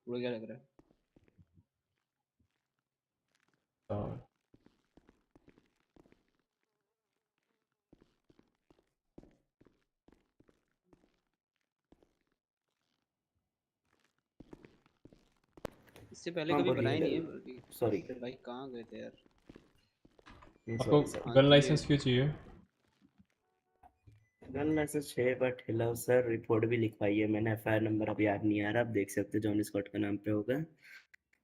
तुम्हें क्या लग रहा है? इससे पहले हाँ कभी बोलिए। बनाई नहीं है सॉरी भाई, कहाँ गए थे यार? आपको सॉरी गन लाइसेंस क्यों चाहिए? गन लाइसेंस है बट हेलो सर, रिपोर्ट भी लिखवाई है मैंने। एफआईआर नंबर अब याद नहीं आ रहा, आप देख सकते हो जॉनी स्कॉट का नाम पे होगा।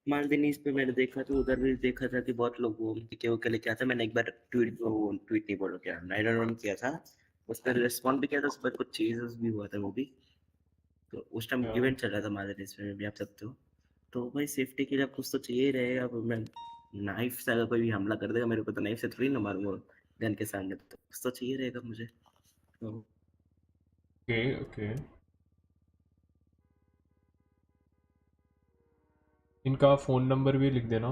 मालदिनीज पे मैंने देखा तो उधर भी देखा था कि बहुत लोग वो के लेके आते। मैंने एक बार ट्वीट नहीं बोलो क्या नाइडर किया था, उस पर रिस्पॉन्ड भी किया था, उस पर कुछ चीजेस भी हुआ था वो भी। तो उस टाइम इवेंट चल रहा था मालदिनीज पे भी, आप सकते हो। तो भाई सेफ्टी के लिए कुछ तो चाहिए ही रहेगा। अब मैं नाइफ से अगर कोई भी हमला कर देगा मेरे को, तो नाइफ से थोड़ी ना मारूंगा गन के सामने, तो कुछ तो चाहिए रहेगा मुझे। तो ओके ओके, इनका फ़ोन नंबर भी लिख देना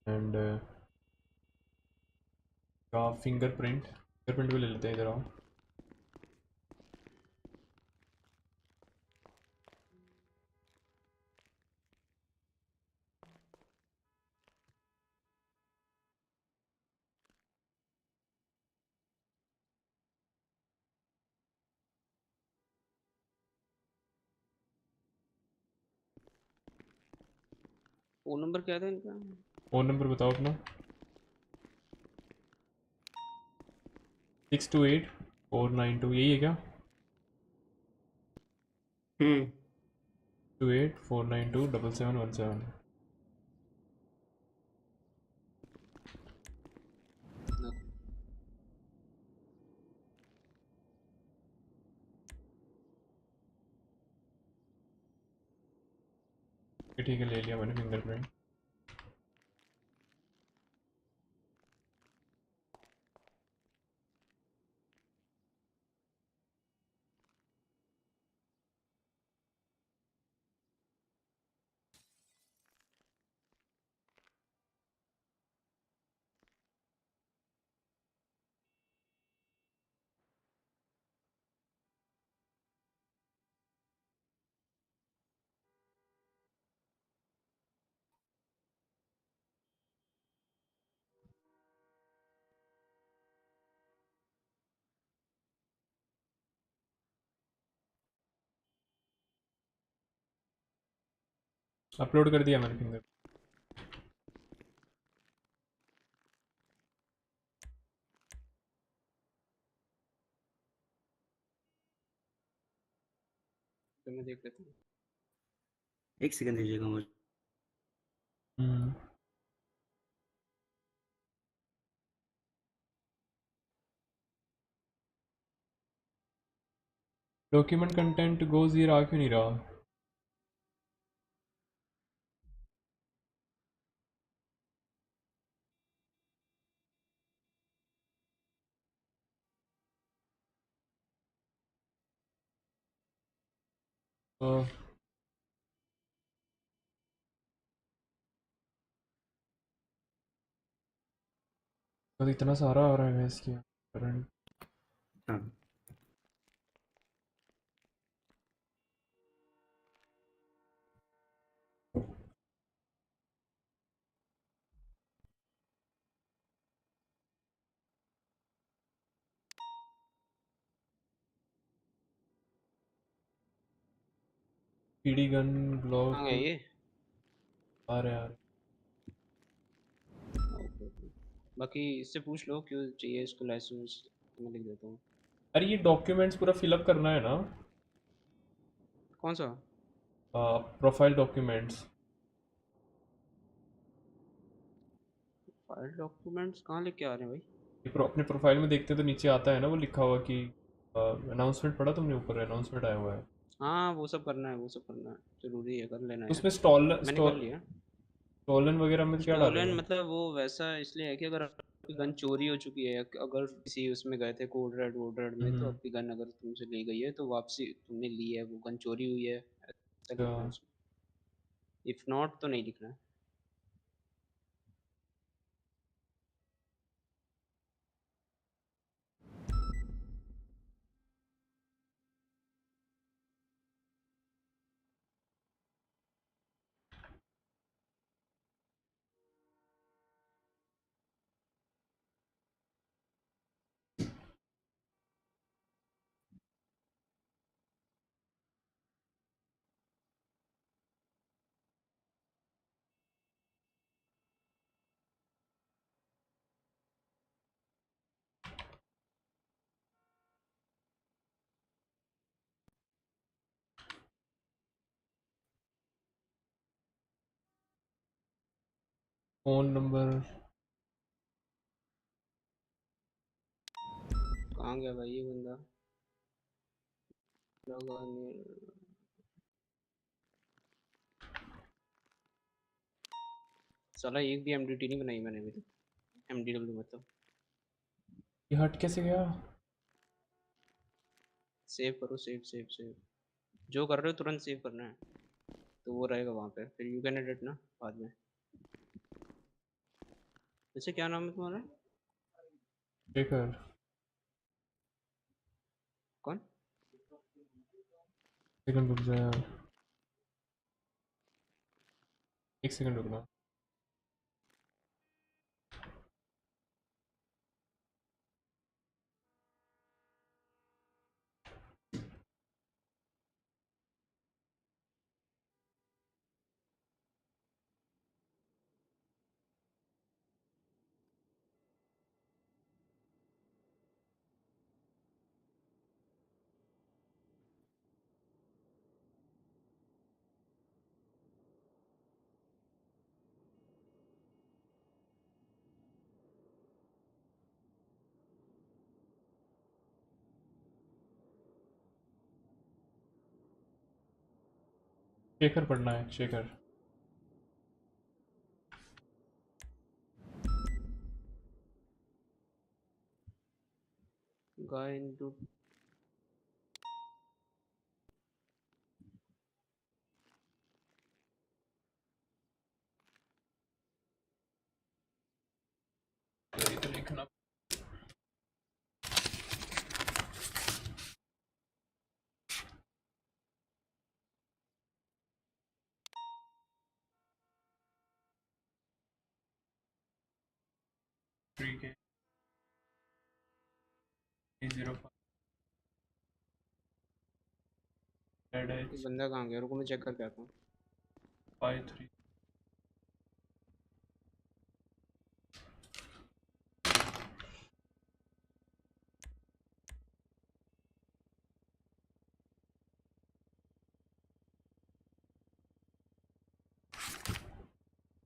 एंड का फिंगरप्रिंट भी ले लेते हैं, इधर आओ। फोन नंबर क्या था इनका? फ़ोन नंबर बताओ अपना। 628492, यही है क्या? 2849277717। ठीक है, ले लिया मैंने फिंगरप्रिंट। अपलोड कर दिया मैंने फिंगर। तो मैं देख लेता हूँ। एक सेकंड दीजिएगा मुझे। डॉक्यूमेंट कंटेंट गोज, ये रहा क्यों नहीं रहा? तो इतना सारा आ रहा है इसकी करंट। हाँ पीडी गन कहाँ ग्लॉक गए ये? आ रहे यार। ओके। बाकी इससे पूछ लो क्यों चाहिए इसको लाइसेंस, मैं लिख देता हूँ। अरे ये डॉक्यूमेंट्स पूरा फिलअप करना है ना? कौन सा? Profile documents. फाइल डॉक्यूमेंट्स कहाँ लेके आ रहे हैं भाई? अपने प्रोफाइल में देखते तो नीचे आता है ना, वो लिखा हुआ कि अनाउंसमेंट पढ़ा तुमने? ऊपर अनाउंसमेंट आया हुआ है। हाँ वो सब करना है, वो सब करना है, जरूरी है, कर लेना यार। उसमें मैंने कर लिया। स्टॉलन वगैरह में क्या स्टोलन डालेंगे? मतलब वो वैसा इसलिए है कि अगर आपकी गन चोरी हो चुकी है, अगर किसी उसमें गए थे कोड रेड वोड रेड में, तो हम्म। आपकी गन अगर तुमसे ली गई है तो वापसी तुमने ली है, वो गन चोरी हुई है, ऐसा लिखना है अच्छा, उसमें। इफ नॉट तो नहीं लिखना है। फ़ोन नंबर कहाँ गया भाई ये बंदा? साला एक भी एमडीटी नहीं बनाई मैंने अभी तक। एमडीडब्ल्यू मतलब ये हट कैसे गया? सेव करो, सेव सेव सेव। जो कर रहे हो तुरंत सेव करना है, तो वो रहेगा वहाँ पे, फिर यू कैन एडिट ना बाद में। वैसे क्या नाम है तुम्हारा? शेखर। कौन? सेकंड रुक जा यार, एक सेकंड रुकना। शेखर पढ़ना है, शेखर। गाय इनटू लिखना ठीक है। 05 ये बंदा कहाँ गया? रुको मैं चेक करके आता हूँ। 53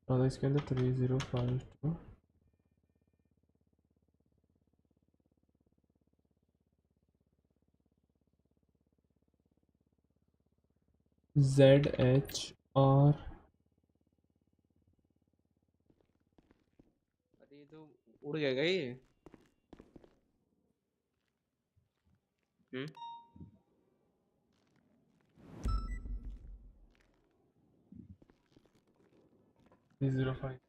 और इसके अंदर 3052 ZHR। अरे ये तो उड़ गया क्या ये? हम्म। 305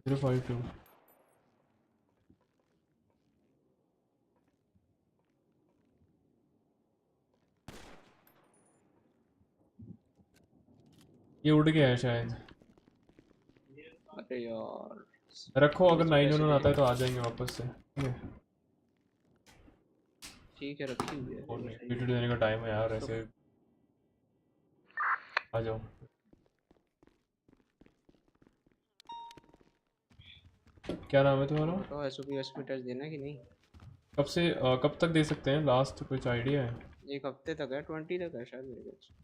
052। ये उड़ गया है शायद। अरे यार, रखो, अगर इसको कैसे 911 आता है दें? तो आ जाएंगे वापस से, ठीक है। ठीक है, रखी हुई है, और चलो नहीं, सही है। पीटीडी देने का टाइम है यार तो ऐसे। आ जाओ। क्या नाम है और तुम्हारा? बताओ एसओपी एसपी टेस्ट देना है कि नहीं? कब से कब तक दे सकते हैं लास्ट, कुछ आइडिया है? एक हफ्ते तक है, 20 तक है शायद मेरे ख्याल से।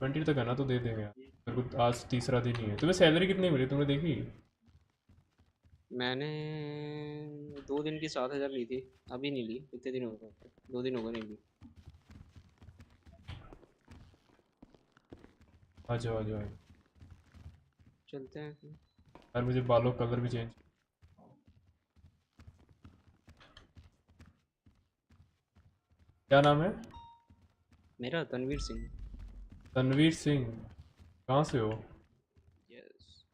20 तक है ना, तो दे देंगे यार। मेरे को आज तीसरा दिन ही है। तुम्हें सैलरी कितनी मिली, तुमने देखी? मैंने 2 दिन की 7,000 ली थी। अभी नहीं ली, कितने दिन हो गए? 2 दिन हो गए नहीं ली। आ जाओ आ जाओ यार। चलते हैं फिर। मुझे बालों कलर भी चेंज। क्या नाम है? मेरा तनवीर सिंह। तनवीर सिंह। कहाँ से हो? यस।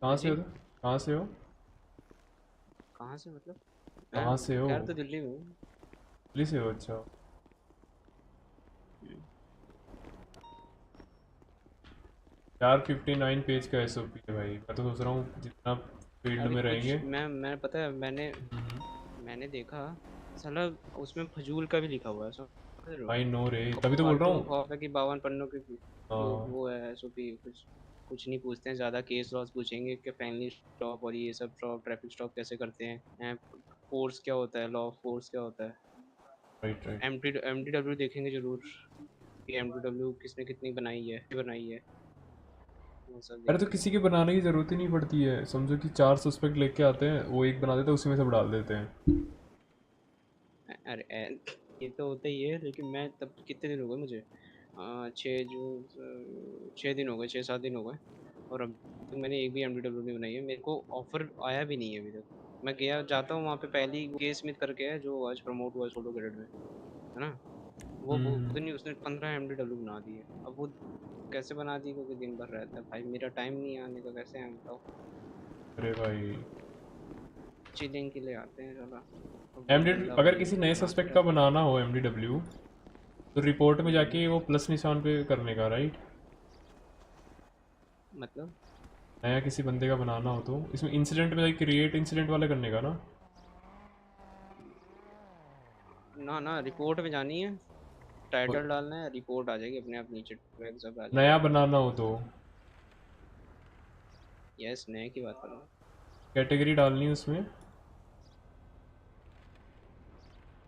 हाँ कहाँ से जी। हो? कहाँ से हो? कहाँ से मतलब? कहाँ से मैं हो? खैर तो दिल्ली में हूँ। दिल्ली से हो, अच्छा। यार 59 पेज का एसओपी है भाई। मैं तो सोच रहा हूँ जितना फील्ड अरे में कुछ रहेंगे। मैं पता है, हम्म। मैंने देखा साला, उसमें फजूल का भी लिखा हुआ है, समझ रहे हो? आई नो रे, तभी तो बोल रहा फालतू का हूँ। खौफ है कि 52 पन्नों की हाँ। वो है एसओपी। कुछ नहीं पूछते हैं ज़्यादा, केस लॉस पूछेंगे कि फैमिली स्टॉप और ये सब स्टॉप, ट्रैफिक स्टॉप कैसे करते हैं, फोर्स क्या होता है, लॉ ऑफ फोर्स क्या होता है। Right right. M T W देखेंगे जरूर कि एम टी डब्ल्यू किसने कितनी बनाई है, वो सब अरे तो देखेंगे। किसी के बनाने की ज़रूरत ही नहीं पड़ती है, समझो कि 4 सस्पेक्ट लेके आते हैं, वो एक बना देता है, उसी में सब डाल देते हैं। अरे ये तो होता ही है, लेकिन मैं तब कितने दिन हो गए मुझे, 6 जून, 6 दिन हो गए, 6-7 दिन हो गए, और अब तक मैंने एक भी एमडीडब्ल्यू नहीं बनाई है। मेरे को ऑफर आया भी नहीं है अभी तक। मैं गया जाता हूँ वहाँ पे, पहली के स्मिथ करके है जो आज प्रमोट हुआ है सोलो क्रेडिट में, है ना, वो हम्म। खुद नहीं, उसने 15 एमडीडब्ल्यू बना दिए। अब वो कैसे बना दी, क्योंकि दिन भर रहता है भाई, मेरा टाइम नहीं है आने का, कैसे आए बताओ। अरे भाई, चिलिंग के लिए आते हैं साला, अब वो एमडी बंदा अगर भाई किसी नए बनाते सस्पेक्ट का रहता है। बनाना हो एमडीडब्ल्यू, तो रिपोर्ट में हम्म, जाके वो प्लस निशान पे करने का, राइट? मतलब नया किसी बंदे का बनाना हो तो इसमें इंसिडेंट में जाके क्रिएट इंसिडेंट वाला करने का ना। ना ना, रिपोर्ट में जानी है, और टाइटल डालना है, रिपोर्ट आ जाएगी अपने आप नीचे, ट्रैक सब आ नया जाएगा। बनाना हो तो यस, नए की बात कर रहा हूँ। कैटेगरी डालनी है उसमें।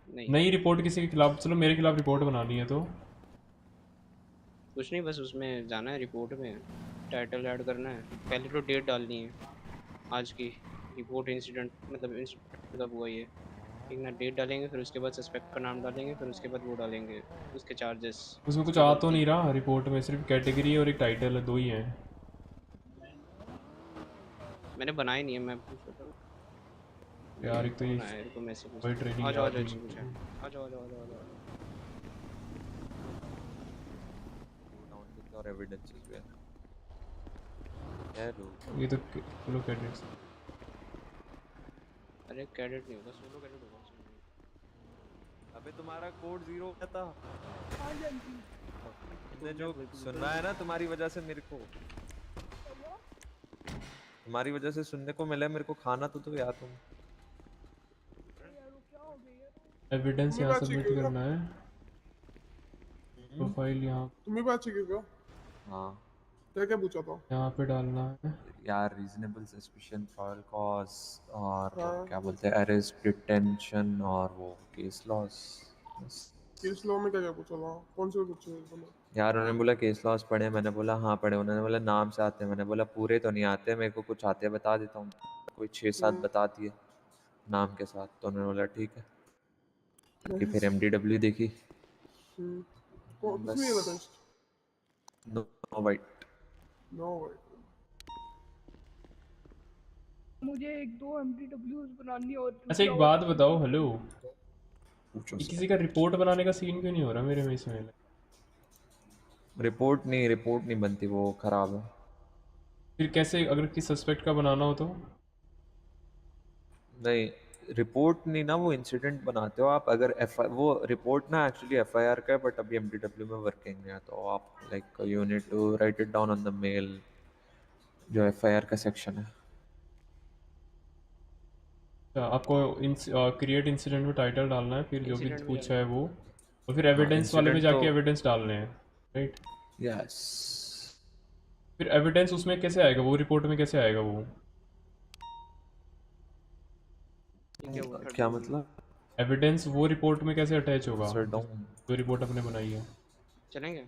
नहीं, नई रिपोर्ट किसी के खिलाफ, चलो मेरे खिलाफ रिपोर्ट बनानी है तो कुछ नहीं, बस उसमें जाना है, रिपोर्ट में टाइटल ऐड करना है, पहले तो डेट डालनी है आज की, रिपोर्ट इंसिडेंट मतलब इंसिडेंट कब हुआ ये, ठीक ना, डेट डालेंगे, फिर उसके बाद सस्पेक्ट का नाम डालेंगे, फिर उसके बाद वो डालेंगे उसके चार्जेस, उसमें कुछ उसकी आ तो गलती। नहीं रहा रिपोर्ट में, सिर्फ कैटेगरी और एक टाइटल है, दो ही हैं। मैंने बनाई नहीं है, मैं पूछ रहा था। यार एक तो ये कौन आया, रुको मैसेज वही पूछता हूँ, आ ट्रेनिंग जाओ आ याद जाओ, भी अच्छी पूछा है, नहीं। आ जाओ आ जाओ आ जाओ आ जाओ। और एविडेंसेस भी है यार। ये तो चलो कैडेट्स। अरे कैडेट नहीं होगा, सोलो कैडेट होगा उसमें। अबे तुम्हारा कोड 0 क्या था? तुमने जो सुनना है ना, तुम्हारी वजह से मेरे को, तुम्हारी वजह से सुनने को मिला है मेरे को, खाना तो यार तुम। एविडेंस तुम्ही यहाँ बात सबमिट शिकेगा करना है, प्रोफाइल यहाँ तुम्ही बात शिकेगा हाँ क्या क्या पूछा था यहाँ पे डालना है। यार, रीजनेबल सस्पिशन, प्रॉबल कॉज, और वो हाँ क्या बोलते हैं, अरेस्ट, डिटेंशन, और वो केस लॉस। केस लॉ में क्या क्या पूछा था कौन से पूछे तुमने यार उन्होंने बोला केस लॉस पढ़े, मैंने बोला हाँ पढ़े, उन्होंने बोला नाम से आते हैं, मैंने बोला पूरे तो नहीं आते, मेरे को कुछ आते बता देता हूँ, कोई 6-7 बता दिए नाम के साथ, तो उन्होंने बोला ठीक है। बाकी फिर एमडीडब्ल्यू देखी, बस किसमें ये टेस्ट नो वाइट। नो भाई मुझे एक दो एमडीडब्ल्यूज बनानी है और अच्छा क्या एक और बात बताओ, हेलो, पूछो ये सर। किसी का रिपोर्ट बनाने का सीन क्यों नहीं हो रहा मेरे में इसमें? रिपोर्ट नहीं बनती, वो खराब है। फिर कैसे, अगर किसी सस्पेक्ट का बनाना हो तो? नहीं, रिपोर्ट नहीं ना, वो इंसिडेंट बनाते हो आप। अगर वो रिपोर्ट ना एक्चुअली एफआईआर का है, बट अभी एमडीडब्ल्यू में वर्किंग है, तो आप like you need to write it down on the mail, जो एफआईआर का सेक्शन है। अच्छा, आपको क्रिएट इंसिडेंट में टाइटल डालना है, फिर जो भी इंसिडेंट में पूछा जाना है है। वो, और फिर हाँ, एविडेंस वाले में इंसिडेंट तो जाके एविडेंस डालने हैं, राइट? यस। फिर एविडेंस उसमें कैसे आएगा, वो रिपोर्ट में कैसे आएगा वो? ठीक है, वो क्या 32 में मतलब? एविडेंस वो रिपोर्ट में कैसे अटैच होगा, सर डाउन जो रिपोर्ट अपने बनाई है? चलेंगे।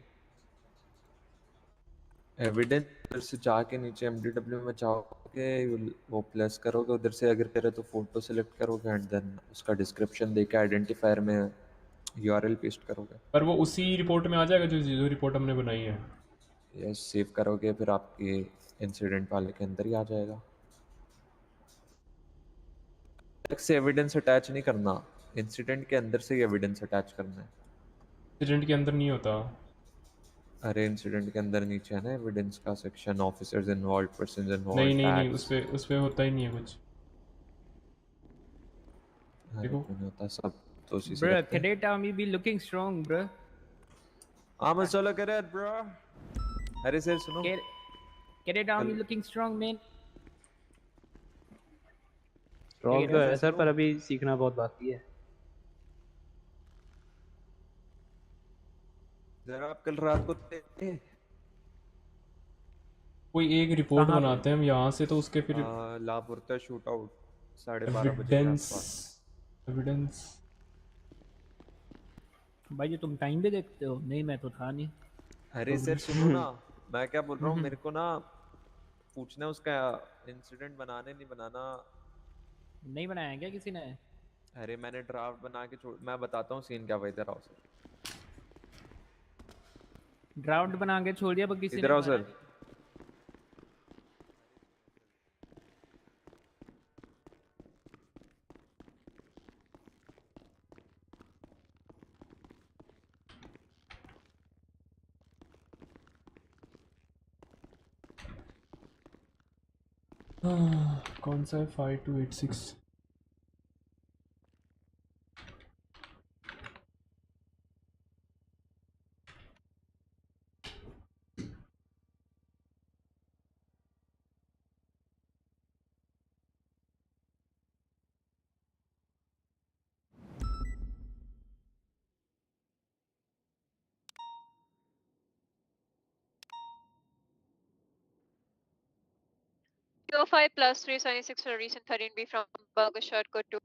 एविडेंस से जाके नीचे एमडीडब्ल्यू में जाओगे, वो प्लस करोगे उधर से, अगर करे तो फोटो सेलेक्ट करोगे, एंड देन उसका डिस्क्रिप्शन देके आइडेंटिफायर में यूआरएल पेस्ट करोगे। पर वो उसी रिपोर्ट में आ जाएगा जो जो रिपोर्ट हमने बनाई है? यस, सेव करोगे, फिर आपके इंसिडेंट वाले के अंदर ही आ जाएगा। अलग से एविडेंस अटैच नहीं करना, इंसिडेंट के अंदर से ही एविडेंस अटैच करना है। इंसिडेंट के अंदर नहीं होता? अरे इंसिडेंट के अंदर नीचे है ना एविडेंस का सेक्शन, ऑफिसर्स इन्वॉल्व, पर्सन्स नहीं इन्वॉल्व, नहीं नहीं, टैक्स। उस पे होता ही नहीं है कुछ, अरे देखो। क्यों नहीं होता, सब तो उसी से Bruh, करते हैं। cadet army be looking strong, bruh. I'm a solo cadet, bro. अरे सर सुनो, Cadet, cadet army कल looking strong, man. Strong Take तो it. है सर सर, सुनो, पर अभी सीखना बहुत बाकी है। जरा आप कल रात को थे, कोई एक रिपोर्ट कहाँ पे? बनाते हैं हम यहाँ से, तो उसके फिर लापुरता शूट आउट 12:30 बजे के एविडेंस, आसपास। एविडेंस भाई ये तुम टाइम भी देखते हो? नहीं, मैं तो था नहीं। अरे सर सुनो ना, मैं क्या बोल रहा हूँ, मेरे को ना पूछना उसका इंसिडेंट बनाने नहीं बनाना। नहीं बनाया क्या किसी ने? अरे मैंने ड्राफ्ट बना के छोड़, मैं बताता हूँ सीन क्या हुआ। इधर आओ सर, ड्राफ्ट बना के छोड़ दिया पर किसी इधर ने आओ मारा सर। नहीं। कौन सा है 5286? CO5+376 for recent 13B from Bulgashot code 2.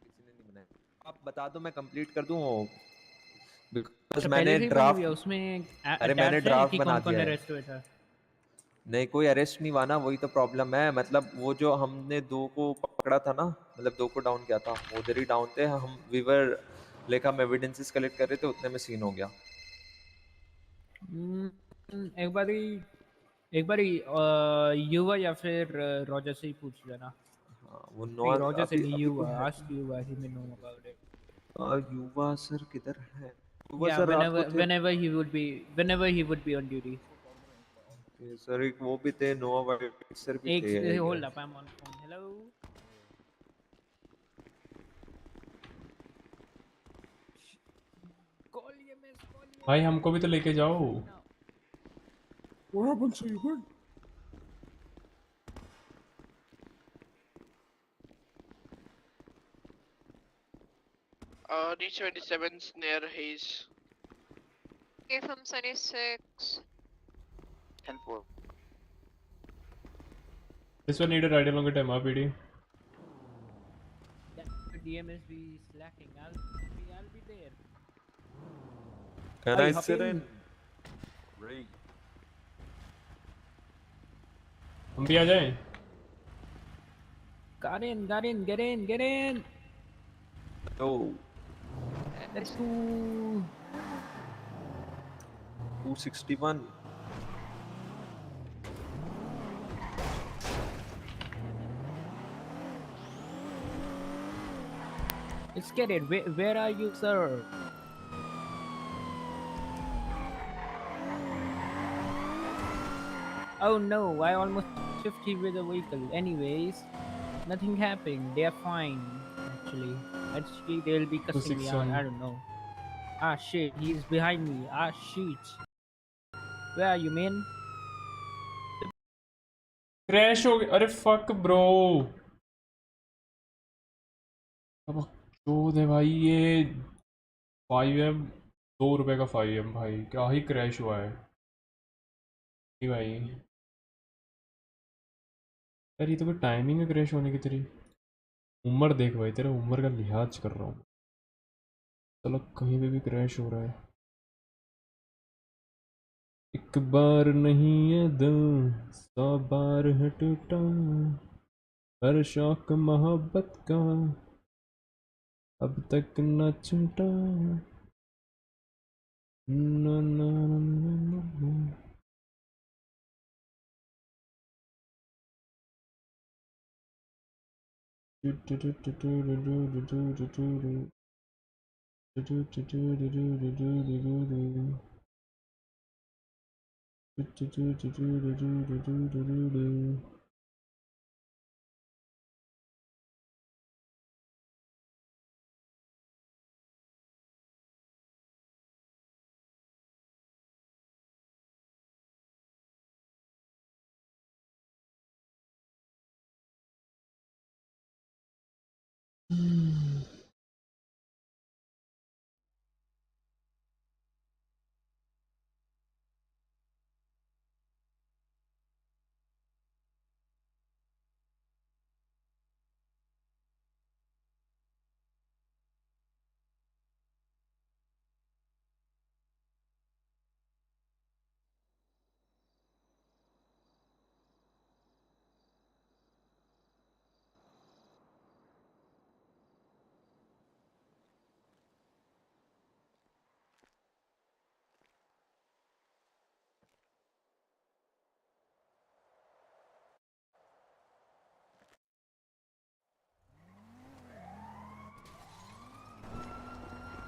किसी ने नहीं बनाया, आप बता दो मैं कंप्लीट कर दूँ। बिकॉज अच्छा मैंने पहले से ही बनी हुई है, ड्राफ्ट, उसमें अरे मैंने अटैच है ड्राफ्ट कि बना कौन कौन दिया है। अरेस्ट हुआ था? नहीं कोई अरेस्ट नहीं हुआ ना, वही तो प्रॉब्लम है। मतलब वो जो हमने दो को पकड़ा था ना, मतलब दो को डाउन किया था, वो उधर ही डाउन थे हम। वीवर लेकर हम एविडेंसेस कलेक्ट कर रहे थे, उतने में सीन हो गया। एक बारी युवा या फिर रोजर से ही पूछ लेना। हाँ, वो नहीं नॉन रोजर से अभी नहीं, अभी तो युवा, है। आस्क युवा, ही मे नो अबाउट इट। युवा सर किधर है? युवा Yeah, सर रात को थे। whenever he would be on duty. Okay, sir एक वो भी थे, नोआ वाइट सर भी थे I Hold up, guess. I'm on phone. Hello. Call EMS, call भाई EMS. हमको भी तो लेके जाओ। What happened, sir? You good? D27's near Hayes. Okay, from Sunny 6. 10-4. This one need a ride along at MRPD. That DMS be slacking. I'll be there. Can Hey, I hop sit in. in? Right. हम भी आ जाएं? Get in. No. Let's go. 261. Let's get it. Where are you, sir? Oh no, I almost 50 with the vehicle. Anyways, nothing happened. They are fine. Actually, they'll be cussing me out. 261. I don't know. Ah shit, he's behind me. Ah shit. Where are you, man? Crash हो गया। अरे fuck bro. अब क्यों दे भाई ये 5M, 2 रुपए का 5M भाई, क्या ही क्रैश हुआ है ये भाई। यार ये तो कोई टाइमिंग है क्रैश होने की तेरी। उम्र देख भाई, तेरा उम्र का लिहाज कर रहा हूँ। चलो कहीं पे भी क्रैश हो रहा है। एक बार नहीं है दिल, 100 बार है टूटा, हर शौक मोहब्बत का अब तक न छूटा। ना ना ना ना ना।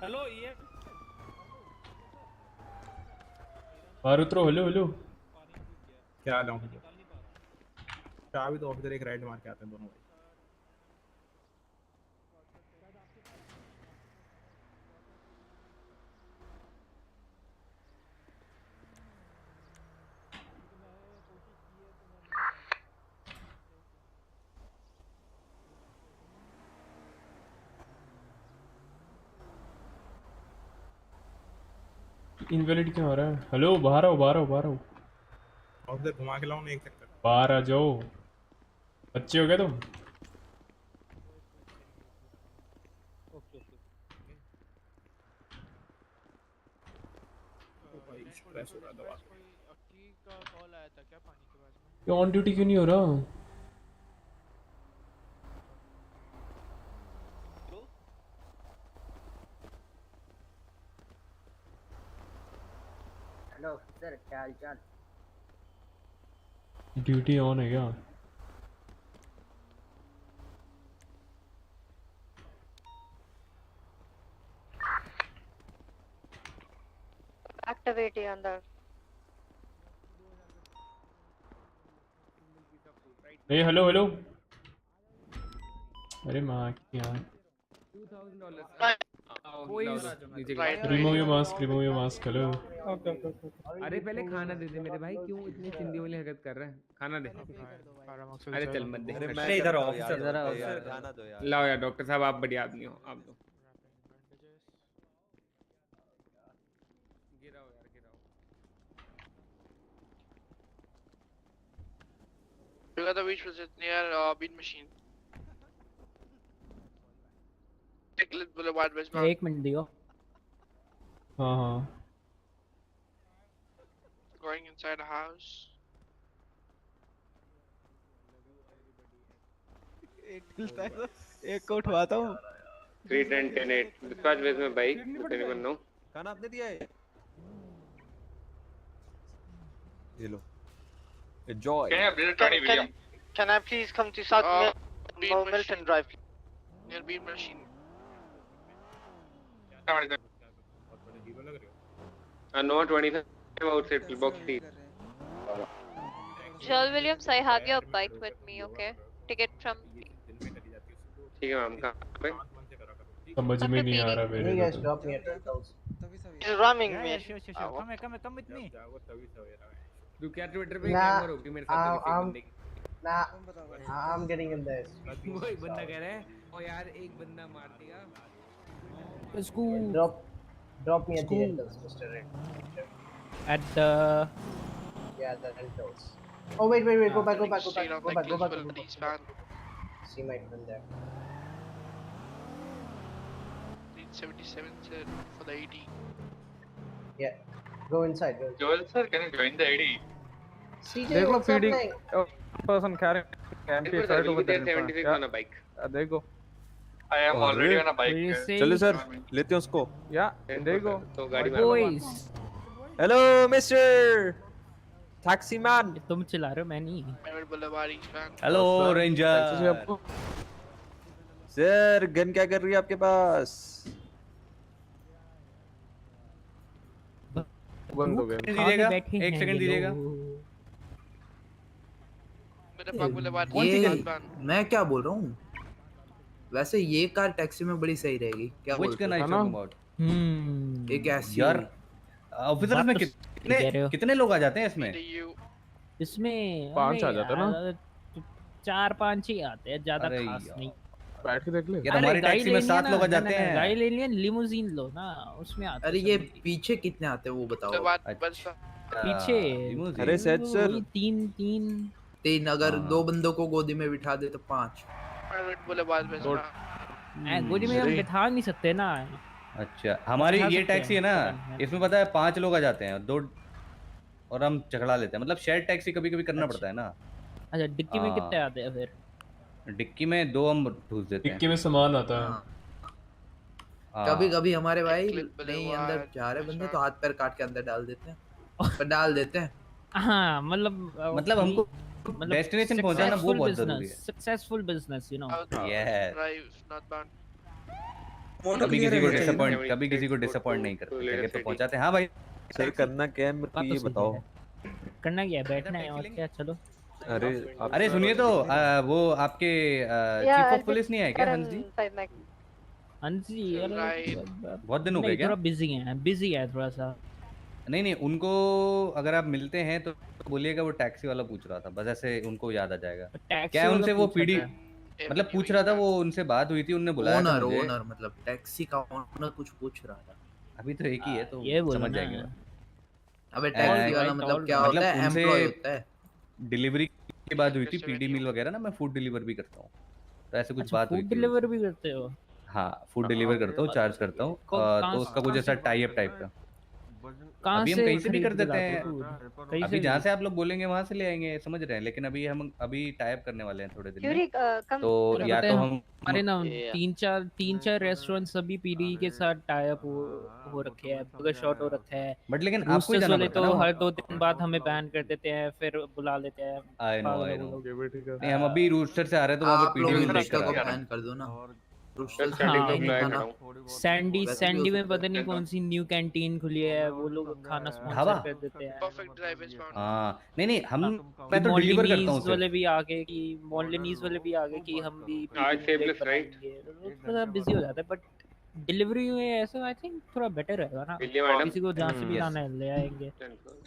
हेलो ये बाहर उतरो। Hello hello. क्या लाऊं चाबी तो ऑफिसर एक राइड मार के आते हैं दोनों भाई। इनवैलिड क्यों आ रहा है? हेलो बाहर आओ बाहर आओ बाहर आओ। ऑफिसर घुमा के लाऊं ना एक चक्कर। बाहर आ जाओ। बच्चे हो गए तुम? स्ट्रेस हो रहा है दवा से। ये ऑन ड्यूटी क्यों नहीं हो रहा? हेलो सर, क्या हाल चाल? ड्यूटी ऑन है क्या? Activity on the A hello hello. अरे माँ की यार। Remove your mask, remove your mask. Hello. अरे पहले खाना दे दे मेरे भाई, क्यों इतनी चिंदी वाली हरकत कर रहे हैं? खाना दे। अरे चल मत दे। अरे इधर ऑफिसर खाना दो यार। लाओ यार डॉक्टर साहब, आप बढ़िया आदमी हो, आप दो। गिराओ यार गिराओ। You got the which was it near bean machine. Techlit Boulevard Westbound. एक मिनट दियो। हाँ हाँ। Going inside a house. एक को उठवाता हूँ। 310-10-8 डिस्पैच बेस में भाई anyone know? खाना आपने दिया है? ये लो। Enjoy. Can I please come to South Milton Drive? Near bean machine. No 25 outside pillbox C. Joel Williams, I have your bike with me, okay? Ticket from ठीक है ma'am, कहाँ पे? समझ में नहीं आ रहा मेरे को तो। He's ramming me. Come with me. तू क्या ट्विटर पे क्या करोगे मेरे साथ? I'm getting in this. वही बंदा कह रहा है ओ यार एक बंदा मार दिया। Let's go. Drop me at the rentals, Mr. Red. At the the rentals. Oh wait, go back. See my friend there. 77 sir for the AD. Yeah, go inside. Joel sir, can you join the ID? CJ, what's happening? Person carrying empty side over there. 76 on a bike. There you go. I am already on a bike. चलो sir, लेते हैं उसको। Yeah, there you go. तो गाड़ी में boys. Hello, Mr. Taxi man. तुम चला रहे हो, मैं नहीं। Mayor Boulevard Eastbound. Hello ranger. Sir gun क्या कर रही है आपके पास? बंद हो गया। दीजिएगा, एक सेकंड दीजिएगा। Merak Boulevard ये Eastbound. मैं क्या बोल रहा हूँ? वैसे ये कार टैक्सी में बड़ी सही रहेगी क्या Which बोलते can I हो? talk about? एक ऐसी यार ऑफिसर में कितने लोग आ जाते हैं इसमें? इसमें 5 आ जाते हैं ना? 4-5 ही आते हैं, ज्यादा अरे खास नहीं। बैठ के देख ले। यार हमारी टैक्सी में 7 लोग आ जाते हैं। गाड़ी ले लिया, लिमोजीन लो ना, उसमें आते हैं। अरे ये पीछे कितने आते हैं वो बताओ। पीछे अरे सर सर 3 अगर 2 बंदों को गोदी में बिठा दे तो 5। Private Boulevard Westbound. गोदी में हम बिठा नहीं सकते ना। अच्छा हमारी बिठा ये सकते टैक्सी है हैं, ना, इसमें पता है 5 लोग आ जाते हैं, 2 और हम झगड़ा लेते हैं। मतलब शेयर टैक्सी कभी कभी करना पड़ता है ना। अच्छा डिक्की में कितने आते हैं फिर? डिक्की में 2 हम ठूस देते हैं। डिक्की में सामान आता है। कभी कभी हमारे भाई नहीं अंदर जा रहे बंदे तो हाथ पैर काट के अंदर डाल देते हैं, पर डाल देते हैं। हाँ मतलब हमको डेस्टिनेशन पहुंचाना वो बहुत जरूरी है। Successful business, you know. Yes. Drive northbound. कभी किसी को डिसअपॉइंट नहीं करते, जगह पे पहुंचाते हैं। हाँ भाई सर करना क्या है मेरे को ये बताओ। करना क्या है, बैठना है और क्या। चलो अरे सुनिए तो वो आपके चीफ ऑफ पुलिस नहीं आए क्या हंस जी? हंस जी यार बहुत दिन हो गए क्या? थोड़ा बिजी है थोड़ा सा। नहीं उनको अगर आप मिलते हैं तो बोलिएगा वो टैक्सी वाला पूछ रहा था, बस ऐसे उनको याद आ जाएगा। क्या है उनसे वो पीडी मतलब पूछ रहा था, वो उनसे बात हुई थी, उनने बुलाया था मुझे। ओनर मतलब टैक्सी का ओनर कुछ पूछ रहा था। अभी तो एक ही है तो ये समझ जाएंगे। अबे टैक्सी वाला मतलब क्या होता है? एम्प्लॉय होता है। डिलीवरी की बात हुई थी, पीडी मील वगैरह ना, मैं फूड डिलीवर भी करता हूँ, तो ऐसे कुछ बात हुई थी। फूड डिलीवर भी करते हो? हाँ फूड डिलीवर करता हूँ, चार्ज करता हूँ, तो उसका कुछ ऐसा टाई अप टाइप का। अभी हम कहीं से भी कर देते हैं, अभी जहाँ से आप लोग बोलेंगे वहां से ले आएंगे, समझ रहे हैं। लेकिन अभी हम टाई अप करने वाले हैं थोड़े दिन में, तो या तो हम हमारे ना तीन चार रेस्टोरेंट सभी पीडी के साथ टाई अप हो रखे हैं, बर्गर शॉट हो रखा है। बट लेकिन आपको ही जाना वाले पड़ता तो है ना। हर 2 दिन बाद हमें बैन कर देते हैं, फिर बुला लेते हैं। आई नो नहीं, हम अभी रूस्टर से आ रहे हैं तो वहाँ पे पीडी मील देख कर बैन कर दो ना। सैंडी में पता नहीं कौन सी न्यू कैंटीन खुली है, वो लोग खाना स्पॉन्सर कर देते हैं। हाँ नहीं हम मैं तो डिलीवर करता हूँ वाले भी आगे कि मॉलिनीज वाले भी आगे कि हम भी थोड़ा बिजी हो जाता है। बट डिलीवरी में ऐसा आई थिंक थोड़ा बेटर रहेगा ना, किसी को जहाँ से भी लाना है ले आएंगे।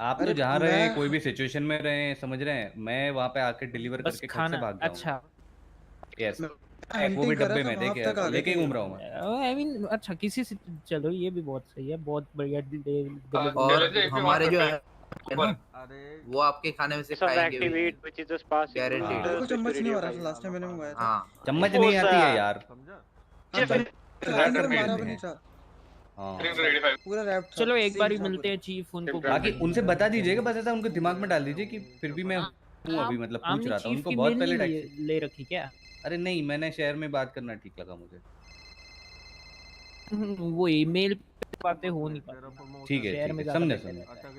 आप तो जहाँ रहे, कोई भी सिचुएशन में रहे, समझ रहे हैं, मैं वहाँ पे आके डिलीवर करके घर से भाग जाऊँ। अच्छा यस वो भी डब्बे में लेके घूम रहा हूँ मैं। आई मीन अच्छा किसी से चलो ये भी बहुत सही है, बहुत बढ़िया। और हमारे जो है ना वो आपके खाने में से खाएंगे गारंटी। चम्मच नहीं आ रहा, लास्ट टाइम मैंने मंगाया था। हाँ चम्मच नहीं आती है यार, पूरा रैप था। चलो एक बार ही मिलते हैं चीफ उनको, बाकी उनसे बता दीजिएगा, बस ऐसा उनके दिमाग में डाल दीजिए कि फिर भी मैं हूँ अभी, मतलब पूछ रहा था उनको बहुत पहले टैक्सी ले रखी क्या? अरे नहीं, मैंने शहर में बात करना ठीक लगा मुझे। वो ईमेल पे बातें हो नहीं पाती। ठीक है समझे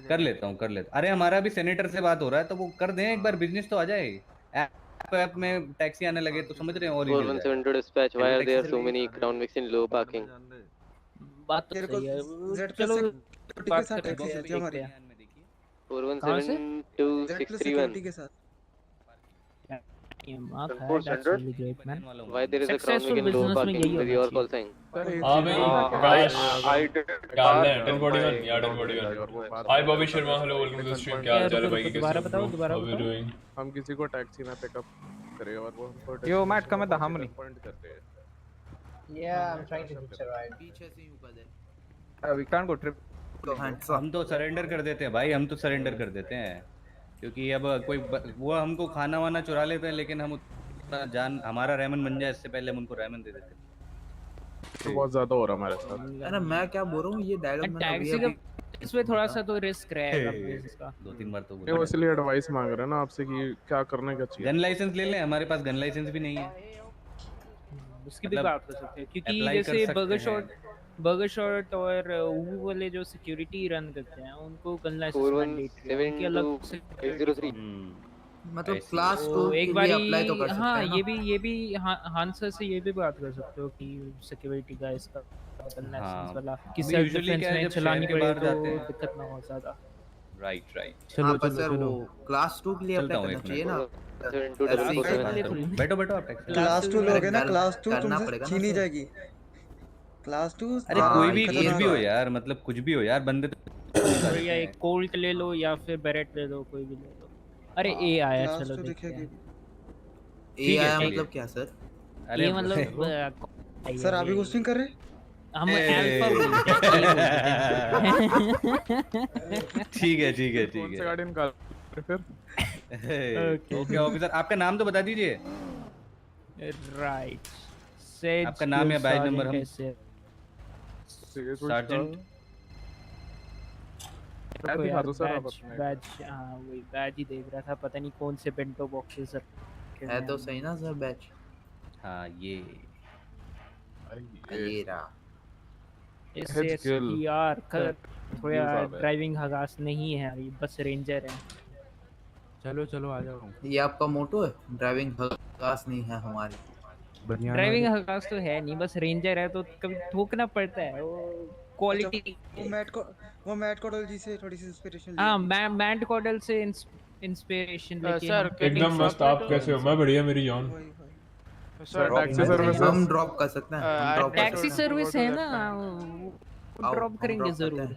कर लेता हूँ अरे हमारा अभी सेनेटर से बात हो रहा है तो वो कर दें एक बार, बिजनेस तो आ जाए। ऐप में टैक्सी आने लगे तो समझ रहे हैं। और 4172 dispatch, why are there so many ground mix in low parking? बात तो सही है, चलो के साथ टैक्सी आती है हमारी 4172 के साथ। Why there is a ground mix in low parking with your call sign? हाँ भाई क्या हाल है? 1041 या 1041। Hi Bobby Sharma, hello welcome to the stream. क्या हाल चाल है भाई? दोबारा बताओ हम किसी को टैक्सी में पिकअप करेगा और वो हमको यो मैट कम है हम नहीं पॉइंट करते हैं। Yeah, I'm trying to hitch a ride. पीछे से यूं कर दे। विक्रांत को ट्रिप हम तो सरेंडर कर देते हैं भाई, हम तो सरेंडर कर देते हैं, क्योंकि अब कोई वो हमको खाना वाना चुरा लेते हैं, लेकिन हम उतना जान हमारा रहमन बन जाए इससे पहले हम उनको रहमन दे देते हैं। तो बहुत ज्यादा हो रहा हमारे साथ। अरे मैं क्या बोल रहा हूँ, ये डायलॉग मैंने अभी इसमें थोड़ा सा तो रिस्क रहेगा इसका। 2-3 बार तो वो इसलिए एडवाइस मांग रहे हैं ना आपसे कि क्या करने का चाहिए। गन लाइसेंस ले लें, हमारे पास गन लाइसेंस भी नहीं है, उसकी भी बात कर सकते हैं, क्योंकि जैसे बर्गर शॉट और वो वाले जो सिक्योरिटी रन करते हैं उनको गन लाइसेंस मैंडेटरी अलग से 803 मतलब क्लास 2 एक बार अप्लाई तो कर सकते हैं। हाँ ये भी हांसर से ये भी बात कर सकते हो कि सिक्योरिटी का इसका गन लाइसेंस वाला किसी डिफेंस में चलानी पड़े तो दिक्कत ना हो ज्यादा। राइट चलो क्लास 2 के लिए अप्लाई करना चाहिए ना। बैठो आप टैक्सी क्लास 2 लोगे ना, क्लास 2 तुमसे छीनी जाएगी। क्लास 2 अरे कोई भी कुछ भी हो यार, मतलब कुछ भी हो यार, बंदे तो या एक कोल्ट ले लो या फिर बेरेट ले लो, कोई भी ले लो। अरे ए आया, चलो देखते हैं। ए आया मतलब क्या सर? अरे मतलब सर आप भी घोस्टिंग कर रहे हैं? हम अल्फा ठीक है कौन सा गाड़ी निकाल फिर? ओके ऑफिसर, आपका नाम तो बता दीजिए। राइट, आपका नाम या बैज नंबर? हम सार्जेंट बैज वही बैज ही देख रहा था, पता नहीं कौन से बेंटो बॉक्सेस है तो सही ना सर बैच? हाँ ये रहा यार थोड़ा ड्राइविंग हगास नहीं है, ये बस रेंजर है। चलो आ जाओ। ये आपका मोटो है, ड्राइविंग हगास नहीं है हमारी। ड्राइविंग क्लास तो है नहीं, बस रेंजर है तो कभी ठोकना पड़ता है वो क्वालिटी। वो मैट कोडल जी से थोड़ी सी इंस्पिरेशन ली हाँ, होगी। मैट कॉडल से इंस्पिरेशन लेके सर, एकदम मस्त। आप कैसे हो? मैं बढ़िया मेरी जान। सर टैक्सी सर्विसेज हम ड्रॉप कर सकते हैं, हम ड्रॉप कर टैक्सी सकते हैं। सर्विस है ना, आओ, ड्रॉप हम करेंगे ड्रॉप करते जरूर। हैं।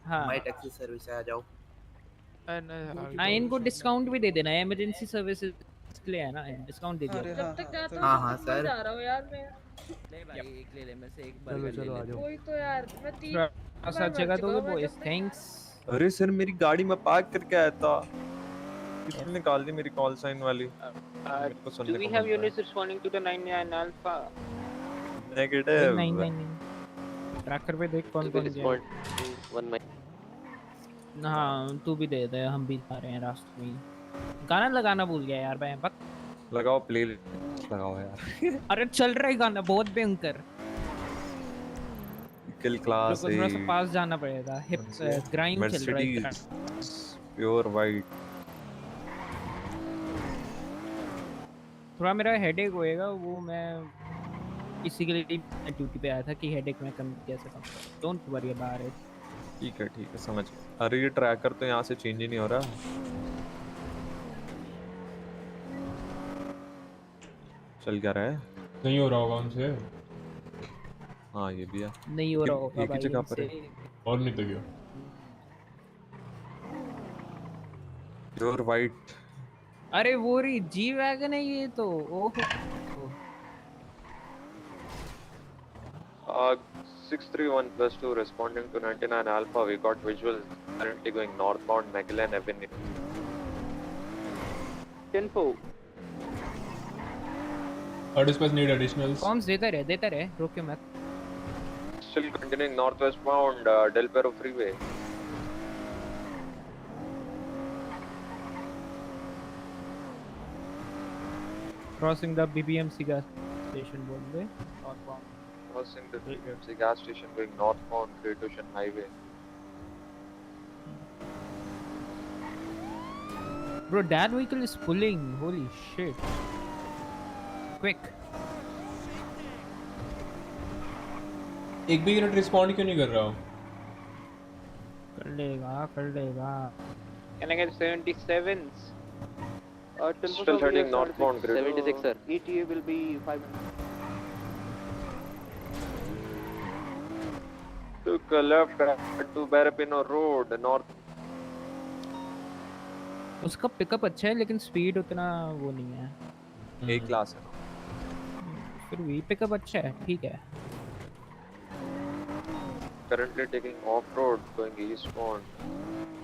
हाँ हमारी टैक्सी सर्विस है, आ जाओ। हाँ, इनको डिस्काउंट भी दे देना है, इमरजेंसी सर्विसेज के लिए है ना, डिस्काउंट दे दिया। जब तक जाता हूँ हाँ तब हाँ तक मर सर। जा रहा हूँ यार मैं। ले भाई एक ले ले, मैं से एक चलो चलो आ जाओ। वही तो यार, मैं 3 थोड़ा सा बार मर जगह चुका दोगे हूँ मैं बॉयज? जब तक। थैंक्स। अरे सर मेरी गाड़ी में पार्क करके आया था, किसने निकाल दी मेरी कॉल साइन वाली? मेरे को Do सुनने we को have मिल रहा units responding to the 99 Alpha? है। नेगेटिव। 999 ट्रैकर पे देख कौन Do we कौन गया। respond 1 mile? हाँ तू भी दे दे, हम भी आ रहे हैं रास्ते में ही। गाना लगाना भूल गया यार मैं, बक। लगाओ प्ले लगाओ यार। अरे चल रहा है गाना बहुत भयंकर। किल क्लास लोगों को थोड़ा सा पास जाना पड़ेगा, हिप ग्राइंड चल रहा है। Mercedes pure white. थोड़ा मेरा हेडेक होएगा, वो मैं इसी के लिए ड्यूटी पे आया था कि हेडेक में कम कैसे कम। Don't worry about it. ठीक है समझ। अरे ये ट्रैकर तो यहाँ से चेंज ही नहीं हो रहा। चल क्या रहा है? नहीं हो रहा होगा उनसे। हाँ ये भी है, नहीं हो रहा होगा एक ही भाई जगह पर है। उनसे। और नहीं तो क्या। Pure white. अरे वो रही जी वैगन है ये तो। ओहो 631+2 responding to 99 Alpha. We got visuals currently going northbound Magellan Avenue. 10-4. Dispatch need additionals. Corms देता रहे, रोके मत। Still continuing northwestbound Del Perro Freeway. Crossing the BBMC gas station बोल दे। Crossing the BMC gas station going northbound Great Ocean Highway. Bro, that vehicle is pulling. Holy shit. Quick. एक भी unit respond क्यों नहीं कर रहा? कर लेगा। Can I get 77s? Still heading northbound Great 76 sir. ETA will be 500. Took a left to Barapino Road north. उसका pickup अच्छा है लेकिन स्पीड उतना वो नहीं है। A class है। फिर भी पिकअप अच्छा है, ठीक है। Currently taking off road going eastbound.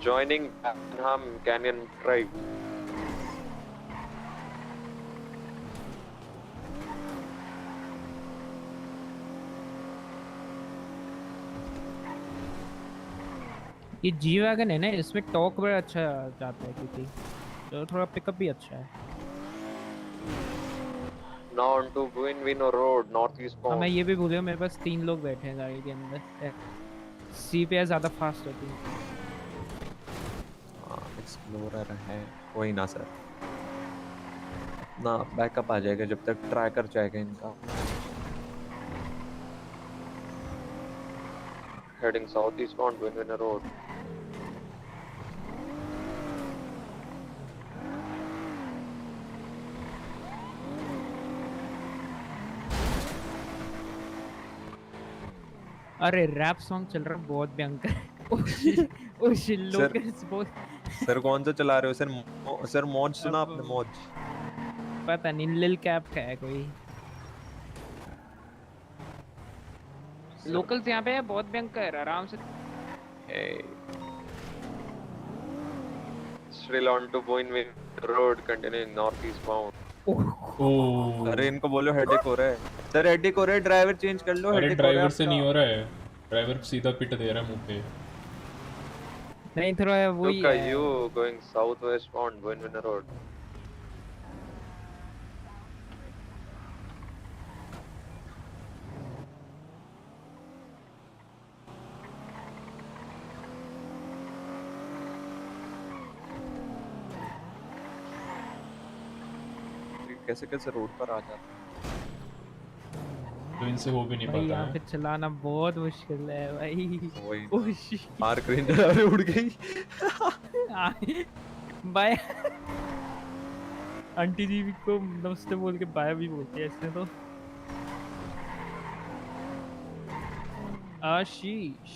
Joining Panham Canyon Drive. ये जी वैगन है ना, इसमें टॉक बड़ा अच्छा जाता है क्योंकि तो थोड़ा पिकअप भी अच्छा है। Now onto Buenvino Road northeast हाँ, मैं bound. ये भी भूल गया, मेरे पास 3 लोग बैठे हैं गाड़ी के अंदर। सी पे ज़्यादा फास्ट होती है। एक्सप्लोरर है कोई ना सर, ना बैकअप आ जाएगा जब तक ट्रैकर जाएगा इनका। Heading southeastbound Buenvino Road. अरे रैप सॉन्ग चल रहा है बहुत भयंकर। ओ शिट लोकल्स बहुत। सर कौन सा चला रहे हो सर? सर मौज सुना आपने? मौज पता नहीं, लिल कैप का है कोई। लोकल्स यहाँ पे है बहुत भयंकर, आराम से। Still on to Buenvino Road continuing northeastbound. अरे इनको बोलो हेडेक हो रहा है सर, हेडेक हो रहा है, ड्राइवर चेंज कर लो। अरे ड्राइवर से नहीं हो रहा है, ड्राइवर सीधा पिट दे रहा है मुंह पे। नहीं थोड़ा वही है। You going southwestbound Buenvino Road. कैसे कैसे रोड पर आ जाता है। तो इनसे हो भी नहीं भाई पाता यहाँ है। पे चलाना बहुत मुश्किल है भाई। वही ओह shit। मार क्रेन अरे उड़ गई। बाय। आंटी जी को नमस्ते बोल के बाय भी बोलते हैं ऐसे तो। आशीष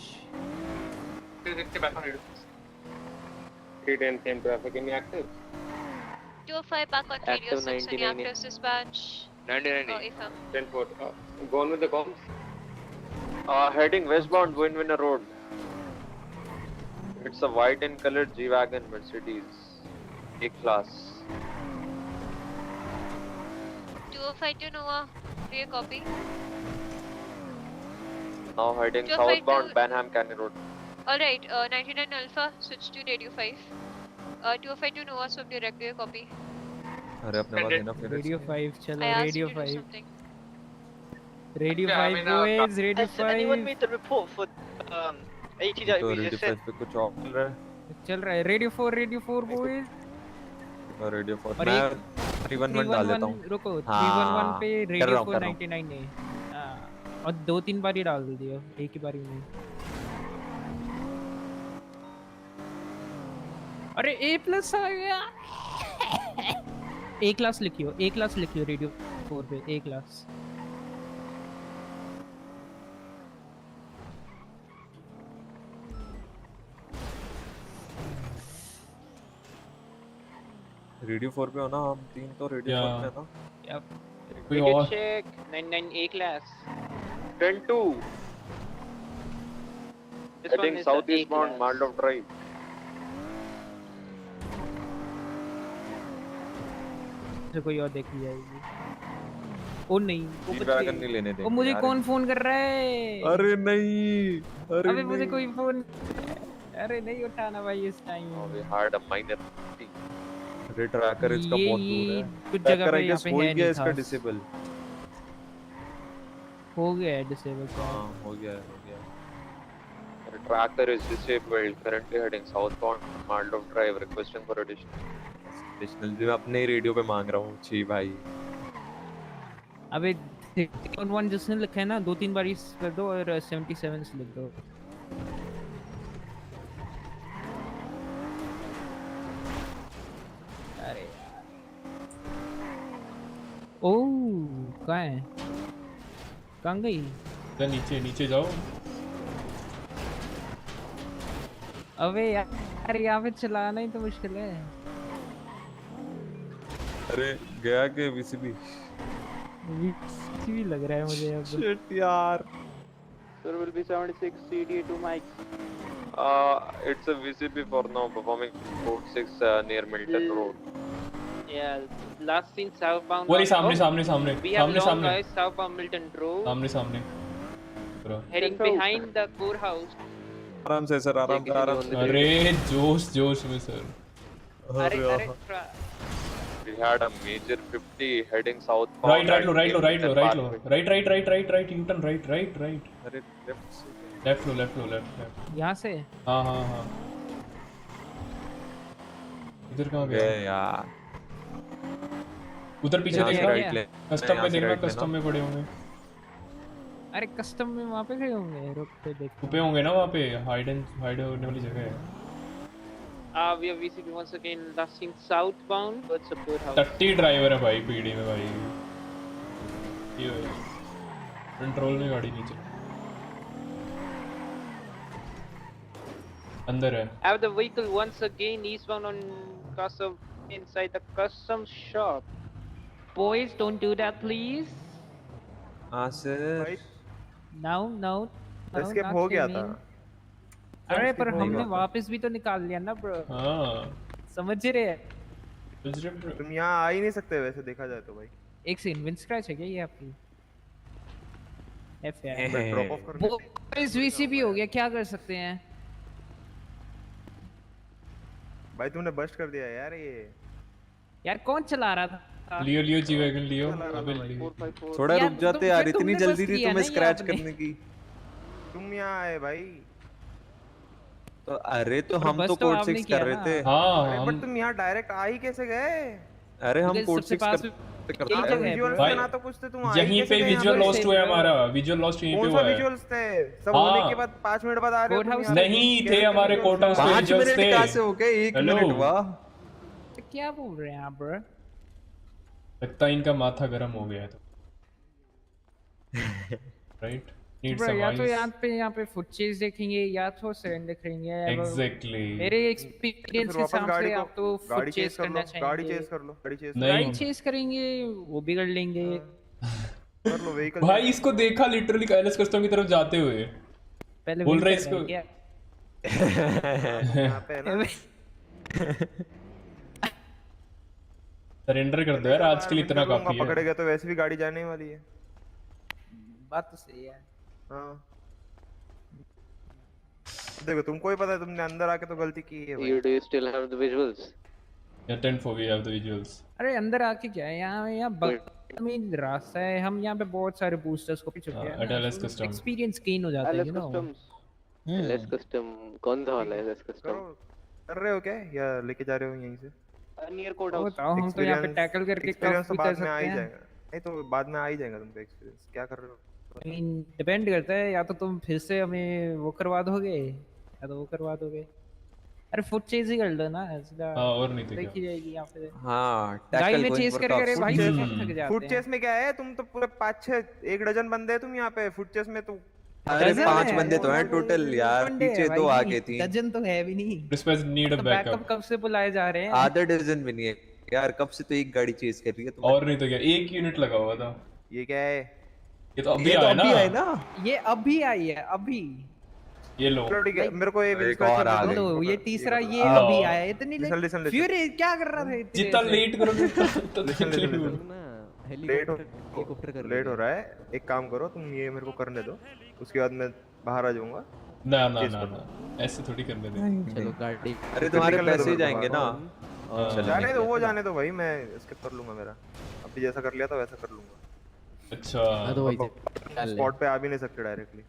310 same traffic. Any active? 205 back on radio Active 6. Any 99. active dispatch? 99. Ifam. 10-4. Go on with the comms. Heading westbound, Winner Road. It's a white and colored G-Wagon Mercedes. A-class. 205 to Nova. Rear copy. Now heading 205 southbound, to- Banham Canyon Road. Alright, 99 Alpha. Switch to radio 5. 205 to Nova. Swap direct. Rear copy. अरे अपने पास enough units radio नहीं है। 5 चलो I asked radio you to do 5 something. Radio Yeah, I 5 mean, boys radio Has anyone 5 made the report for ATJ? तो We radio just said 5 पे कुछ और चल रहा है। चल रहा है रेडियो 4 बॉयज और रेडियो 4 और मैं एक 311 डाल देता हूँ। रुको हाँ, 311 पे कर रेडियो रहा हूँ, 499 है। और 2-3 बार ही डाल दिया एक ही बारी में। अरे A+ आ गया। A+ लिखियो रेडियो 4 पे A+। रेडियो 4 पे हो ना हम तीन तो रेडियो 4 पे है ना। Yep. कोई और check 99 A class. 10-2. This Heading one is southeastbound, the A Maldov Drive. से कोई और देख लिया जाएगी। ओ नहीं वो बच G-Wagon गई। नहीं लेने ओ देंगे मुझे यार। कौन फोन कर रहा है? अरे नहीं, अरे अबे मुझे नहीं। कोई फोन अरे नहीं उठाना भाई इस time. We had a minor रे ट्रैकर इसका ये- बहुत दूर ये है। कुछ जगह ट्रैकर पे आई यहाँ गेस पे हो है ही गया नहीं इसका खास। डिसेबल। हो गया है डिसेबल। हाँ हो गया है, हो गया है। Tracker is disabled. Currently heading southbound, Maldov Drive. Requesting for additional जो मैं अपने रेडियो पे मांग रहा हूँ। छी भाई। अबे 1 जिसने लिखा है ना 2-3 बार इस कर दो और 77 लिख दो। अरे यार। ओह कहाँ है? कहाँ गई? नीचे जाओ। अबे यार यहाँ पे चलाना ही तो मुश्किल है। अरे गया के वीसीबी भी लग रहा है मुझे अब। Shit यार। There will be 76 CD 2 mics. It's a VCB for now, performing code 6 near Milton Road. Yeah, last seen southbound. वही on- सामने oh, सामने सामने We have सामने long सामने guys southbound Milton Road. सामने bro Heading behind the courthouse. आराम से sir, आराम से, आराम से। अरे जोश में सर। अरे We had a major 50 heading southbound. Right low right U-turn right अरे लेफ्ट लो यहाँ से? हाँ इधर कहाँ गया यार? उधर पीछे यहाँ से right देखना ले। कस्टम यहाँ में से देखना right लेना। कस्टम में पड़े होंगे अरे कस्टम में वहाँ पे खड़े होंगे रुक पे देख। छुपे होंगे ना वहाँ पे हाइड होने वाली जगह है। We have VCB once again last seen southbound towards the courthouse. टट्टी ड्राइवर है भाई पीडी में भाई। ये कंट्रोल में गाड़ी नीचे अंदर है। I have the vehicle once again eastbound on custom inside the custom shop. Boys don't do that please. हाँ सर। No. एस्केप हो गया था। अरे पर हमने वापस भी तो निकाल लिया ना ब्रो। हाँ समझ रहे हैं? तुम यहाँ आ ही नहीं सकते वैसे देखा जाए तो भाई। एक से इनविन स्क्रैच है क्या ये आपकी? एफ यार। ड्रॉप ऑफ कर। इस वीसीबी हो गया क्या कर सकते हैं? भाई तूने बस्ट कर दिया यार ये। यार कौन चला रहा था? लियो जी-वैगन लियो। अबे थोड़ा रुक जाते यार, इतनी जल्दी थी तुम्हें स्क्रैच करने की। तुम यहाँ आए भाई। तो अरे तो हम तो कोड 6 कर रहे थे। हाँ बट तुम यहाँ डायरेक्ट आ ही कैसे गए? अरे हम कोड 6 कर करते हाँ, हैं तो visuals भाई, थे ना तो कुछ थे, तुम यहीं पे विजुअल लॉस्ट हुआ है हमारा, विजुअल लॉस्ट यहीं पे कौन हुआ सा है। विजुअल्स थे? सब होने के बाद 5 मिनट बाद आ रहे हो तुम यहाँ पे। नहीं थे हमारे कोर्ट हाउस पे 5 विजुअल्स मिनट थे। कहाँ से हो गए? 1 हेलो, मिनट हुआ। क्या बोल रहे हैं आप ब्रो? लगता है इनका माथा गर्म हो गया है तो राइट, नीड ब्रो सम या तो आइस। यहाँ पे फुट चेज देखेंगे या तो सरेंडर देखेंगे। एग्जैक्टली, मेरे एक्सपीरियंस के हिसाब से आप तो फुट चेज करना चाहेंगे। गाड़ी चेस कर लो, गाड़ी चेस गाड़ी चेज करेंगे वो भी कर लेंगे। कर लो व्हीकल। भाई इसको देखा लिटरली एलएस कस्टम की तरफ जाते हुए, पहले बोल रहे इसको यहाँ पे है ना। सरेंडर कर दो यार, आज के लिए इतना काफी है। पकड़े गए तो वैसे भी गाड़ी जाने वाली है। बात तो सही है। हाँ देखो तुमको ही पता है, तुमने अंदर आके तो गलती की है भाई। Do you still have the visuals? Yeah, 10-4 we have the visuals. अरे अंदर आके क्या है यहाँ बदतमीज रास्ता है, हम यहाँ पे बहुत सारे बूस्टर्स को पीछे चुके हैं। LS custom एक्सपीरियंस गेन हो जाता है यू नो। LS custom कौन सा वाला है LS custom? कर रहे हो क्या या लेके जा रहे हो यहीं से? Near court house. बताओ, हम तो यहाँ पे टैकल करके एक्सपीरियंस भी तो कर बाद में आ ही सकते हैं। जाएगा। नहीं तो बाद में आ ही जाएगा तुमको एक्सपीरियंस। क्या कर रहे हो? डिपेंड करता है, या तो तुम फिर से हमें वो करवा दोगे या तो वो करवा दोगे। अरे फुट चेज ही कर लो ना सीधा। हाँ और नहीं तो क्या। देखी जाएगी यहाँ पे। हाँ गाड़ी में चेज कर करे भाई सब थक जाते हैं। फुट चेस में क्या है, तुम तो पूरे 5-6 1 डजन बंदे हैं तुम यहाँ पे। फुट चेस में तो अरे 5 बंदे तो हैं टोटल यार, पीछे 2 आगे थी। डजन तो है भी नहीं। Respect need a backup. कब से बुलाए जा रहे हैं? आधा डजन भी नहीं है यार, कब से तो एक गाड़ी चेज कर रही है तुम। और नहीं तो क्या, 1 यूनिट लगा हुआ था। ये क्या है? ये तो अभी आया ना। ये अभी आई है अभी। ये लो ठीक है, मेरे को एक और आ गई। तो ये तीसरा ये अभी आया है। इतनी लिसन फिर क्या कर रहा था? जितना लेट करोगे तो लेट हो रहा है। एक काम करो, तुम ये मेरे को करने दो, उसके बाद मैं बाहर आ जाऊंगा। ना ना ना ना, ऐसे थोड़ी करने दे। चलो गाड़ी। अरे तुम्हारे पैसे जाएंगे ना। जाने दो, वो जाने दो भाई, मैं स्किप कर लूंगा। मेरा अभी जैसा कर लिया था वैसा कर लूंगा। अच्छा तो वही स्पॉट पे आ भी नहीं सकते डायरेक्टली।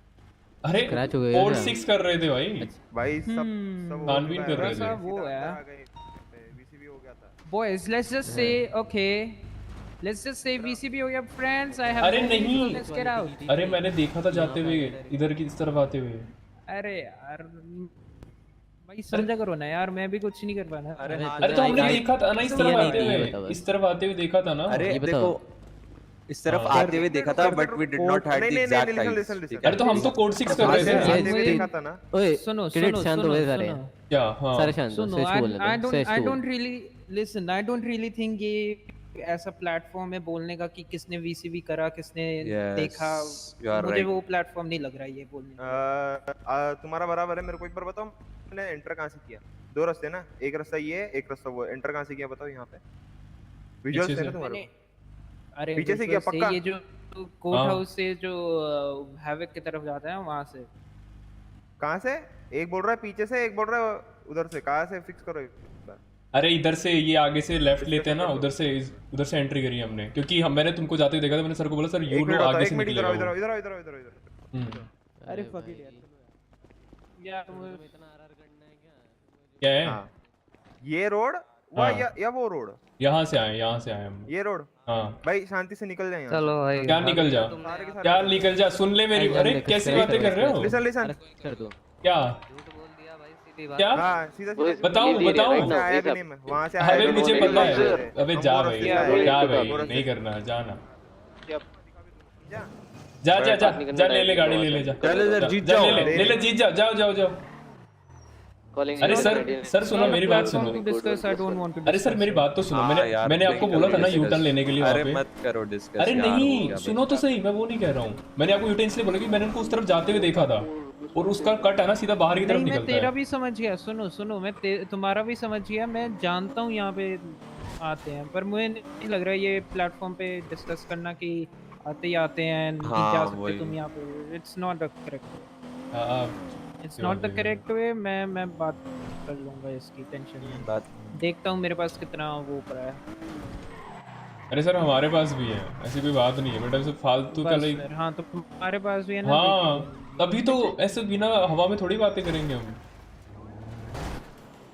अरे क्रैच हो गया। कोड 6 कर रहे थे भाई। भाई सब कानवीन कर रहे थे। वो है वीसीबी हो गया था। Boys let's just say okay, let's just say VCB हो गया फ्रेंड्स। आई हैव अरे नहीं, लेट्स गेट आउट। अरे मैंने देखा था जाते हुए इधर की इस तरफ आते हुए। अरे यार भाई समझा करो ना यार, मैं भी कुछ नहीं कर पाना। अरे तो हमने देखा था ना इस तरफ आते हुए, इस तरफ आते हुए देखा था ना। अरे देखो इस तरफ आते हुए देखा था, but we did not had the exact time. अरे तो हम तो कोड 6 कर रहे थे। देखा था ना। ओए सुनो शांत हो जा रहे हैं क्या? हाँ सारे शांत हो। सुनो, I don't really listen, I don't really think ये ऐसा प्लेटफॉर्म है बोलने का कि किसने वीसीबी करा, किसने देखा। मुझे वो प्लेटफॉर्म नहीं लग रहा है ये बोलने। तुम्हारा बराबर है। मेरे को एक बार बताओ, मैंने एंटर कहां से किया? 2 रास्ते ना, एक रास्ता ये, एक रास्ता वो। एंटर कहां से किया बताओ? यहाँ पे विजुअल्स है ना तुम्हारे? अरे पीछे से किया पक्का? ये जो कोर्ट हाउस से जो हैवक की तरफ जाता है वहां से। कहां से? एक बोल रहा है पीछे से, एक बोल रहा है उधर से। कहां से फिक्स करो? अरे इधर से, ये आगे से लेफ्ट लेते हैं ना, उधर से एंट्री करी हमने, क्योंकि मैंने तुमको जाते हुए देखा था। मैंने सर को बोला सर यू नो आगे से निकलेगा। इधर इधर इधर इधर। अरे फक इट यार क्या है? ये रोड या वो रोड? यहाँ से आए हम। ये रोड? हाँ भाई शांति से निकल जाए। चलो भाई क्या निकल जा, क्या निकल जा? सुन ले मेरी। अरे कैसी बातें कर रहे हो? लिसन कर दो। क्या क्या? बताऊं? वहाँ से अबे मुझे पता है। अबे जा भाई, जा भाई, नहीं करना, जाना। जा जा जा जा, ले ले गाड़ी, ले ले जा। ले ले जीत जा, जाओ जाओ जाओ। अरे सर सुनो मेरी बात सुनो। अरे सर मेरी बात तो सुनो। मैंने आपको बोला था ना यू टर्न लेने के लिए वहाँ पे। मत करो डिस्कस। अरे नहीं सुनो तो सही, मैं वो नहीं कह रहा हूँ। मैंने आपको यू टर्न इसलिए बोला कि मैंने उनको उस तरफ जाते हुए देखा था, और उसका कट है ना सीधा बाहर की तरफ निकलता है। मैं तेरा भी समझ गया। सुनो मैं तुम्हारा भी समझ गया। मैं जानता हूँ यहाँ पे आते हैं, पर मुझे नहीं लग रहा है ये प्लेटफॉर्म पे डिस्कस करना कि आते ही आते हैं नहीं जा सकते तुम यहाँ पे। It's not the correct, it's not the correct way. मैं बात कर लूँगा इसकी, टेंशन नहीं। देखता हूँ मेरे पास कितना वो पड़ा है। अरे सर हमारे पास भी है, ऐसी कोई बात नहीं है बेटा। सब फालतू का लाइक। हाँ तो हमारे पास भी है ना। हाँ तभी तो ऐसे बिना हवा में थोड़ी बातें करेंगे हम।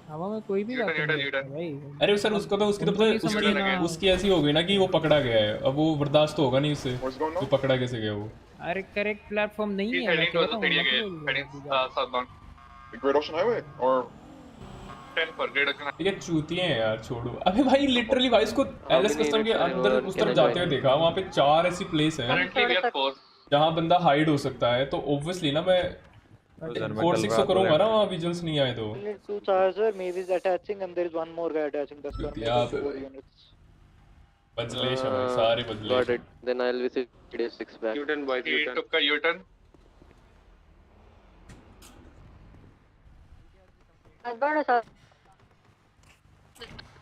हवा में कोई भी बात नहीं है भाई। अरे सर उसको तो उसकी तो उनको नहीं पता समझना। उसकी ऐसी हो गई ना कि वो पकड़ा गया है, अब वो बर्दाश्त तो होगा नहीं उससे तो पकड़ा कैसे गया वो। अरे करेक्ट प्लेटफॉर्म नहीं है, मैं कह रहा हूँ ये चूतिए हैं यार, छोड़ो। अबे भाई लिटरली भाई इसको एलएस कस्टम के अंदर उस तरफ जाते हुए देखा, वहाँ पे 4 ऐसी प्लेस हैं जहाँ बंदा हाइड हो सकता है, तो ऑब्वियसली ना मैं 4-6 तो करूँगा ना, वहाँ विजिलेंस नहीं आए तो। Two towers are maybe is attaching and there is one more guy attaching. That's one यहाँ पे more भाई units. बदलेश है भाई, सारे बदलेश Got it. Then I'll visit GD6 back. U-turn boys, U-turn. took a U-turn.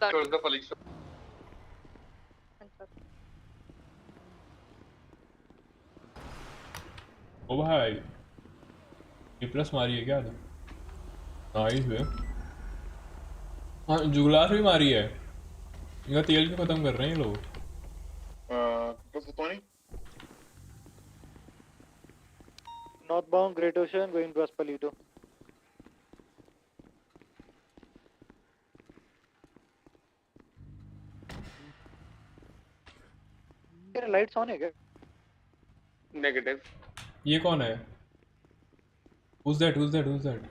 Towards the police. ओ भाई plus मारी है क्या? नाइस है। हाँ जुगलास भी मारी है, इनका तेल भी खत्म कर रहे हैं ये लोग। What's the 20? Northbound Great Ocean going to Espalito. तेरे लाइट्स ऑन है क्या? Negative. ये कौन है? Who's that? Who's that? Who's that?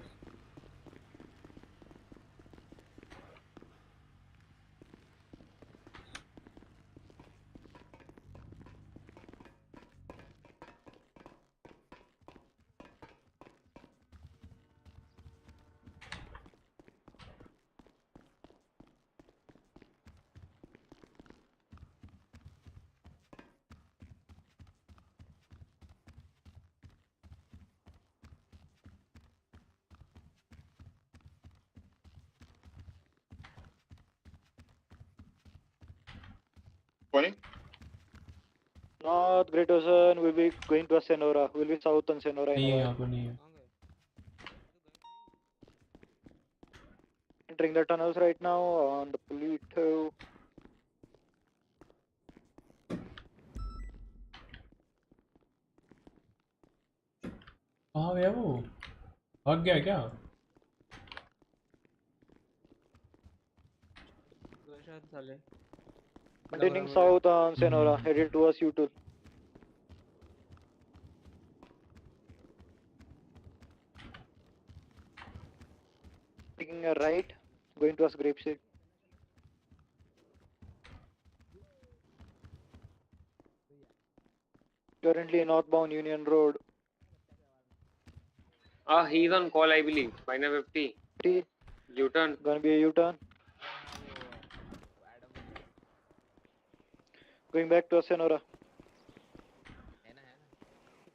North Great Ocean will be going to Senora. Will be south on Senora. नहीं है यहाँ पर, नहीं है। Entering the tunnels right now on the Polito. कहाँ गया वो? भाग गया क्या? Continuing south on Senora, headed towards U2. Taking a right, going towards Grapeseed. Currently northbound Union Road. He's on call, I believe. Final 50. U-turn. Gonna be a U-turn. Going back to Senora.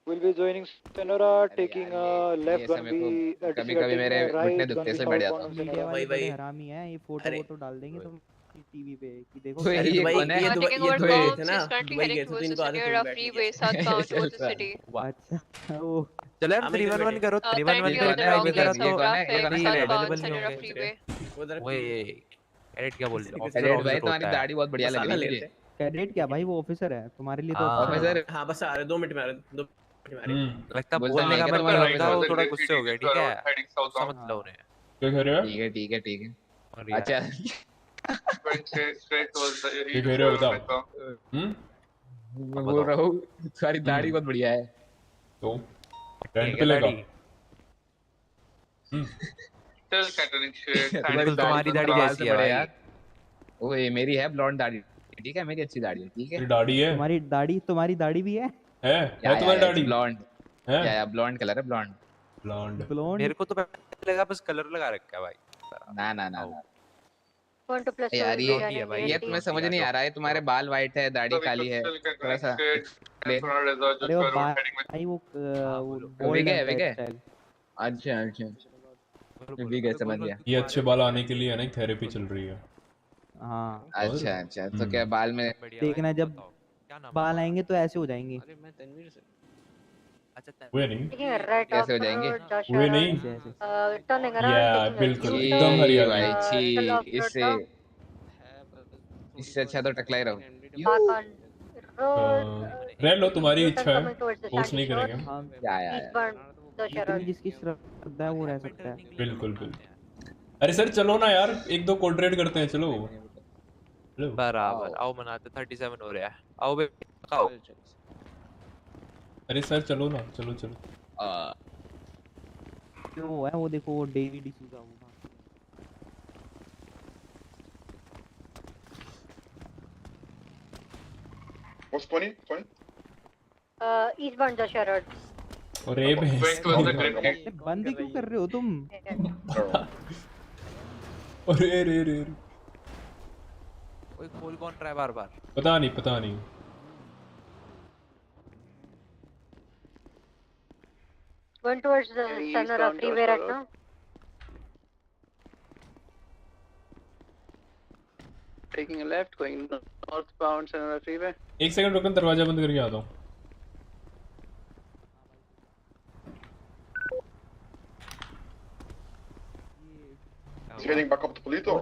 We'll be joining Senora, taking a left, gonna be कभी-कभी मेरे घुटने दुखते से बैठ जाता हूँ। Media वाले बड़े हरामी हैं, ये फोटो डाल देंगे तो टीवी पे कि देखो ये कौन है? Taking over bombs, he's currently heading towards the center of freeway southbound towards the city. अच्छा वो चलो यार 311 करो, 311 Currently on the wrong lanes of traffic available southbound नहीं center of होंगे। freeway. ओए एडिट क्या बोल रहे हो? एडिट भाई तुम्हारी दाढ़ी बहुत बढ़िया लग रही है मुझे। कैडेट क्या भाई, वो ऑफिसर है तुम्हारे लिए तो ऑफिसर। हाँ बस आ रहे 2 मिनट में आ रहे 2 मिनट में आ रहे। लगता बोलने का मन नहीं होता, वो थोड़ा गुस्से हो गए, ठीक है? समझ लो रहे हैं। क्या कह रहे हो? ठीक है ठीक है ठीक है। अच्छा क्या कह रहे हो बताओ? मैं बोल रहा हूँ तुम्हारी दाढ़ी बहुत बढ़िया है। तो रेंट पे लेगा? तुम्हारी दाढ़ी कैसी है भाई? ओए मेरी है ब्लॉन्ड दाढ़ी, ठीक है? मेरी अच्छी दाढ़ी है, ठीक है? दाढ़ी है? तुम्हारी दाढ़ी भी है तुम्हारी दाढ़ी? ब्लॉन्ड है या ब्लॉन्ड कलर है, ब्लॉन्ड। ब्लॉन्ड मेरे को तो पता लगा बस कलर लगा रखा है भाई। ना ना ना यार ये तुम्हें समझ नहीं आ रहा है, तुम्हारे बाल वाइट है, दाढ़ी काली है, थोड़ा सा अरे वो भाई वो विग है। अच्छा अच्छा विग है, समझ गया। ये अच्छे बाल आने के लिए है ना, थेरेपी चल रही है। हाँ अच्छा अच्छा, तो क्या बाल में देखना जब बाल आएंगे तो ऐसे हो जाएंगे। हुए नहीं कैसे हो जाएंगे? हुए नहीं या बिल्कुल एकदम हरियाली भाई छी। इससे अच्छा तो टकला ही रहो। रह लो, तुम्हारी इच्छा है, फोर्स नहीं करेंगे हम। या जिसकी श्रद्धा है वो रह सकता है। बिल्कुल बिल्कुल। अरे सर चलो ना यार, एक दो कोड रेड करते हैं, चलो। बराबर, आओ मनाते। 37 हो रहा है, आओ बे, आओ। अरे सर चलो ना, चलो चलो। वो है, वो देखो, वो डेविड डिसूजा, वो What's 20? Fine. Eastbound Dasharad. और ये भैंस बंद क्यों कर रहे हो तुम? अरे रे रे कोई खोल कौन रहा है बार-बार? पता नहीं, पता नहीं। Going towards the Sonora freeway right now. Taking a left, going northbound Sonora freeway. एक सेकंड रुकन, दरवाजा बंद करके आता हूँ। Heading back up to Polito.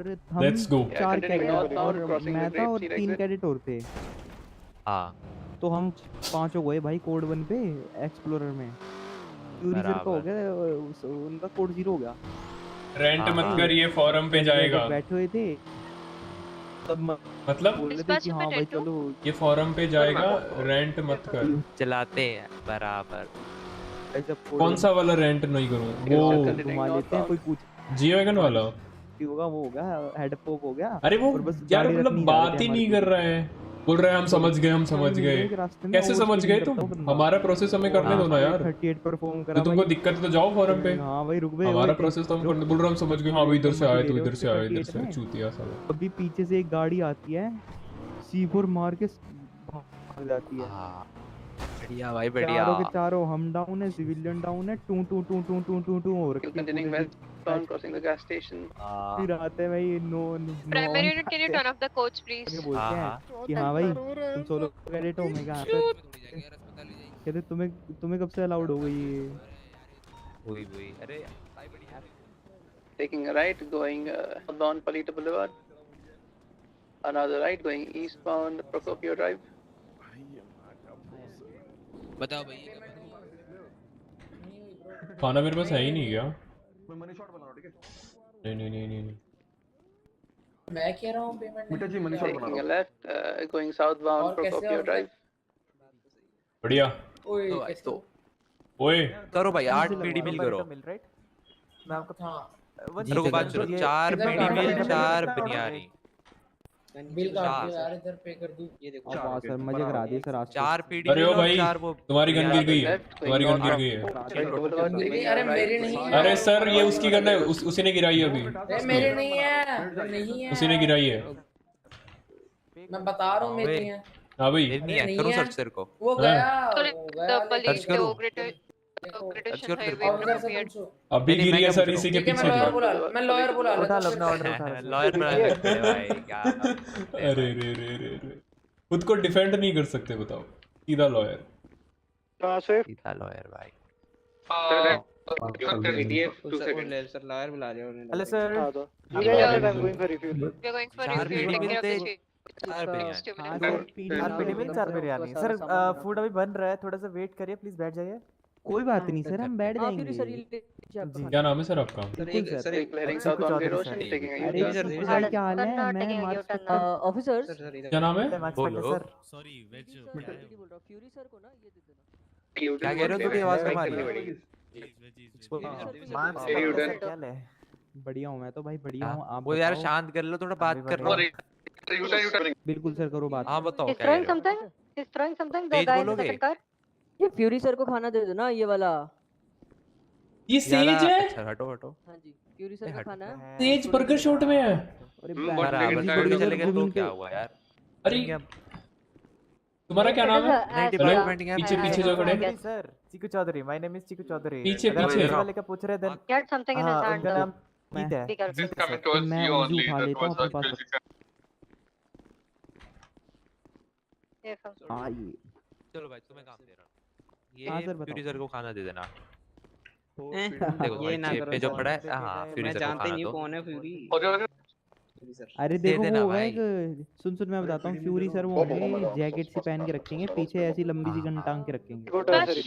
Let's go. 4 cadet और मैं था और 3 कैडेट और थे। हाँ। तो हम 5 हो गए भाई कोड 1 पे एक्सप्लोरर में। यूरिजर का हो गया, उनका कोड 0 हो गया। रेंट मत करिए, फोरम पे जाएगा। बैठे हुए थे तब मतलब बोल रहे थे कि हाँ भाई चलो ये फोरम पे जाएगा, रेंट मत कर। चलाते हैं बराबर। कौन सा वाला रेंट नहीं करूँ? वो घुमा लेते हैं, कोई पूछ जियो वैगन वाला होगा, वो होगा हेड पॉप हो गया। अरे वो यार मतलब बात ही नहीं कर रहा है, बोल रहा है हम समझ गए, हम समझ गए। कैसे समझ गए तुम? हमारा प्रोसेस हमें करने दो ना यार। 38 परफॉर्म करा। तो तुमको दिक्कत है तो जाओ फोरम पे। हां भाई रुक बे, हमारा प्रोसेस तो हम करने, बोल रहा हम समझ गए। हां भाई इधर से आए तो इधर से आए, इधर से चूतिया साला। अभी पीछे से एक गाड़ी आती है, C4 मार के भाग जाती है। बढ़िया भाई बढ़िया। चारों के चारों हम डाउन है, सिविलियन डाउन है, two two two two two two two और Continuing westbound, crossing the gas station. फिर आते हैं भाई no Primary unit, can you turn off the coach please? बोलते हैं कि हाँ भाई तुम सोलो कैडेट हो। मैं कहा कहते तुम्हें कब से अलाउड हो गई ये? वही अरे भाई बढ़िया। Taking a right, going northbound Palito Boulevard. Another right, going eastbound Procopio Drive. बताओ भाई। खाना मेरे पास है ही नहीं क्या? नहीं। मैं कह रहा हूँ payment Taking a left, going southbound Procopio Drive. बढ़िया। ओए करो भाई, 8 पीडी मिल करो। मैं आपको रुको बात सुनो, 4 पीडी मिल, 4 बिरयानी। बिल काट दो यार, इधर पे कर दूं। ये देखो वाह सर मजे करा दिए सर आज। 4 पीडी। अरे ओ भाई तुम्हारी गन गिर गई है, तुम्हारी गन गिर गई है। अरे मेरी नहीं है। अरे सर ये उसकी गन है, उसी ने गिराई है अभी। अरे मेरी नहीं है। उसी ने गिराई है। मैं बता रहा हूँ मेरी है। हाँ भाई नहीं है, करो सर्च सर को। वो गया सर्च करो। अभी गिरी है सर इसी के पीछे। मैं लॉयर बुला उठा लो अपना ऑर्डर। लॉयर बना सकते हैं भाई क्या। अरे रे खुद को डिफेंड नहीं कर सकते, बताओ। सीधा लॉयर। सीधा लॉयर भाई। सर लॉयर बुला रहे हो। Hello sir. Biryani sir, food अभी बन रहा है, थोड़ा सा वेट करिए प्लीज, बैठ जाइए। कोई बात नहीं सर, हम बैठ जाएंगे। क्या नाम है सर आपका? सर क्या हाल है? मैं ऑफिसर क्या नाम है? सॉरी वेज फ्यूरी सर को ना ये दे देना। क्या कह रहे हो? थोड़ी आवाज कम आ रही है। क्या ले? बढ़िया हूं मैं तो भाई, बढ़िया हूं। आप वो यार शांत कर लो, थोड़ा बात कर लो। बिल्कुल सर करो बात। हां बताओ क्या है? He's throwing something. The guy in the second car. ये फ्यूरी सर को खाना दे दो ना, ये वाला। ये सेज है? अच्छा हटो। हां जी, फ्यूरी सर को खाना है। सेज बर्गर शॉट में है। अरे बराबर चले गए तो क्या हुआ यार? अरे तुम्हारा क्या नाम है? पीछे जो खड़े हैं sir. Chiku Chaudhary, my name is Chiku Chaudhary. पीछे वाले का पूछ रहे थे। Get something in his hand. नाम जीत है। मैं उठा लेता हूं अपने पास। हां ये चलो भाई तुम्हें काम दे रहा हूं। ये फ्यूरी सर को खाना दे देना। देखो ये ना पे जो पड़ा है। हां फ्यूरी सर को खाना दो। कौन है फ्यूरी? अरे देखो वो है एक, सुन मैं बताता हूँ। फ्यूरी सर वो होंगे, जैकेट सी पहन के रखेंगे, पीछे ऐसी लंबी सी गन टांग के रखेंगे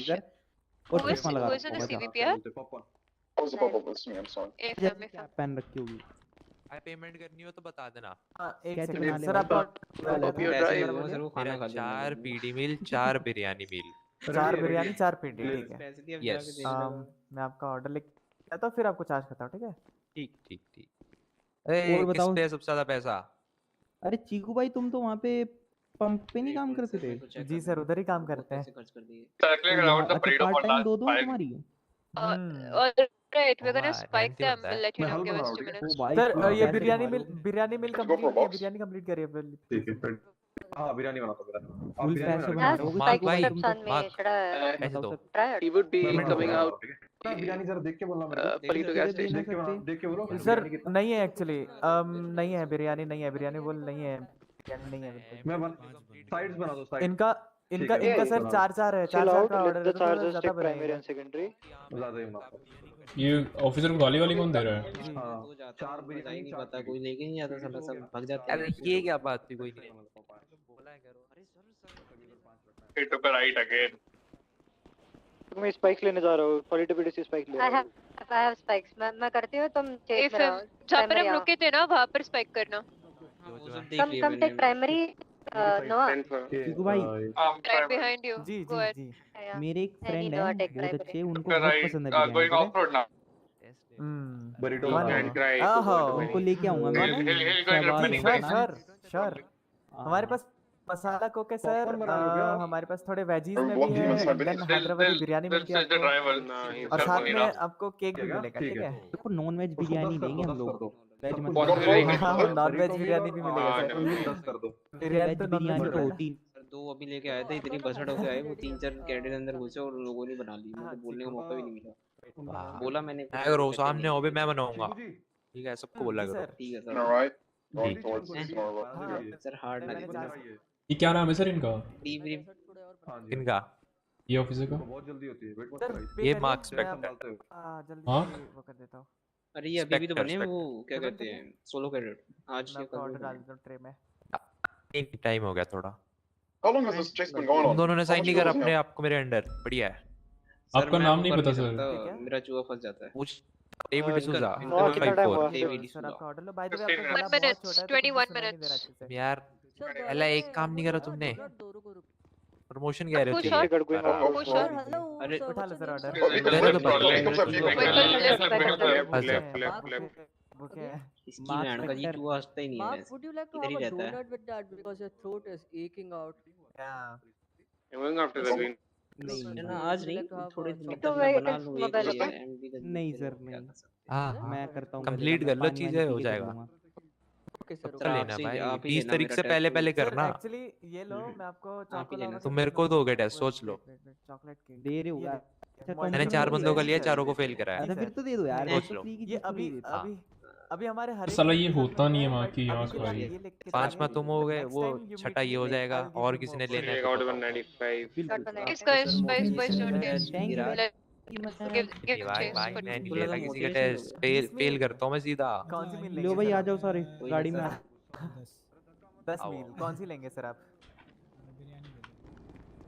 सर, और चश्मा लगा How's the bubble listening? I'm sorry. Pen रखी होगी। पेमेंट करनी हो तो बता देना। एक सेकंड सर, आपका मेरा 4 पीडी मील 4 बिरयानी मील। 4 बिरयानी 4 पीडी, ठीक है। यस। मैं आपका ऑर्डर लिख देता हूं, फिर आपको चार्ज करता हूं, ठीक है? ठीक। ए, किस पे सबसे ज्यादा पैसा? अरे चीकू भाई, तुम तो वहाँ पे पंप पे नहीं काम करते थे? जी सर, उधर ही काम करते हैं। Circling around the parade of part time last दो five. तुम्हारी। Alright, we're gonna spike them. We'll let you know. Give us 2 minutes. Sir ये बिरयानी मिल कंप्लीट किया, बिरयानी कंप्लीट करिए पहले। ठीक है फिर। हाँ बिरयानी बना दो बिरयानी। फुल पैसे बना दो। Spike steps on me. Should I? He would be coming out. Biryani जरा देख के बोलना मेरे को। Palito gas station. देख के बोलो। सर नहीं है एक्चुअली, नहीं है बिरयानी, नहीं है बिरयानी, बोल नहीं है बिरयानी, नहीं है बिल्कुल। मैं साइड्स बना दो साइड। इनका सर 4-4 है, 4-4 का ऑर्डर है, तो ज्यादा प्राइमरी एंड सेकेंडरी ज्यादा ही बना। ये ऑफिसर को गाली वाली कौन दे रहा है? हां 4 बिरयानी नहीं पता, कोई लेके नहीं आता, साला सब भाग जाते हैं। अरे ये क्या बात थी, कोई नहीं बोला करो। अरे sir It took a right again. मैं स्पाइक लेने जा रहा हूँ, पॉलिटिबिलिटी स्पाइक ले। I have spikes. मैं करती हूँ, तुम चेक में रहो। जहाँ पर हम रुके थे ना, वहाँ पर स्पाइक करना। Come take primary. नो चीकू भाई, right behind you. Ji Go ahead. मेरे एक फ्रेंड है बहुत अच्छे, उनको बहुत पसंद है Going biryani. off road now. Burrito. उनको लेके आऊंगा मैं। श्योर। हमारे पास मसाला कोक है सर, हमारे पास थोड़े वेजीज में भी है, देन हैदराबादी बिरयानी मिलती है आपको, और साथ में आपको केक भी मिलेगा, ठीक है? देखो नॉन वेज बिरयानी देंगे हम लोग, वेज मत। नॉन वेज बिरयानी भी मिलेगा सर। 10 कर दो। बिरयानी तो प्रोटीन। दो अभी लेके आए थे, इतनी बसड़ होके आए, वो 3-4 कैंडिडेट अंदर घुसे और लोगों ने बना ली, मुझे बोलने का मौका भी नहीं मिला। बोला मैंने अगर वो सामने हो भी मैं बनाऊंगा, ठीक है? सबको बोला करो। ठीक है sir. Alright. Going towards sir hard ना देना। ये क्या नाम है सर इनका? डीब्रीफ इनका ये ऑफिसर का बहुत जल्दी होती है। वेट ये मार्क्स स्पेक्टर। जल्दी हाँ? वो कर देता हूँ। अरे ये अभी भी तो बने, वो क्या कहते हैं, सोलो कैडेट। आज ये ऑर्डर डाल दो ट्रे में। एक टाइम हो गया थोड़ा। How long has this chase been going on? तुम दोनों ने साइन नहीं करा अपने आप को मेरे अंडर, बढ़िया है। आपका नाम नहीं पता सर? मेरा चूहा फंस जाता है। पूछ डेविड डिसूजा। डेविड सर आपका order low. By the way आपका गला 1 minute, बहुत छोटा है, 21 minutes. यार पहले एक काम नहीं करा तुमने, प्रमोशन कह रहे थे। अरे उठा लो सर ऑर्डर। इसकी लैंड का ये चूहा हंसता ही नहीं है, would you like to इधर have ही a रहता है। donut with that because your throat is aching out? Yeah. Going after the green. नहीं ना आज नहीं, थोड़े दिन तक तो मैं wait, बना it's लूँ mobile एक phone. एमडी का। नहीं सर नहीं, हाँ मैं करता हूँ। कंप्लीट कर लो, चीजें हो जाएगा। Okay sir. कर लेना आपसे- भाई, आप ही 20 लेना तारीख मेरा से टेस्ट। पहले पहले सर करना। एक्चुअली ये लो, मैं आपको लेना। चॉकलेट तुम मेरे को दोगे टेस्ट, सोच लो। चॉकलेट केक दे रहे हो यार। मैंने 4 बंदों का लिया, चारों को फेल कराया। अरे फिर तो दे दो यार, सोच लो। ये अभी हमारे हर साला ये होता नहीं है माँ की आँख भाई। 5वां तुम हो गए, वो छठा ये हो जाएगा, और किसी ने लेना है तो बताओ। 195. Guys, don't get. Give भाई chase. भाई मैं नहीं लेता किसी का टेस्ट, फेल करता हूँ मैं सीधा। लो भाई आ जाओ सारे गाड़ी में। 10 आओ। मील कौन सी लेंगे सर आप?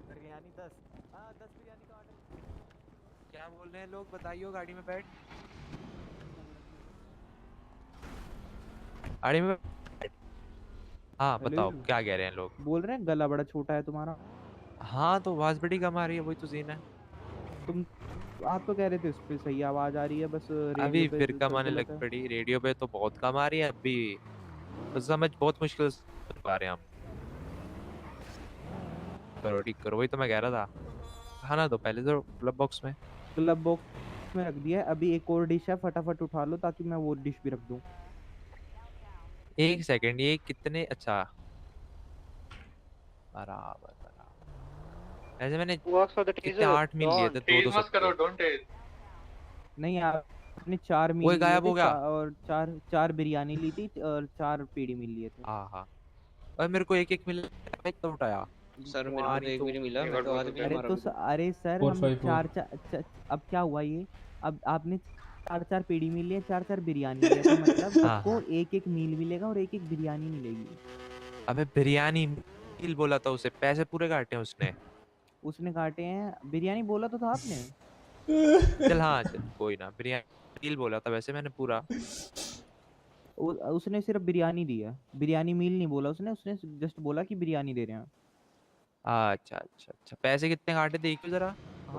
बिरयानी 10। हाँ 10 बिरयानी का ऑर्डर। क्या बोल रहे हैं लोग, बताइयो गाड़ी में बैठ। गाड़ी में हाँ बताओ क्या कह रहे हैं लोग? बोल रहे हैं गला बड़ा छोटा है तुम्हारा। हाँ तो आवाज बड़ी कम आ रही है, वही तो सीन है। तुम आप तो कह रहे थे उस पे सही आवाज आ रही है, बस अभी फिर कम आने लग पड़ी, रेडियो पे तो बहुत कम आ रही है अभी, तो समझ बहुत मुश्किल से पा रहे हैं हम। करो ठीक करो, वही तो मैं कह रहा था। खाना दो पहले तो क्लब बॉक्स में। क्लब बॉक्स में रख दिया है, अभी एक और डिश है, फटाफट उठा लो ताकि मैं वो डिश भी रख दूं। एक सेकंड, ये कितने? अच्छा बराबर बराबर। ऐसे मैंने कितने 8 मील लिए थे, 2 नहीं आपने 4 मील वो गायब हो गया और 4 बिरयानी ली थी और 4 पेड़ी मील लिए थे। हाँ हाँ, और मेरे को एक मिला, एक तो उठाया सर मेरे को तो एक भी नहीं मिला, मैं तो आदमी अरे तो अरे सर हम 4 अब क्या हुआ ये, अब आपने 4 पेड़ी मिल लिए, 4 बिरयानी लिए, तो मतलब सबको एक मील मिलेगा और एक बिरयानी मिलेगी। अबे बिरयानी मील बोला था उसे, पैसे पूरे काटे हैं उसने। उसने काटे हैं, बिरयानी बोला तो था आपने। चल हाँ चल कोई ना, बिरयानी मील बोला था वैसे मैंने पूरा। उसने सिर्फ बिरयानी दी है, बिरयानी मील नहीं बोला उसने जस्ट बोला कि बिरयानी दे रहे हैं। अच्छा अच्छा अच्छा, पैसे कितने काटे देखो जरा।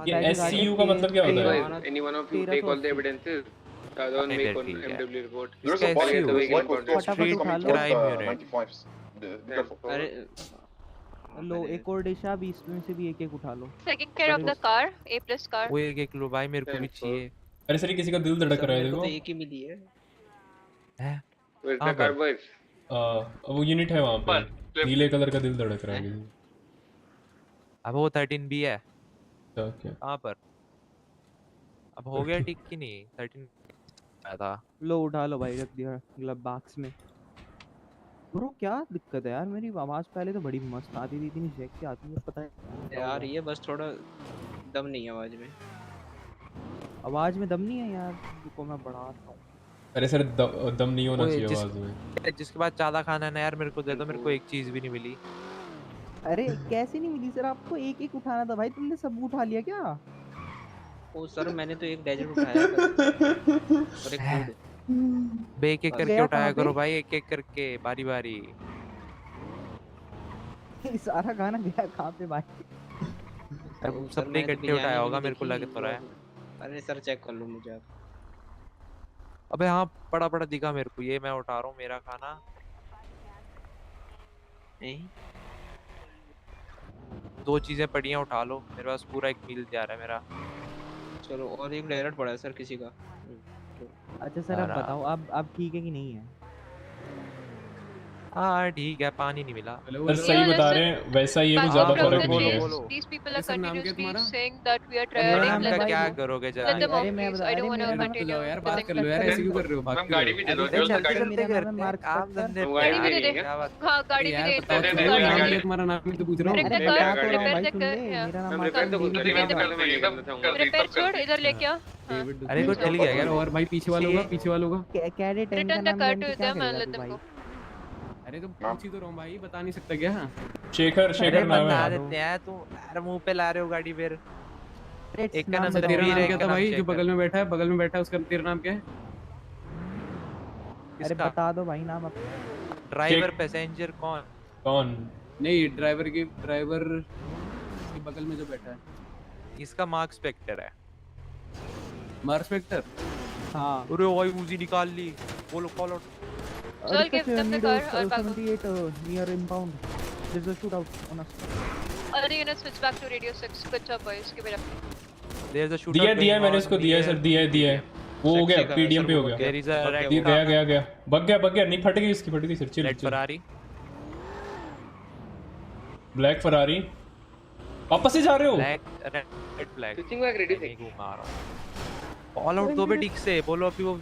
ये SCU का मतलब क्या होता है? Any one of you take all the evidences. Don't make on MW report. इसका SCU फटाफट उठा लो। Crime unit. अरे लो एक और डिश है, 20 में से भी एक एक उठा लो। Taking care of the car, A+ car. वो एक लो भाई, मेरे को भी चाहिए। अरे सर किसी का दिल धड़क रहा है देखो। तो एक ही मिली है। Where's the car boys? वो यूनिट है वहाँ पे, नीले कलर का दिल धड़क रहा है। अब वो 13B है। क्या कहाँ पर? अब हो गया ठीक कि नहीं? 13 आया था। लो उठा लो भाई, रख दिया ग्लव बॉक्स में। ब्रो क्या दिक्कत है यार, मेरी आवाज पहले तो बड़ी मस्त आती थी, इतनी सेक्सी आती है, पता है यार ये बस थोड़ा दम नहीं है आवाज में। आवाज में दम नहीं है यार, रुको मैं बढ़ाता हूँ। अरे सर दम नहीं होना चाहिए आवाज में। जिसके बाद ज्यादा खाना है ना यार, मेरे को दे दो, मेरे को एक चीज भी नहीं मिली। अरे कैसे नहीं मिली सर, आपको एक एक उठाना था भाई, तुमने सब उठा लिया क्या? ओ सर मैंने तो एक डेजर्ट उठाया और एक फूड। बे एक एक करके उठाया करो भाई, एक एक करके बारी बारी। सारा गाना गया कहाँ पे भाई? अब सबने इकट्ठे उठाया होगा, मेरे को लग तो रहा है। अरे सर चेक कर लो मुझे आप। अबे हाँ पड़ा पड़ा दिखा मेरे को, ये मैं उठा रहा हूँ मेरा खाना। दो चीजें पड़ी हैं, उठा लो, मेरे पास पूरा एक मील तैयार है मेरा। चलो और एक डेजर्ट पड़ा है सर किसी का। अच्छा सर अब बताओ, अब ठीक है कि नहीं है? हाँ ठीक है, पानी नहीं मिला। सर सही बता रहे हैं, वैसा ही है, कुछ ज्यादा फर्क नहीं है। These people are continuously saying that we are trying. नाम का क्या करोगे जरा? Let them off, please. I don't want to continue. यार बात कर लो यार, ऐसे क्यों कर रहे हो? मैम गाड़ी भी दे दो, जो गाड़ी काम धंधे गाड़ी भी दे दे। हाँ गाड़ी भी दे। तुम्हारा नाम ही तो पूछ रहा हूँ। रिपेयर छोड़, इधर लेके आ। अरे कुछ चल गया यार। और भाई पीछे वालों का, पीछे वालों का cadet Return the car to them and let them go. अरे तुम पूछ ही तो रहा हूँ भाई, बता नहीं सकता क्या? शेखर नाम बता है। देते हैं, तू यार मुंह पे ला रहे हो गाड़ी फिर। एक का नाम तेरा नाम क्या था भाई जो बगल में बैठा है? बगल में बैठा है उसका तेरा नाम क्या है? अरे बता दो भाई नाम अपना। ड्राइवर पैसेंजर कौन? नहीं ड्राइवर के बगल में जो बैठा है, इसका मार्क स्पेक्टर है। Mark Spector? हाँ। अरे भाई उजी निकाल ली, बोलो call out. Sir, give them the car or back up. 78 near impound. There's a shootout on us. Already gonna switch back to radio 6. Good job boys, give it up. There's a shootout. दिया मैंने इसको दिया है sir, दिया है। वो हो गया, PDM पे हो गया। गया बग गया, नहीं फट गई इसकी, sir chill. Ferrari, black Ferrari, वापस से जा रहे हो? Red flag switching back ready थे। घुमा रहा हूं, कॉल आउट दो बे ठीक से, बोलो अभी वो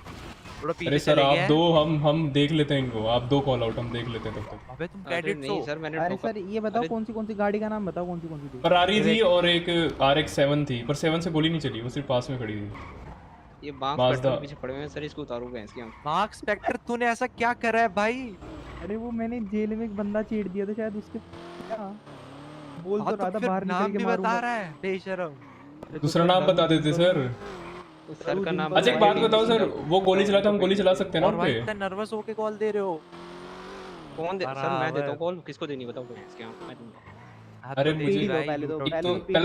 थोड़ा पीछे अरे सर चले आप गए। दो, हम देख लेते हैं इनको, आप दो कॉल आउट हम देख लेते हैं तब तक। अबे तुम कैडेट नहीं सर मैंने अरे सर ये बताओ कौन सी गाड़ी का नाम बताओ, कौन सी थी? फरारी थी और एक RX-7 थी, पर 7 से गोली नहीं चली, वो सिर्फ पास में खड़ी थी। ये मार्क स्पेक्टर पीछे पड़े हुए हैं सर, इसको उतारोगे इसकी आंख। मार्क स्पेक्टर तूने ऐसा क्या करा है भाई? अरे वो मैंने जेल में एक बंदा चीड़ दिया था शायद, उसके क्या बोल तो रहा था बाहर निकल के मारूंगा। बता रहा है बेशरम। दूसरा नाम बता देते सर। सर का नाम। अच्छा एक बात बताओ सर, वो गोली चलाता, हम गोली चला सकते हैं ना उन पे? इतना नर्वस होके कॉल दे रहे हो? कौन दे? सर मैं देता हूं कॉल, किसको देनी बताओ इसके आंख मैं दूंगा। अरे मुझे पहले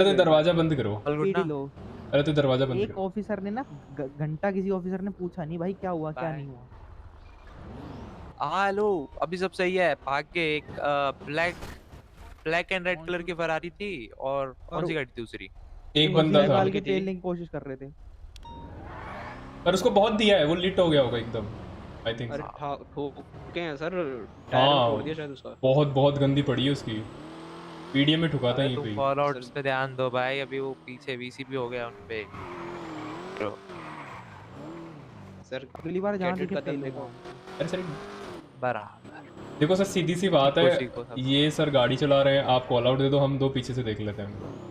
तो दरवाजा बंद करो। अरे तो दरवाजा बंद करो। एक ऑफिसर ने ना घंटा किसी ऑफिसर ने पूछा नहीं भाई क्या हुआ क्या नहीं हुआ। हेलो अभी सब सही है, भाग के एक ब्लैक एंड रेड कलर की फरारी थी और कौन सी गाड़ी थी दूसरी? एक बंदा था के टेलने की कोशिश कर रहे थे, पर उसको बहुत दिया है, वो लिट हो गया होगा एकदम आई थिंक। अरे ठोके हैं सर, टायर तोड़ दिया शायद उसका। बहुत गंदी पड़ी है उसकी, पीडीएम में ठुका था यहीं पे। कॉल आउट्स पे ध्यान दो भाई, अभी वो पीछे वीसीपी हो गया उन पे। सर अगली बार जहां देखे पहले को। अरे सर बराबर देखो सर, सीधी सी बात है, ये सर गाड़ी चला रहे हैं, आप कॉल आउट दे दो, हम दो पीछे से देख लेते हैं।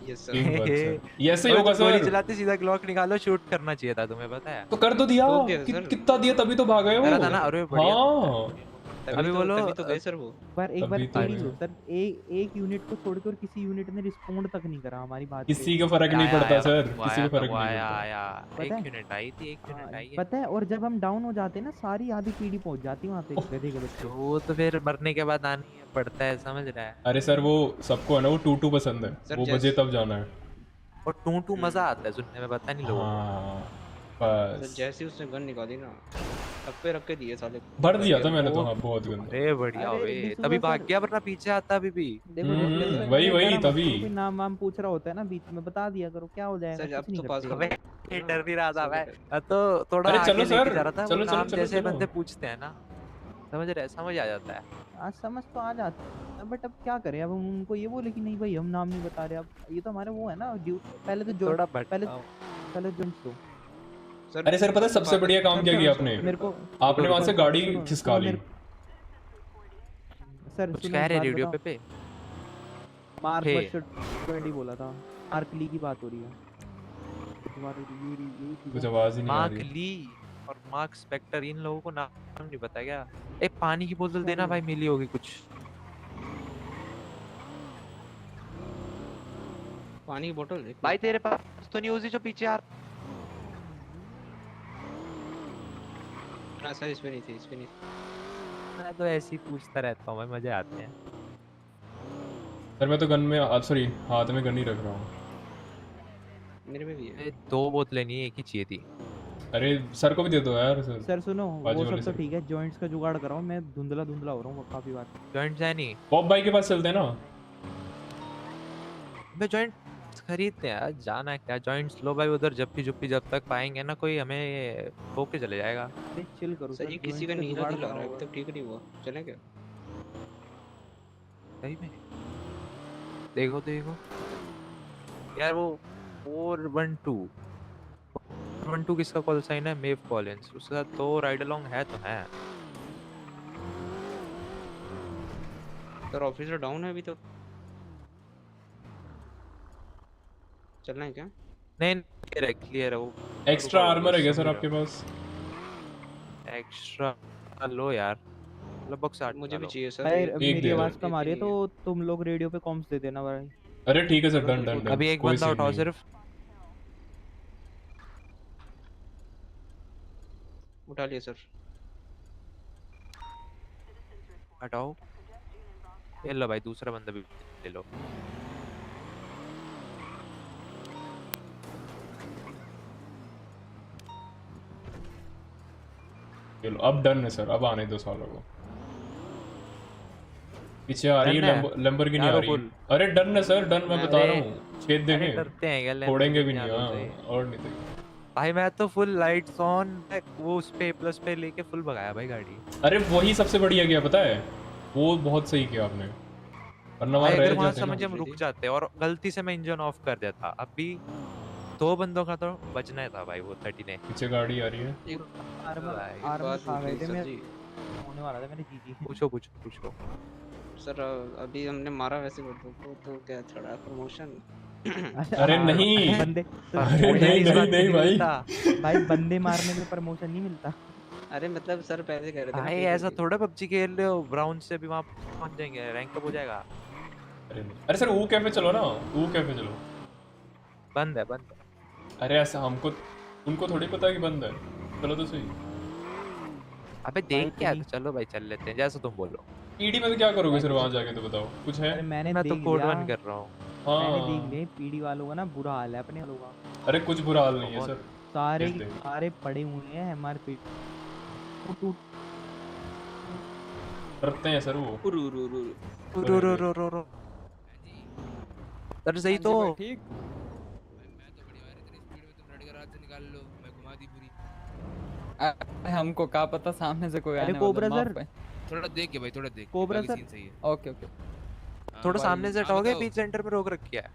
यस सर, ये ऐसे ही होगा सर। गोली चलाते सीधा ग्लॉक निकालो, शूट करना चाहिए था तुम्हें, पता है? तो कर दो दिया, कितना दिया तभी तो भाग गए वो। था ना, अरे बढ़िया। हां अभी बोलो तभी तो गए सर वो। पर एक बार अभी तो पीडी है। लो सर, एक यूनिट को छोड़कर किसी यूनिट ने रिस्पॉन्ड तक नहीं करा हमारी बात पे। किसी को फर्क नहीं पड़ता सर, किसी को फर्क नहीं आया पड़ता। आया पता एक है? यूनिट आई थी, एक यूनिट आई है। पता है, और जब हम डाउन हो जाते हैं ना, सारी आधी पीडी पहुंच जाती वहाँ पे गधे के बच्चे। वो तो फिर मरने के बाद आनी पड़ता है, समझ रहा है। अरे सर वो सबको है ना, वो टू पसंद है, सर वो बजे तब जाना है। और टू मजा आता है सुनने में, पता नहीं लोगों को। हाँ सर बस जैसे ही उसने गन निकाली ना, रख के दिए साले। भर दिया था मैंने तो। हाँ बहुत गंदा। अरे बढ़िया वे, तभी भाग गया, वरना पीछे आता अभी भी। देखो वही तभी। कोई नाम वाम पूछ रहा होता है ना बीच में, बता दिया करो, क्या हो जाएगा। सर अब तो पास अबे डर नहीं रहा था मैं तो थोड़ा अरे आगे चलो लेके सर, जा रहा था। चलो वो नाम चलो जैसे चलो। बंदे पूछते हैं ना, समझ रहे, समझ आ जाता है। आज समझ तो आ जाता है, बट अब क्या करें, अब हम उनको ये बोले कि नहीं भाई हम नाम नहीं बता रहे। अब ये तो हमारे वो है ना, पहले तो जो पहले जोइंट्स दो। अरे सर पता है सबसे बढ़िया काम क्या किया आपने? आपने वहां से गाड़ी खिसका ली। सर कुछ कह रहे रेडियो पे मार्क 20 बोला था, मार्क ली की बात हो रही है। कुछ आवाज ही नहीं आ मार्क रही। ली और मार्क स्पेक्टर, इन लोगों को नाम नहीं पता क्या? एक पानी की बोतल देना भाई, मिली होगी कुछ। पानी की बोतल भाई तेरे पास तो नहीं उसी जो पीछे यार। ना सर इसमें नहीं थी, इसमें नहीं थी। मैं तो ऐसे ही पूछता रहता हूँ, मजे आते हैं। सर मैं तो गन में, सॉरी हाथ में गन ही रख रहा हूँ। मेरे में भी है। 2 बोतलें नहीं, एक ही चाहिए थी। अरे सर को भी दे दो यार। सर सुनो, वो सब तो ठीक है, जॉइंट्स का जुगाड़ कराओ। मैं धुंधला हो रहा हूँ काफी बार। जॉइंट्स है नहीं? पॉप भाई के पास चलते हैं ना। मैं जॉइंट खरीदते हैं, जाना है क्या? जॉइंट्स लो भाई उधर, जब तक पाएंगे ना कोई, हमें होके चले जाएगा। अरे चिल करो सर, ये किसी का नीला दिल आ रहा है, अभी तक ठीक नहीं हुआ। चलें क्या? सही में देखो यार, वो 412 किसका कॉल साइन है? मेव कॉलिंस। उसके साथ 2 राइड अलोंग है तो है। सर ऑफिसर डाउन है अभी तो। चलना है क्या? नहीं क्लियर है वो। एक्स्ट्रा आर्मर है क्या सर आपके पास? एक्स्ट्रा लो यार, लगभग 60 मुझे भी चाहिए सर। मेरी आवाज कम आ रही है तो तुम लोग रेडियो पे कॉम्स दे देना भाई। अरे ठीक है सर, डन। अभी एक बंदा उठाओ सिर्फ। उठा लिया सर। हटाओ, ये लो भाई, दूसरा बंदा भी ले लो। चलो अब डन है सर, अब आने दो सालों को। पीछे आ रही है लैम्बोर्गिनी आ रही है। अरे डन है सर, डन। मैं बता रहा हूँ, छेद देंगे, फोड़ेंगे भी नहीं। हाँ और नहीं तो भाई मैं तो फुल लाइट्स ऑन, वो उस पे प्लस पे लेके फुल भगाया भाई गाड़ी। अरे वही सबसे बढ़िया किया, पता है वो बहुत सही किया आपने। वरना अगर वहाँ समझ हम रुक जाते और गलती से मैं इंजन ऑफ कर देता, अभी 2 बंदों का तो बचना था भाई। वो 30 ने पीछे गाड़ी आ रही है। होने वाला था मेरे जीजी। पूछो सर, अभी हमने मारा वैसे बंदों को तो क्या चढ़ा प्रमोशन? अरे नहीं बंदे, नहीं भाई बंदे मारने में प्रमोशन नहीं मिलता। अरे मतलब सर पहले कह रहे थे भाई ऐसा थोड़ा पबजी खेल रहे हो, ब्राउन से भी वहाँ पहुँच जाएंगे, रैंक अप हो जाएगा। अरे सर वो कैफे चलो ना, वो कैफे चलो। बंद है। अरे ऐसा हमको उनको थोड़ी पता कि बंद है। चलो तो सही। अबे देख क्या, तो चलो भाई चल लेते हैं, जैसा तुम बोलो। पीडी में क्या करोगे सर वहाँ जाके, तो बताओ कुछ है? मैं तो कोड 1 कर रहा हूँ। मैंने देख लिया पीडी वालों का ना बुरा हाल है अपने वालों का। अरे कुछ बुरा हाल नहीं है सर, सारे पड़े हुए हैं एमआरपी डरते हैं सर वो। सर सही तो ठीक। हमको क्या पता सामने से कोई आने वाला है। थोड़ा देख के भाई, थोड़ा देख। कोबरा सर सही है। ओके थोड़ा सामने से हटोगे, बीच सेंटर में रोक रखी है।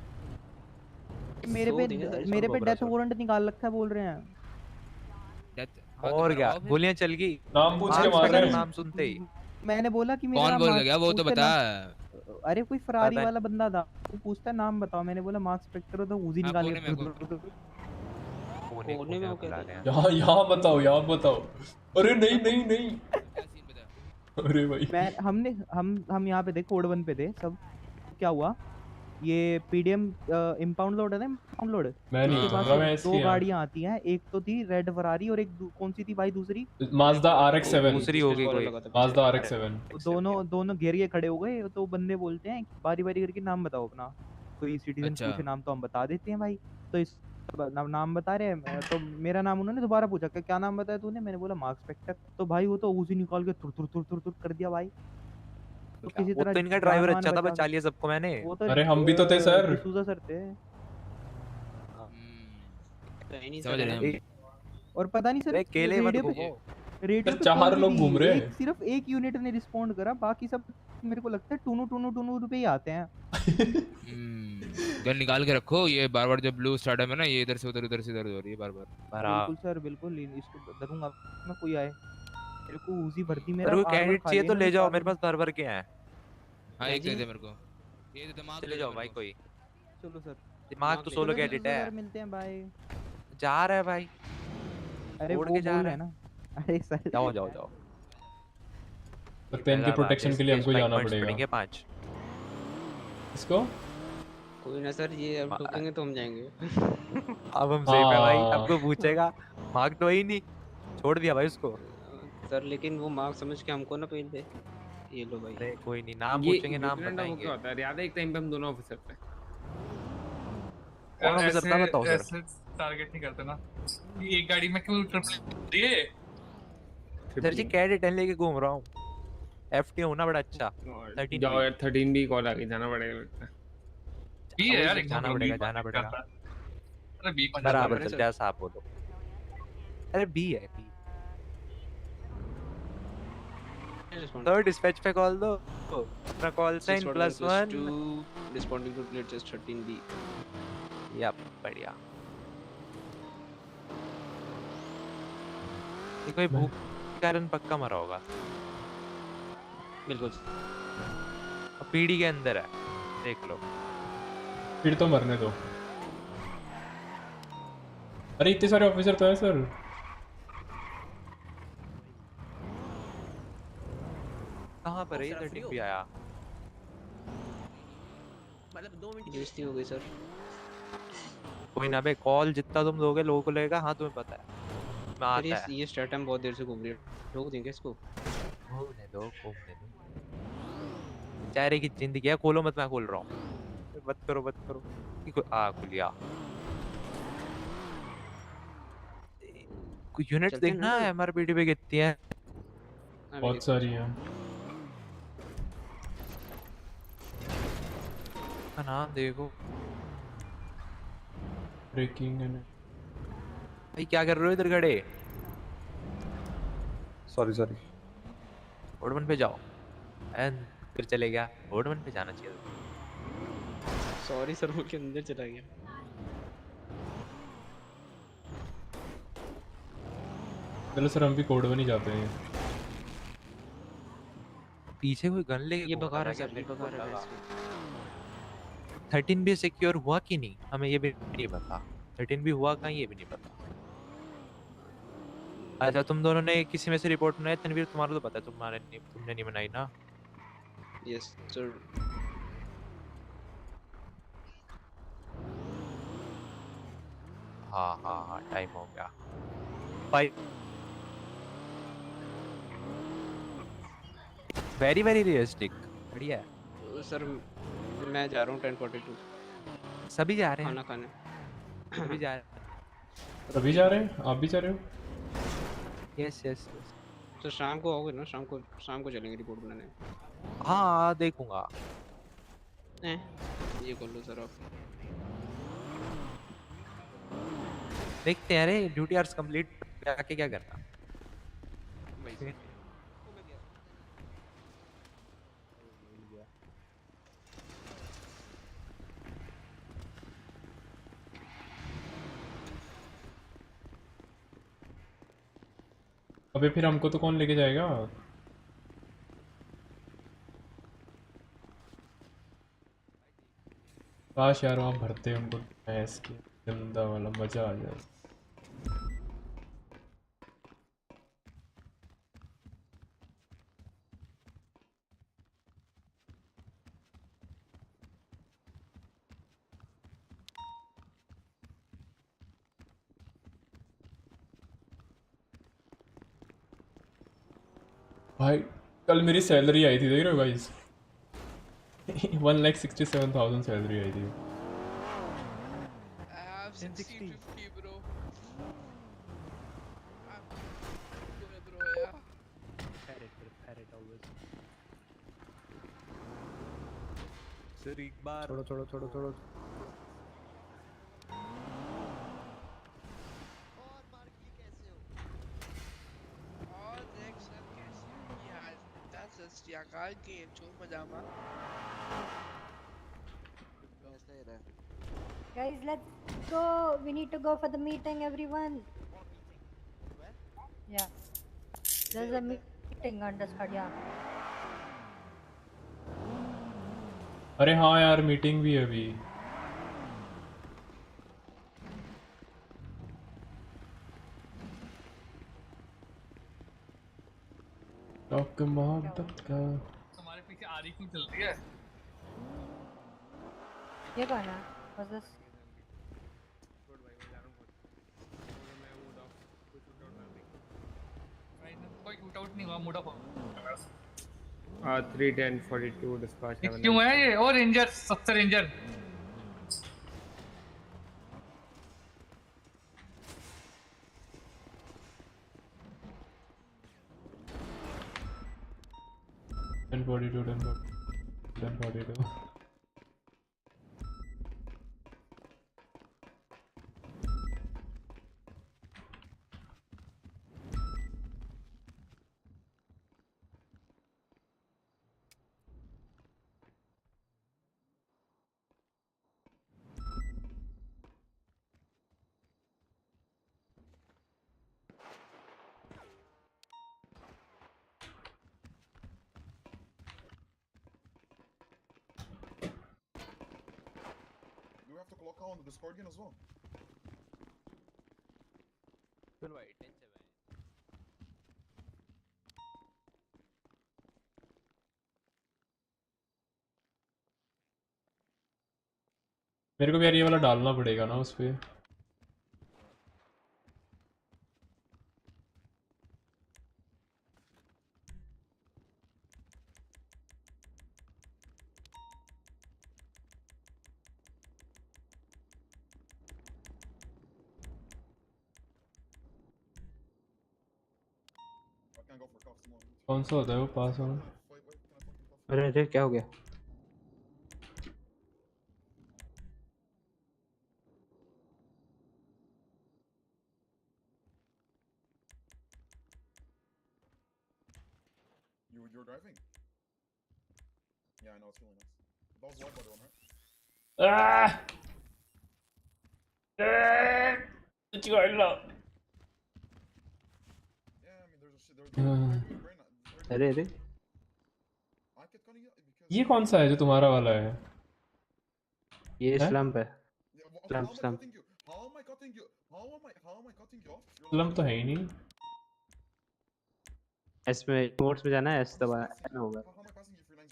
मेरे पे डेथ वारंट निकाल रखा है, बोल रहे हैं। और क्या गोलियां चल गई, नाम पूछ के मार रहे हैं। नाम सुनते ही मैंने बोला कि मेरा कौन बोल गया वो तो बता। अरे कोई फरारी वाला बंदा था, वो पूछता है नाम बताओ। मैंने बोला मार्क्स स्पेक्टर, तो उजी निकाल के यहाँ बताओ। अरे नहीं अरे भाई हम यहाँ पे थे, कोड 1 पे थे सब। क्या हुआ, ये पीडीएम इंपाउंड लोड है ना, इंपाउंड लोड, मैं नहीं उसके उतर पास रहा, मैं दो इसकी गाड़ियां आती हैं, एक तो थी रेड फरारी और एक कौन सी थी भाई दूसरी? माज़दा RX-7। दूसरी होगी कोई, माज़दा RX-7। दोनों घेर के खड़े हो गए, तो बंदे बोलते हैं बारी बारी करके नाम बताओ अपना, कोई सिटीजन अच्छा। पूछे नाम तो हम बता देते हैं भाई। तो इस नाम बता रहे हैं, तो मेरा नाम उन्होंने दोबारा पूछा, क्या नाम बताया तूने? मैंने बोला मार्क स्पेक्टर। तो भाई वो तो उसी निकाल के तुर तुर तुर तुर तुर कर दिया भाई। तो किसी वो तरह तो इनका ड्राइवर जान-वान अच्छा था, बचा बचा लिया सबको मैंने। वो तो अरे हम भी तो थे सर। डिसूजा सर थे। समझ रहे हैं। और पता नहीं सर, अकेले मत रेडियो घूमो। रेडियो सर, पे 4 कॉल भी लोग घूम रहे थी, हैं। सिर्फ एक यूनिट ने रिस्पॉन्ड करा, बाकी सब मेरे को लगता है टूनू टूनू टूनू रुपए ही आते हैं। गन निकाल के रखो, ये बार बार जब ब्लू स्टार्ट है ना, ये इधर से उधर से इधर हो रही है बार बार। बिल्कुल सर बिल्कुल, इसको धरूंगा मैं, कोई आए मेरे को उसी भर्ती मेरा अरे वो आर्मर कैडेट खा चाहिए लिया तो ले इन्होंने जाओ, पागल मेरे पास भर भर के हैं। हाँ एक दे दे मेरे को, ये तो दिमाग ले जाओ भाई कोई। चलो सर, दिमाग तो सोलो कैडेट है। सर मिलते हैं, बाय। जा रहा है भाई, अरे छोड़ वो के जा बोल रहा रहे है हैं ना। अरे सर जाओ जाओ जाओ। लगता है इनके प्रोटेक्शन के लिए हमको जाना पड़ेगा। पड़ेंगे 5 इसको कोई ना सर, ये अब ठोकेंगे तो हम जाएंगे। अब हम सेफ है भाई, अब कोई पूछेगा मार्क तो ही नहीं, छोड़ दिया भाई उसको। सर लेकिन वो मार्क समझ के हमको ना पेल दे। ये लो भाई। अरे कोई नहीं, नाम ये पूछेंगे, नाम लिeutenant वो क्या बताएंगे। होता है याद है, एक टाइम पे हम दोनों ऑफिसर थे। कौन ऑफिसर था बताओ सर। ऐसे टारगेट नहीं करते ना, एक गाड़ी में क्यों ट्रिपल दिए? सर जी कैडेट लेके घूम रहा हूँ, एफटी होना बड़ा अच्छा। 13 जाओ यार, 13 भी कॉल आ गई, जाना पड़ेगा लगता है। बी है यार, जाना पड़ेगा जाना पड़ेगा। अरे बी कौन बराबर चल, जैसा आप बोलो। अरे बी है, बी। थर्ड डिस्पैच पे कॉल दो, अपना call sign +1 responding to plate just 13B। या बढ़िया। ये कोई भूख के कारण पक्का मरा होगा। बिल्कुल। पीडी के अंदर है, देख लो। फिर तो मरने दो। अरे इतने सारे ऑफिसर तो हैं सर। कहाँ पर है ये 13 भी आया? मतलब 2 मिनट बेइज्जती हो गई सर। कोई ना बे, कॉल जितना तुम दोगे लोगों को लगेगा हाँ तुम्हें पता है। मैं आता है। ये स्टार्ट टाइम बहुत देर से घूम रही है, रोक देंगे इसको। घूमने दो घूमने दो, बेचारे की जिंदगी है। खोलो मत, मैं खोल रहा हूँ। मत करो मत करो। खुलिया। कोई यूनिट्स देखना है एमआरपीडी पे कितनी है? बहुत सारी हैं। का नाम देखो। ब्रेकिंग है। भाई क्या कर रहे हो इधर खड़े? Sorry sorry. बोर्ड 1 पे जाओ। एंड फिर चले गया, बोर्ड 1 पे जाना चाहिए। सॉरी सर, वो के अंदर चला गया। चलो सर, हम भी कोड 1 ही जाते हैं। पीछे कोई गन लेके ये बगा रहा है, बगा रहा है। 13 भी सिक्योर हुआ कि नहीं हमें ये भी नहीं पता। 13 भी हुआ कहाँ ये भी नहीं पता। अच्छा तुम दोनों ने किसी में से रिपोर्ट बनाई? तनवीर तुम्हारा तो पता है, तुमने नहीं बनाई ना? Yes sir. हाँ हाँ हाँ, टाइम हो गया। बाय। वेरी वेरी रियलिस्टिक, बढ़िया है। सर मैं जा रहा हूँ 10:42। सभी जा रहे हैं खाना खाने। सभी जा रहे हैं। सभी जा रहे हैं? आप भी जा रहे हो? Yes yes. तो शाम को आओगे ना? शाम को चलेंगे रिपोर्ट बनाने। हाँ देखूंगा। ये कर लो सर आप। देखते हैं। अरे ड्यूटी आवर्स कंप्लीट आके क्या करना। अबे फिर हमको तो कौन लेके जाएगा? काश यार वहाँ भरते उनको भैंस के गंदा वाला, मजा आ जाए। भाई कल मेरी सैलरी आई थी, देख रहे हो गाइस? 1,67,000 सैलरी आई थी। I have 1650 bro. Bro yeah. Parrot always. Sir एक बार छोड़ो। और देख सर कैसे हो यार? सत श्री अकाल के चो मजामा। Guys, let's go. We need to go for the meeting, everyone. Yeah. There's a meeting on Discord, yeah. अरे हाँ यार, मीटिंग भी है अभी। टॉक मोहब्बत का। हमारे पीछे आरी क्यों चल रही है? ये कौन है? What's this? कोई शूट आउट नहीं हुआ, मूड ऑफ हो। 31042 dispatch. क्यों है ये? और ranger 70 ranger. Ten 42. You have to clock out on the Discord again as well. सुन भाई टेंशन में। मेरे को भी यार ये वाला डालना पड़ेगा ना उस पे। कौन सा होता है वो पास ऑन? अरे क्या हो गया? You're driving? Yeah, I know, it's really nice. That was the white body one, right? What you got up? Yeah, I mean, there's अरे ये कौन सा है जो तुम्हारा वाला है? ये स्लम्प है। Slump How am I cutting you? How am I cutting you off? Slump तो है ही नहीं। एस में मोड्स में जाना है, एस दबा ना होगा।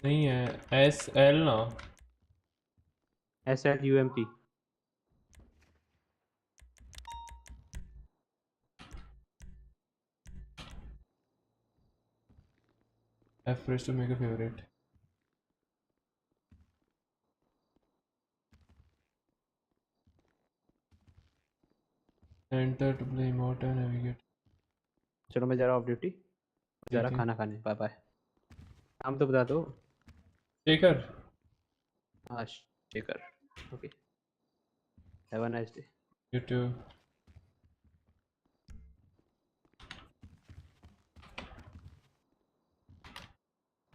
नहीं है, एस एल ना। SLUMP। F to make a favorite. Enter to play emote and navigate. चलो मैं जा रहा हूँ ऑफ ड्यूटी, जा रहा खाना खाने। Bye bye. नाम तो बता दो। शेखर। हाँ Shekhar. Okay, have a nice day. You too.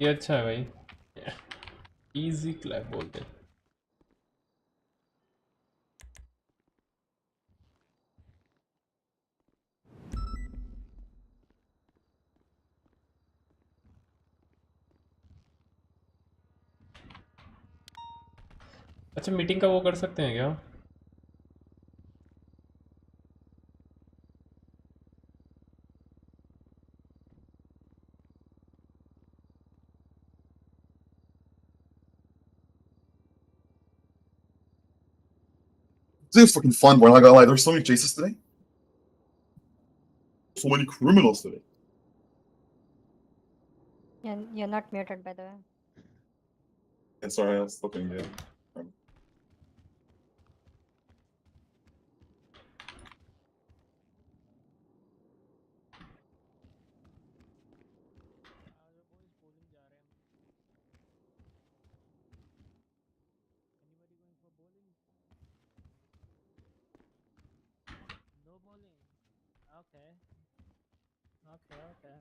ये अच्छा है भाई, इजी क्लैप बोलते हैं। अच्छा, मीटिंग का वो कर सकते हैं क्या? This is fucking fun, boy. I'm not gonna lie. There's so many chases today. So many criminals today. You're not muted, by the way. It's alright, I was looking good. No bowling. Okay. Okay.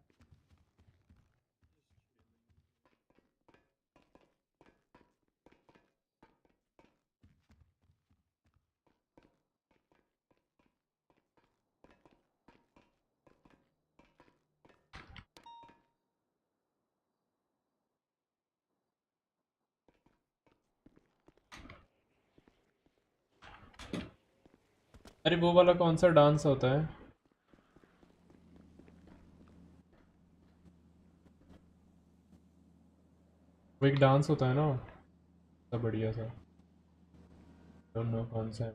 अरे वो वाला कौन सा dance होता है? वो एक dance होता है ना, सब बढ़िया सा, डोंट नो कौन सा है।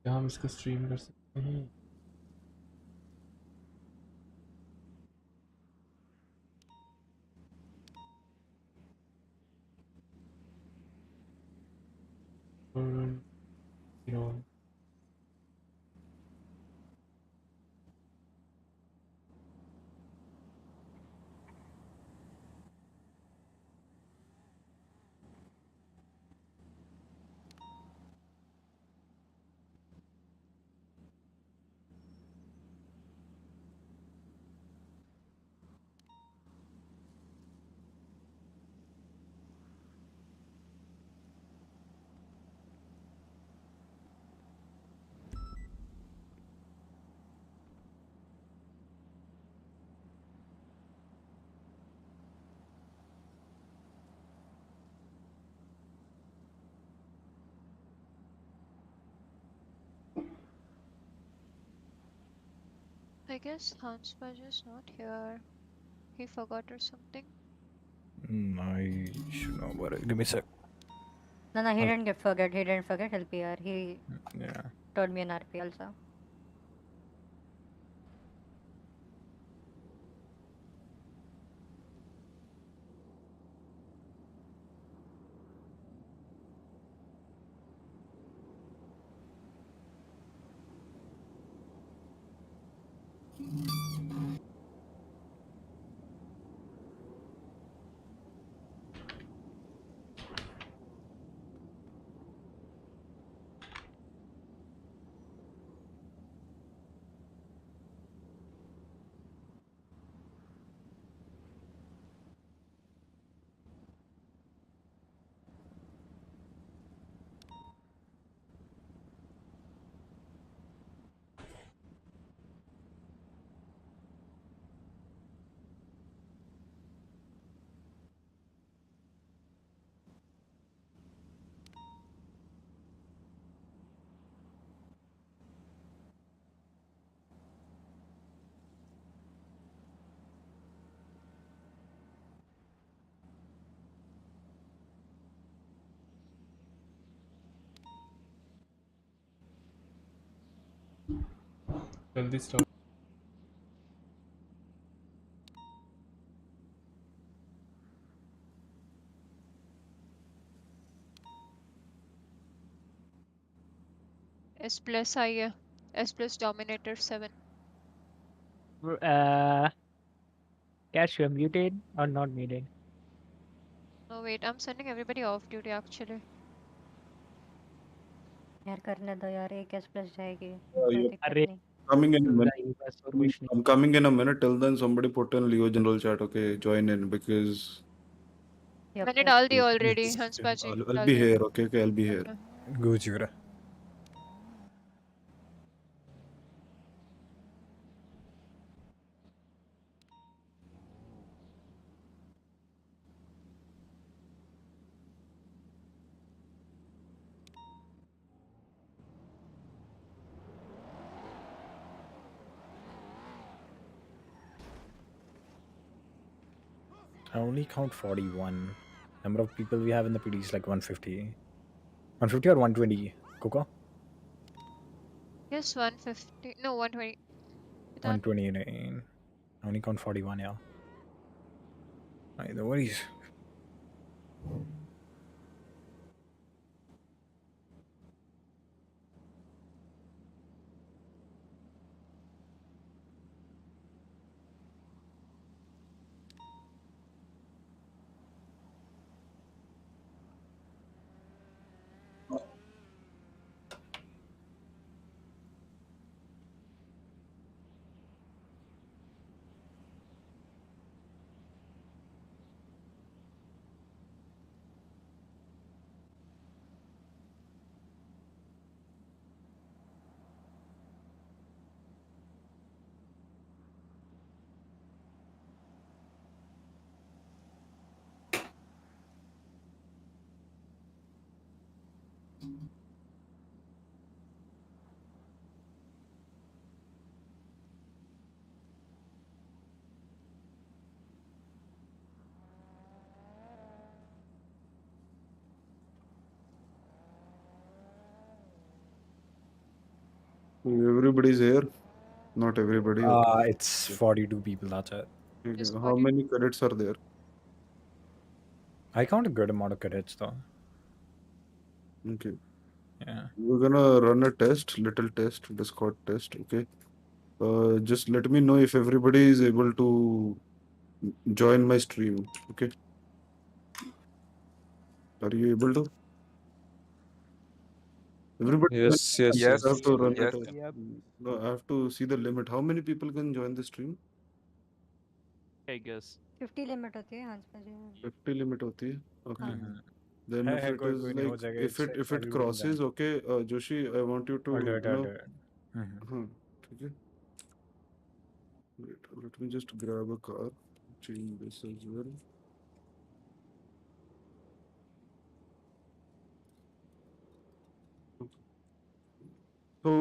क्या हम इसको स्ट्रीम कर सकते हैं? You know, I guess Hans is not here. He forgot or something. I should know about it. Give me a sec. No, he didn't forget. He didn't forget. He'll be here. He told me an RP also. जल्दी stop. S plus आई है. S plus Dominator 7. Cash, you're muted or not muted? No wait, I'm sending everybody off duty actually. यार करने दो यार, एक S plus जाएगी, you कोई दिक्कत नहीं. coming in a minute. I'm coming in a minute. Till then, somebody put in Leo general chat. Okay, join in because मैंने डाल दिया already. Hans Paji. I'll be here. Okay, I'll be here. GUJARAT. I only count 41. Number of people we have in the PD is like 150. 150 or 120, Coco? Yes, 150. No, 120. 129. I only count 41, yeah. Right, no worries. Everybody's here. Not everybody. Okay. It's 42 people, that's it. Okay. How many cadets are there? I count a good amount of cadets though. Okay. Yeah. We're gonna run a test, little test, Discord test. Okay. Just let me know if everybody is able to join my stream. Okay. Are you able to? Everybody. Yes, I yes, yes. have to run Yes. it. No, I have to see the limit. How many people can join the stream? I guess 50 limit होती है हाँ जी 50 limit होती है. Okay. Mhm. Then if है, it कोई is नहीं हो like जाएगा, if it everybody will crosses, join. okay, Joshi, I want you to I'll do it, you I'll know. do it. Mhm. हाँ, ठीक है. Wait, let me just grab a car, change this as well. So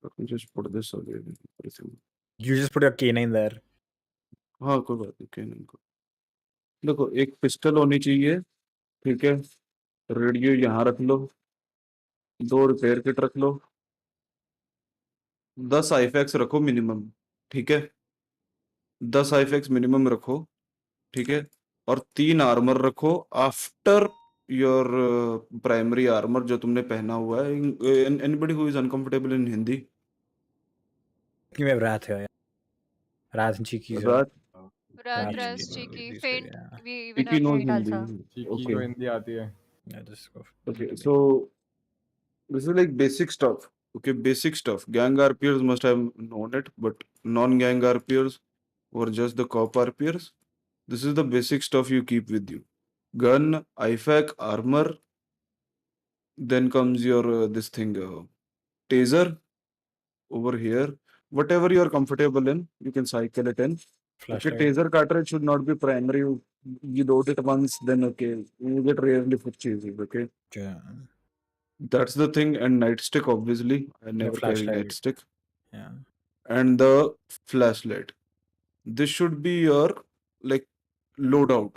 let me just put this away. Everything. You just put your canine there. हाँ कोई बात नहीं canine को. देखो एक पिस्टल होनी चाहिए, ठीक है. रेडियो यहाँ रख लो. 2 रिपेयर किट रख लो. 10 आईफैक्स रखो मिनिमम, ठीक है. 10 आईफैक्स मिनिमम रखो, ठीक है. और 3 आर्मर रखो आफ्टर योर प्राइमरी आर्मर जो तुमने पहना हुआ है. Anybody who is uncomfortable in Hindi? We have Wrath here. Wrath and Cheeky. रात Ras cheeky faint. Yeah. We even Cheeky have knows faint Hindi. also. Cheeky को हिंदी आती है. Yeah, just go. Okay, so this is like basic stuff. Okay, basic stuff. Gang RPers must have known it, but non-gang RPers or just the cop RPers, this is the basic stuff you keep with you. Gun, IFAC, armor. Then comes your this thing, taser over here. Whatever you are comfortable in, you can cycle it in. Okay, Flashlight. taser cartridge should not be primary. You load it once, then okay, you get rarely for chases. Okay. Yeah. That's the thing. And nightstick, obviously. I No never carry flashlight. nightstick. Yeah. and the flashlight. This should be your like loadout.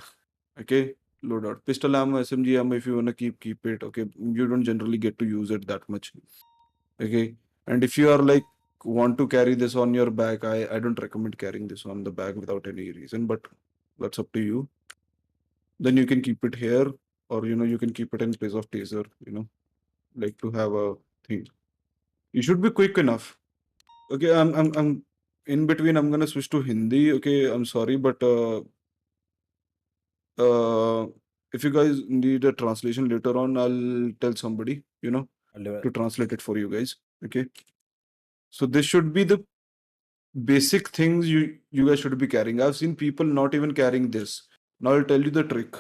Okay, loadout. Pistol ammo, SMG ammo. If you wanna keep it. Okay, you don't generally get to use it that much. Okay, and if you are like want to carry this on your back, I don't recommend carrying this on the back without any reason, but that's up to you. Then you can keep it here, or you can keep it in place of taser, like to have a thing. You should be quick enough. Okay, I'm in between. I'm gonna switch to Hindi. Okay, I'm sorry, but if you guys need a translation later on, I'll tell somebody, to translate it for you guys. Okay. So this should be the basic things you guys should be carrying. I've seen people not even carrying this. Now I'll tell you the trick.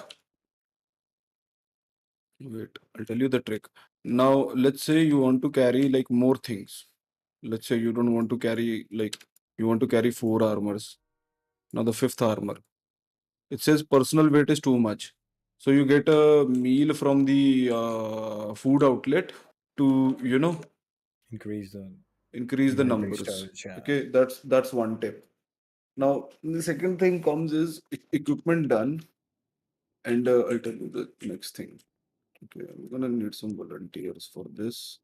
Wait, I'll tell you the trick. Now let's say you want to carry like more things. Let's say you don't want to carry you want to carry 4 armors. Now the 5th armor. It says personal weight is too much. So you get a meal from the food outlet to increase the inventory numbers. storage, yeah. Okay, that's one tip. Now the second thing comes is equipment done, and I'll tell you the next thing. Okay, I'm gonna need some volunteers for this.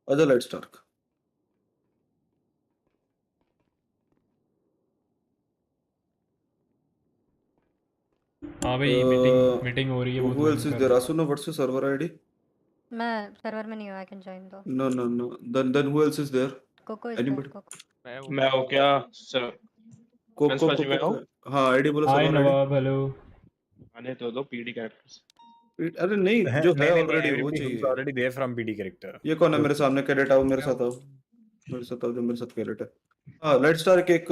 Other let's start. हाँ भाई meeting हो रही है. Who else is there? Asuna, what's your server ID? मैं server में नहीं हूँ. I can join though. No. Then who else is there? Coco is Anybody? there. मैं हो क्या सर? हाँ आईडी बोलो. हाय server ID. नवाब, हेलो. आने तो दो पीडी कैरेक्टर्स. अरे नहीं, जो है ऑलरेडी वो चाहिए. already there from PD character. ये कौन है मेरे सामने? कैडेट आओ मेरे साथ आओ. जो मेरे साथ कैडेट है. हाँ लेट्स स्टार्ट. एक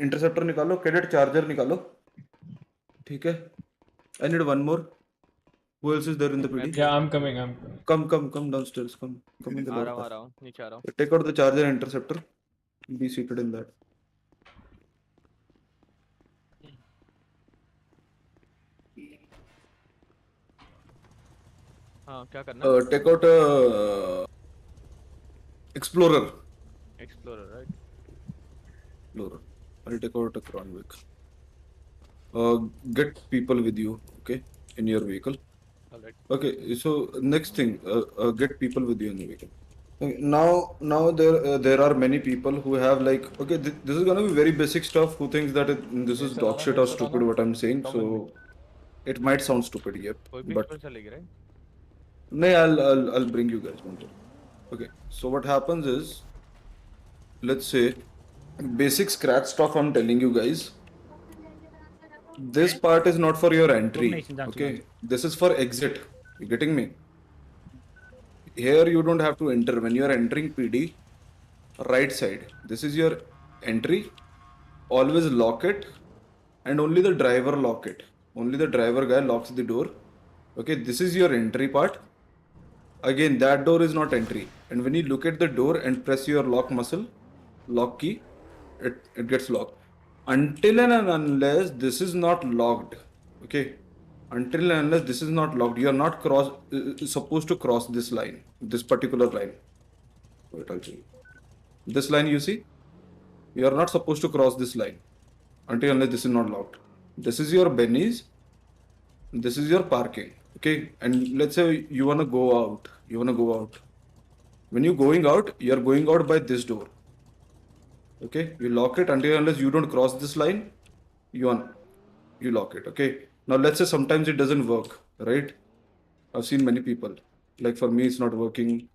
इंटरसेप्टर निकालो, कैडेट चार्जर निकालो. ठीक है. I need one more. Who else is there in the PD? Yeah, I'm coming. Come downstairs. Come in the uh lower रहा हूँ नीचे आ रहा हूँ. Take out the charger and interceptor. Be seated in that. हाँ क्या करना? Take out Explorer. Explorer, right? Explorer. I'll take out a Cronwick. Get people with you, okay, in your vehicle. Alright. Okay, so next thing, get people with you in the vehicle. Okay, now there are many people who have like, okay, this is gonna be very basic stuff. Who thinks that this is dog shit or stupid what I'm saying? So it might sound stupid here, but no, I'll bring you guys one day. Okay, so what happens is, let's say basic scratch stuff I'm telling you guys. This part is not for your entry, okay? This is for exit. You getting me? Here you don't have to enter. When you are entering PD, right side, this is your entry. Always lock it, and only the driver lock it. Only the driver guy locks the door. Okay, this is your entry part. Again, that door is not entry. And when you look at the door and press your lock muscle, lock key, it gets locked. Until and unless this is not locked, okay, until and unless this is not locked, you are not supposed to cross this line, this particular line. Wait, I'll show you. This line you see, you are not supposed to cross this line until unless this is not locked. This is your bennies, this is your parking, okay, and let's say you want to go out, when you're going out, you're going out by this door. Okay, you lock it until unless you don't cross this line, you lock it. Okay, now let's say sometimes it doesn't work, right? I've seen many people, like for me it's not working.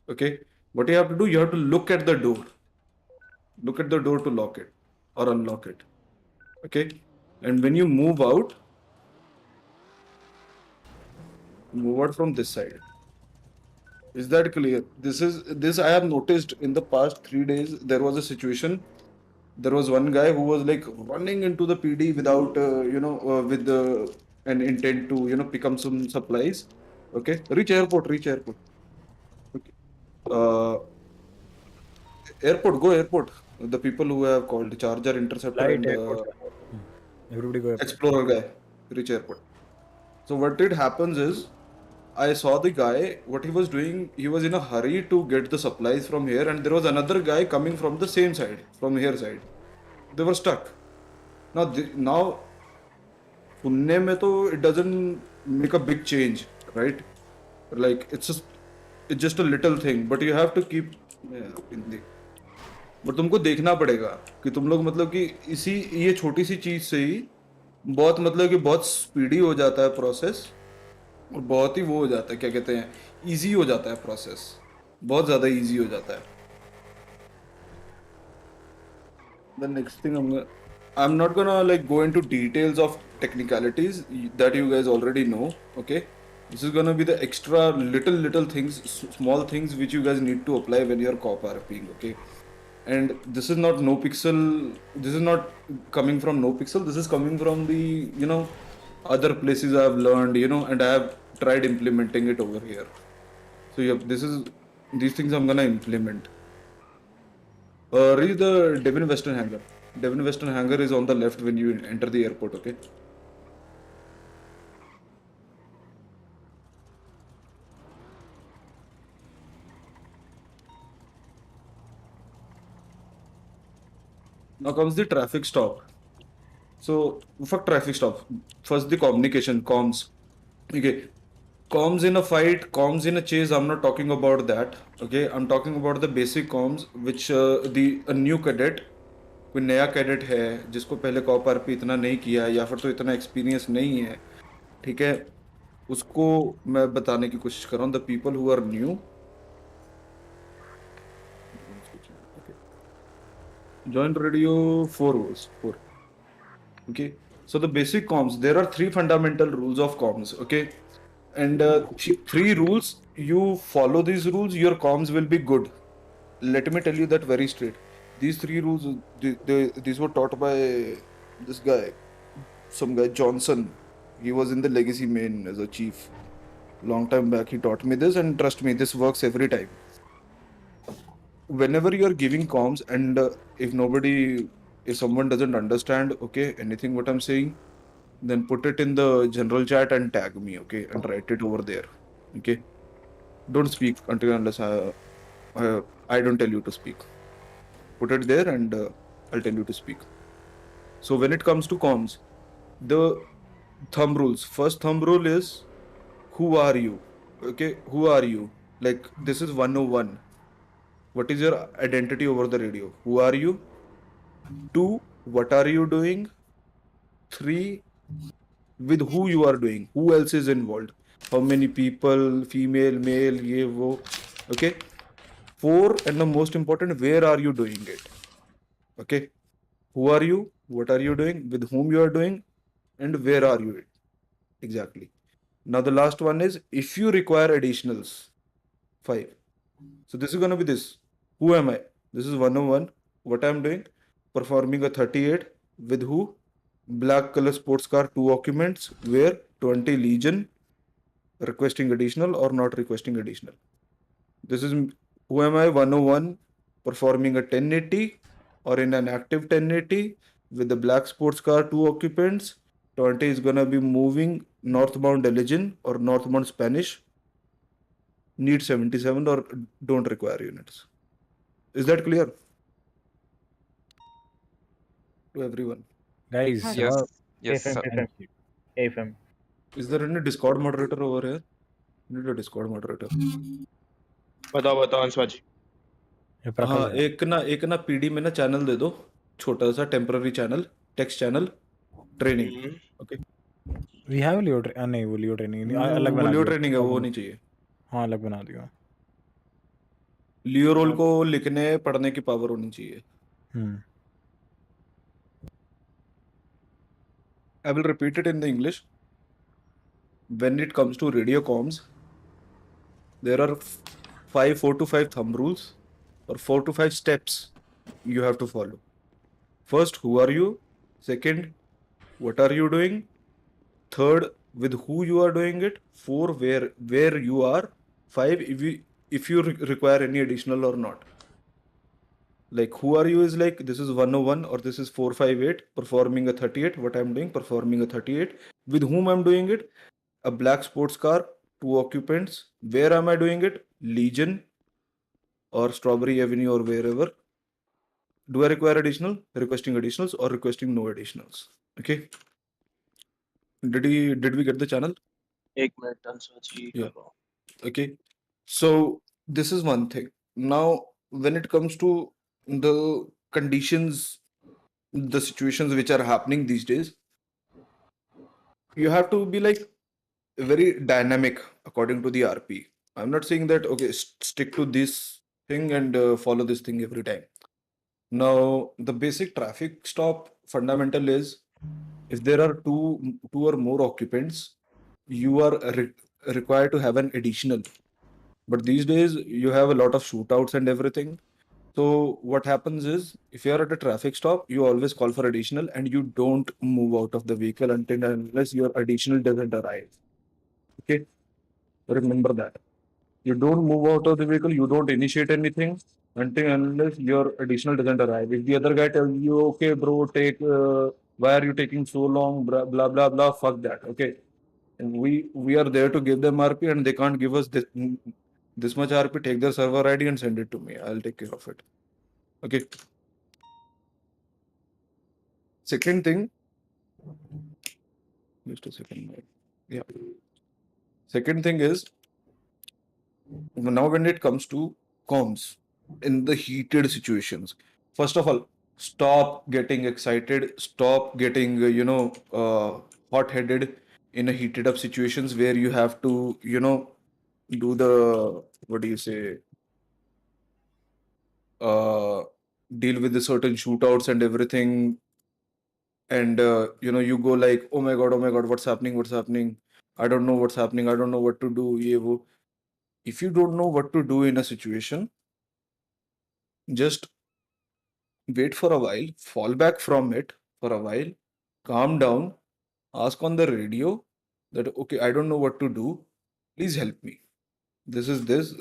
Okay, what you have to do, you have to look at the door to lock it or unlock it. Okay, and when you move out from this side. Is that clear? This I have noticed in the past 3 days. There was a situation. There was one guy who was like running into the PD without, with an intent to, pick up some supplies. Okay, reach airport. Okay, go airport. The people who have called charger, interceptor, Light and airport. Everybody go airport. Explorer guy, reach airport. So what it happens is, I saw the guy, what he was doing, he was in a hurry to get the supplies from here, and there was another guy coming from the same side, from here side. They were stuck. Now, सुनने में तो it doesn't make a big change, right? Like it's just a little thing, but you have to keep Hindi. But तुमको देखना पड़ेगा कि तुम लोग मतलब कि ये छोटी सी चीज से ही बहुत मतलब कि बहुत स्पीडी हो जाता है प्रोसेस और बहुत ही वो हो जाता है, क्या कहते हैं, इजी हो जाता है प्रोसेस, बहुत ज़्यादा इजी हो जाता है. The next thing I'm not gonna like go into details of technicalities that you guys already know, okay? This is gonna be the extra little things, small things which you guys need to apply when you're cop RPing, okay? And this is not Nopixel, this is not coming from Nopixel, this is coming from the, you know, other places I've learned, you know, and I have tried implementing it over here. So yeah, these things I'm gonna implement. Reach the Devon Western Hangar. Devon Western Hangar is on the left when you enter the airport, okay? Now comes the traffic stop. So, fuck traffic stop. First the communication, comms. Okay. Comms in a fight, comms in a chase, I'm not talking about that. Okay, I'm talking about the basic comms which a new cadet, कोई नया cadet है जिसको पहले cop RP इतना नहीं किया या फिर तो इतना एक्सपीरियंस नहीं है, ठीक है, उसको मैं बताने की कोशिश कर रहा हूँ. The people who are new, join radio 4 was 4. Okay, so the basic comms, there are 3 fundamental rules of comms, okay, and 3 rules. You follow these rules, your comms will be good. Let me tell you that very straight. These 3 rules, these were taught by this guy, some guy Johnson. He was in the legacy main as a chief. Long time back he taught me this, and trust me, this works every time. Whenever you are giving comms and if someone doesn't understand, okay, anything what I'm saying, then put it in the general chat and tag me, okay, and write it over there, okay. Don't speak unless I don't tell you to speak. Put it there and I'll tell you to speak. So when it comes to comms, the thumb rules. First thumb rule is, who are you? Okay, who are you? Like this is 101. What is your identity over the radio? Who are you? 2, what are you doing? 3, with who you are doing. Who else is involved? How many people, female, male, ye, wo. Okay. 4, and the most important, where are you doing it? Okay. Who are you? What are you doing? With whom you are doing? And where are you? Exactly. Now the last one is, if you require additionals. 5. So this is going to be this. Who am I? This is 101. What I'm doing? Performing a 38. With who? Black color sports car, 2 occupants. Where? 20 Legion. Requesting additional or not requesting additional. This is who am I? 101. Performing a 1080 or in an active 1080 with the black sports car, 2 occupants. 20 is gonna be moving northbound Legion or northbound Spanish. Need 77 or don't require units. Is that clear to everyone? Guys, Yes, sir. AFM. Is there any Discord moderator over here? Need a Discord moderator. बताओ अंशवाजी. हाँ, एक ना PD में ना channel दे दो, छोटा सा temporary channel, text channel, training. Okay. We have लियो नहीं, वो लियो ट्रेनिंग नहीं, अलग बना दिया. लियो ट्रेनिंग है, वो नहीं चाहिए. हाँ, अलग बना दिया. लियो रोल को लिखने पढ़ने की पावर होनी चाहिए. I will repeat it in the English. When it comes to radio comms, there are 4 to 5 thumb rules or 4 to 5 steps you have to follow. First, who are you? Second, what are you doing? Third, with who you are doing it. 4, where you are. 5, if you require any additional or not. Like who are you is like, this is 101 or this is 458, performing a 38. What I'm doing, performing a 38. With whom I'm doing it? A black sports car, 2 occupants. Where am I doing it? Legion or Strawberry Avenue or wherever. Do I require additional? Requesting additionals or requesting no additionals? Okay. Did we get the channel? Yeah. Okay. So this is one thing. Now, when it comes to the conditions, the situations which are happening these days, you have to be like very dynamic according to the RP. I'm not saying that, okay, stick to this thing and follow this thing every time. Now, the basic traffic stop fundamental is if there are two or more occupants, you are required to have an additional. But these days, you have a lot of shootouts and everything. So what happens is, if you are at a traffic stop, you always call for additional and you don't move out of the vehicle unless your additional doesn't arrive. Okay, remember that. You don't move out of the vehicle, you don't initiate anything until unless your additional doesn't arrive. If the other guy tells you, okay, bro, why are you taking so long, blah, blah, blah, blah, fuck that, okay? And we are there to give them RP and they can't give us this much RP, take their server ID and send it to me. I'll take care of it. Okay. Second thing, just a second. Yeah. Second thing is, now when it comes to comms in the heated situations, first of all, stop getting excited, stop getting, hot-headed in a heated up situations where you have to, do the, what do you say, deal with the certain shootouts and everything. And, you go like, oh my God, what's happening? I don't know what's happening. I don't know what to do. Ye, wo. If you don't know what to do in a situation, just wait for a while, fall back from it for a while, calm down, ask on the radio that, okay, I don't know what to do. Please help me. This is this.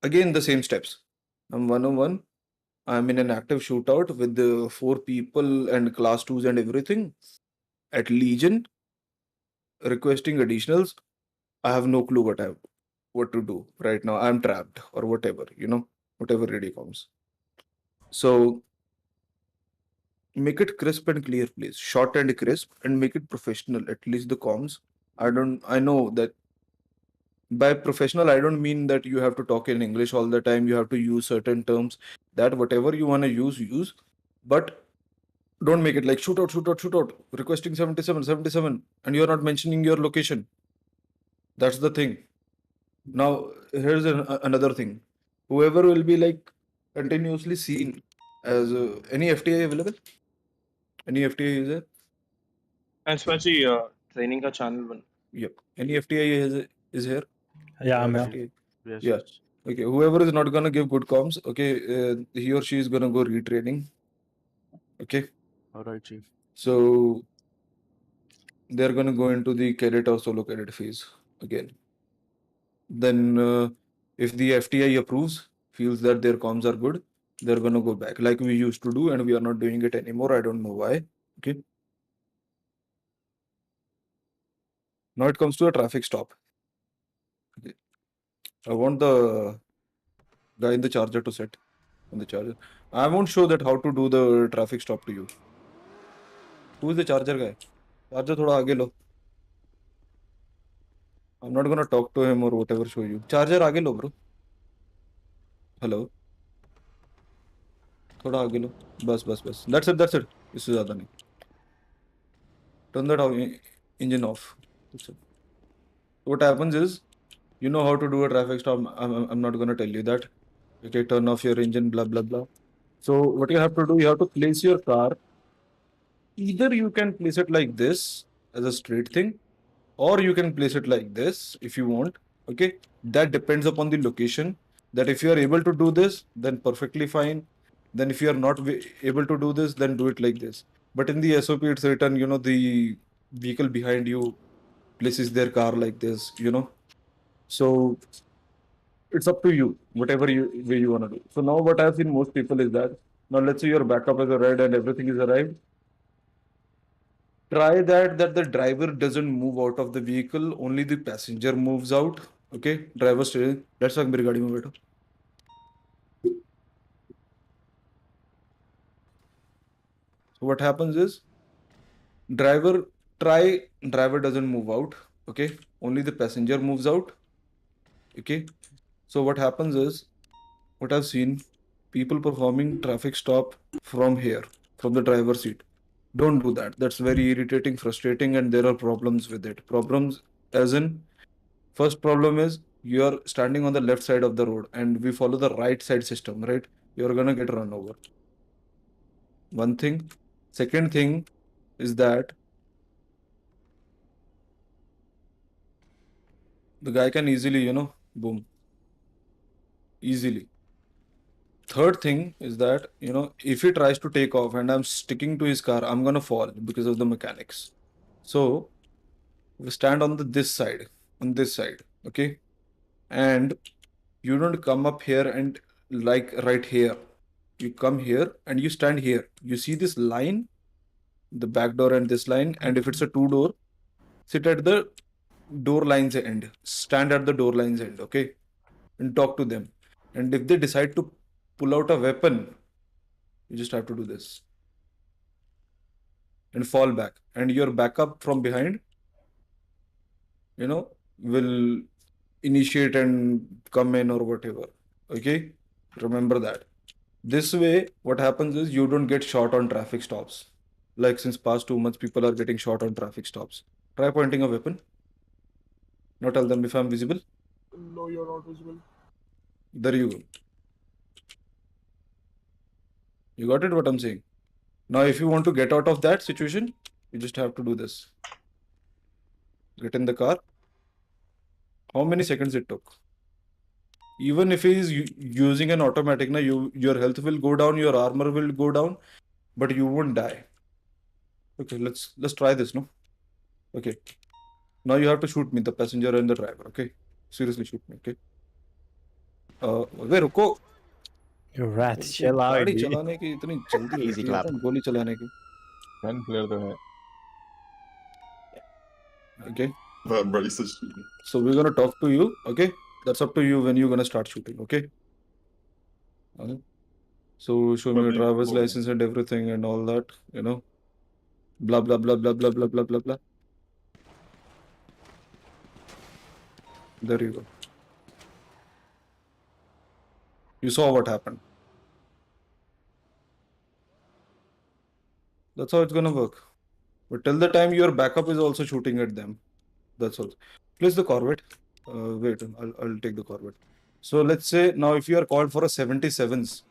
Again, the same steps. I'm 101. I'm in an active shootout with the 4 people and class 2s and everything at Legion, requesting additionals. I have no clue what to do right now. I'm trapped or whatever, whatever radio comes. So make it crisp and clear, please. Short and crisp and make it professional. At least the comms. I know that by professional, I don't mean that you have to talk in English all the time. You have to use certain terms. That whatever you want to use. But don't make it like shootout, requesting 77, and you're not mentioning your location. That's the thing. Now, here's another thing. Whoever will be like continuously seen as any FTI available? Any FTI is there? And especially training ka channel one. Yep. Any FTI is here? Yeah, I'm here. FTI. Yeah. Okay. Whoever is not gonna give good comms, okay, he or she is gonna go retraining. Okay. Alright, chief. So they're gonna go into the cadet or solo cadet phase again. Then if the FTI approves, feels that their comms are good, they're gonna go back like we used to do, and we are not doing it anymore. I don't know why. Okay. Now it comes to a traffic stop. Okay. I want the guy in the charger to set on the charger. I won't show that how to do the traffic stop to you. Who is the charger guy? Charger thoda aage lo. I'm not gonna talk to him or whatever, show you. Charger aage lo, bro. Hello. थोड़ा आगे लो. बस. That's it. इससे ज़्यादा नहीं. Turn that engine off. That's it. What happens is, you know how to do a traffic stop. I'm not gonna tell you that. Okay, turn off your engine, blah blah blah. So what you have to do, you have to place your car. Either you can place it like this as a straight thing, or you can place it like this if you want. Okay, that depends upon the location. That if you are able to do this, then perfectly fine. Then if you are not able to do this, then do it like this. But in the SOP, it's written, the vehicle behind you places their car like this, So it's up to you, whatever way you want to do. So now what I've seen most people is that, now let's say your backup has arrived and everything is arrived. try that the driver doesn't move out of the vehicle, only the passenger moves out. Okay, driver steering. Let's talk मेरी गाड़ी में बैठो. So what happens is driver doesn't move out. Okay, only the passenger moves out. Okay, so what happens is, what I've seen, people performing traffic stop from here, from the driver's seat. Don't do that. That's very irritating, frustrating, and there are problems with it. Problems as in, first problem is you're standing on the left side of the road and we follow the right side system, right? You're gonna get run over. One thing. Second thing is that the guy can easily, boom. Easily. Third thing is that, if he tries to take off and I'm sticking to his car, I'm gonna fall because of the mechanics. So we stand on this side, okay? And you don't come up here and like right here. You come here and you stand here. You see this line, the back door and this line, and if it's a two-door, sit at the door line's end. Stand at the door line's end, okay? And talk to them. And if they decide to pull out a weapon, you just have to do this. And fall back. And your backup from behind, will initiate and come in or whatever. Okay? Remember that. This way, what happens is you don't get shot on traffic stops. Like since past 2 months, people are getting shot on traffic stops. Try pointing a weapon. Now tell them if I'm visible. No, you're not visible. There you go. You got it what I'm saying? Now, if you want to get out of that situation, you just have to do this. Get in the car. How many seconds it took? Even if he is using an automatic, your health will go down, your armor will go down, but you won't die. Okay, let's try this, no? Okay. Now you have to shoot me, the passenger and the driver, okay? Seriously shoot me, okay? Wait, रुको. You rats, chill out, गाड़ी dude. चलाने की इतनी जल्दी Easy लगती है clap. ना गोली चलाने की. Gun clear तो है. Okay. Man, bro, he's such cheating. So we're gonna talk to you, okay? That's up to you when you're gonna start shooting, okay? Okay. So show me your driver's license and everything and all that, blah blah blah blah blah blah blah blah blah. There you go. You saw what happened. That's how it's gonna work. But till the time your backup is also shooting at them. That's all. Place the Corvette. Wait, I'll take the Corvette. So let's say now if you are called for a 77s,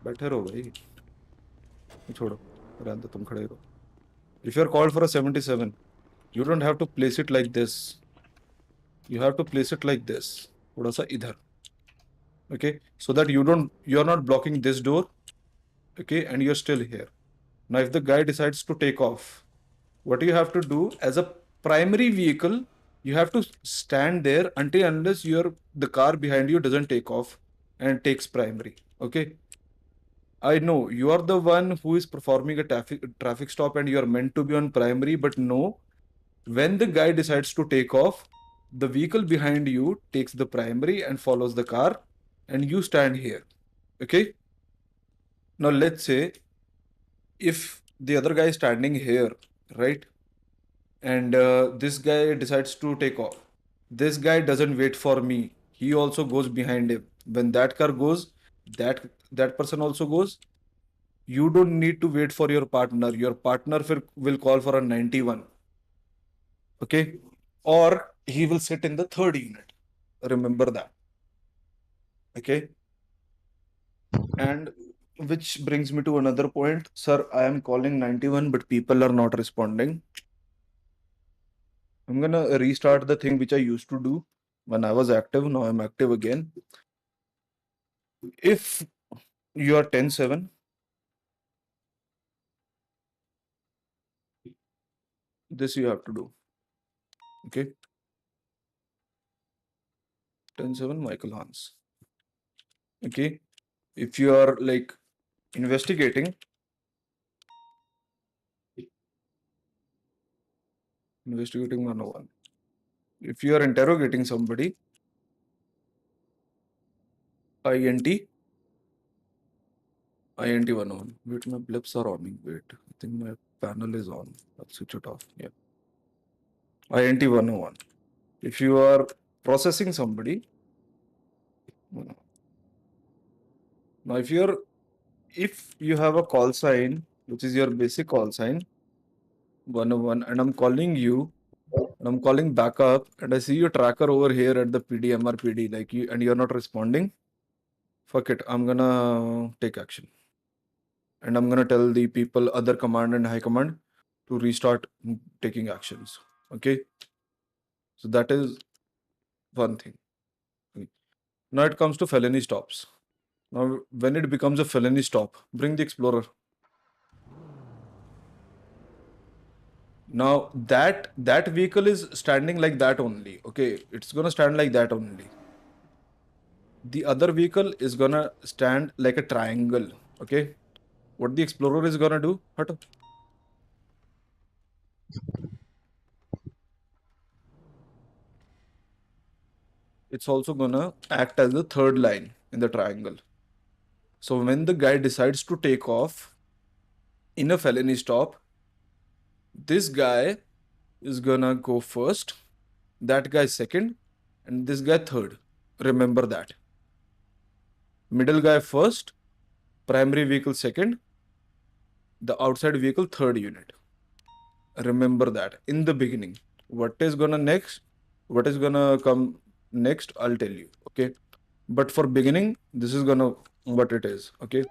बैठे रहो भाई, छोड़ो, रहने दो, तुम खड़े रहो. If you are called for a 77, you don't have to place it like this. You have to place it like this, थोड़ा सा इधर. Okay, so that you're not blocking this door. Okay, and you're still here. Now, if the guy decides to take off, what you have to do as a primary vehicle, you have to stand there unless the car behind you doesn't take off and takes primary. Okay. I know you are the one who is performing a traffic stop and you are meant to be on primary, but no, when the guy decides to take off, the vehicle behind you takes the primary and follows the car and you stand here. Okay. Now let's say if the other guy is standing here, right? And this guy decides to take off. This guy doesn't wait for me. He also goes behind him. When that car goes, that person also goes. You don't need to wait for your partner. Your partner will call for a 91. Okay? Or he will sit in the third unit. Remember that. Okay? And which brings me to another point. Sir, I am calling 91, but people are not responding. I'm gonna restart the thing which I used to do when I was active. Now I'm active again. If you are 10-7, this you have to do. Okay. 10-7 Michael Hans. Okay. If you are like investigating, Investigating 101. If you are interrogating somebody, INT 101. Wait, my blips are on. Wait, I think my panel is on. I'll switch it off. Yeah. INT 101. If you are processing somebody, now if you have a call sign, which is your basic call sign, 101, and I'm calling you, and I'm calling back up, and I see your tracker over here at the PDMRPD, like you, and you're not responding, fuck it, I'm gonna take action. And I'm gonna tell the people, other command and high command, to restart taking actions. Okay? So that is one thing. Now it comes to felony stops. Now, when it becomes a felony stop, bring the Explorer. Now that vehicle is standing like that only. Okay, it's gonna stand like that only. The other vehicle is gonna stand like a triangle. Okay, what the Explorer is gonna do? Hato. It's also gonna act as the third line in the triangle. So when the guy decides to take off in a felony stop, this guy is gonna go first, that guy second, and this guy third. Remember that. Middle guy first, primary vehicle second, the outside vehicle third unit. Remember that in the beginning. What is gonna come next, I'll tell you. Okay. But for beginning, this is gonna what it is. Okay.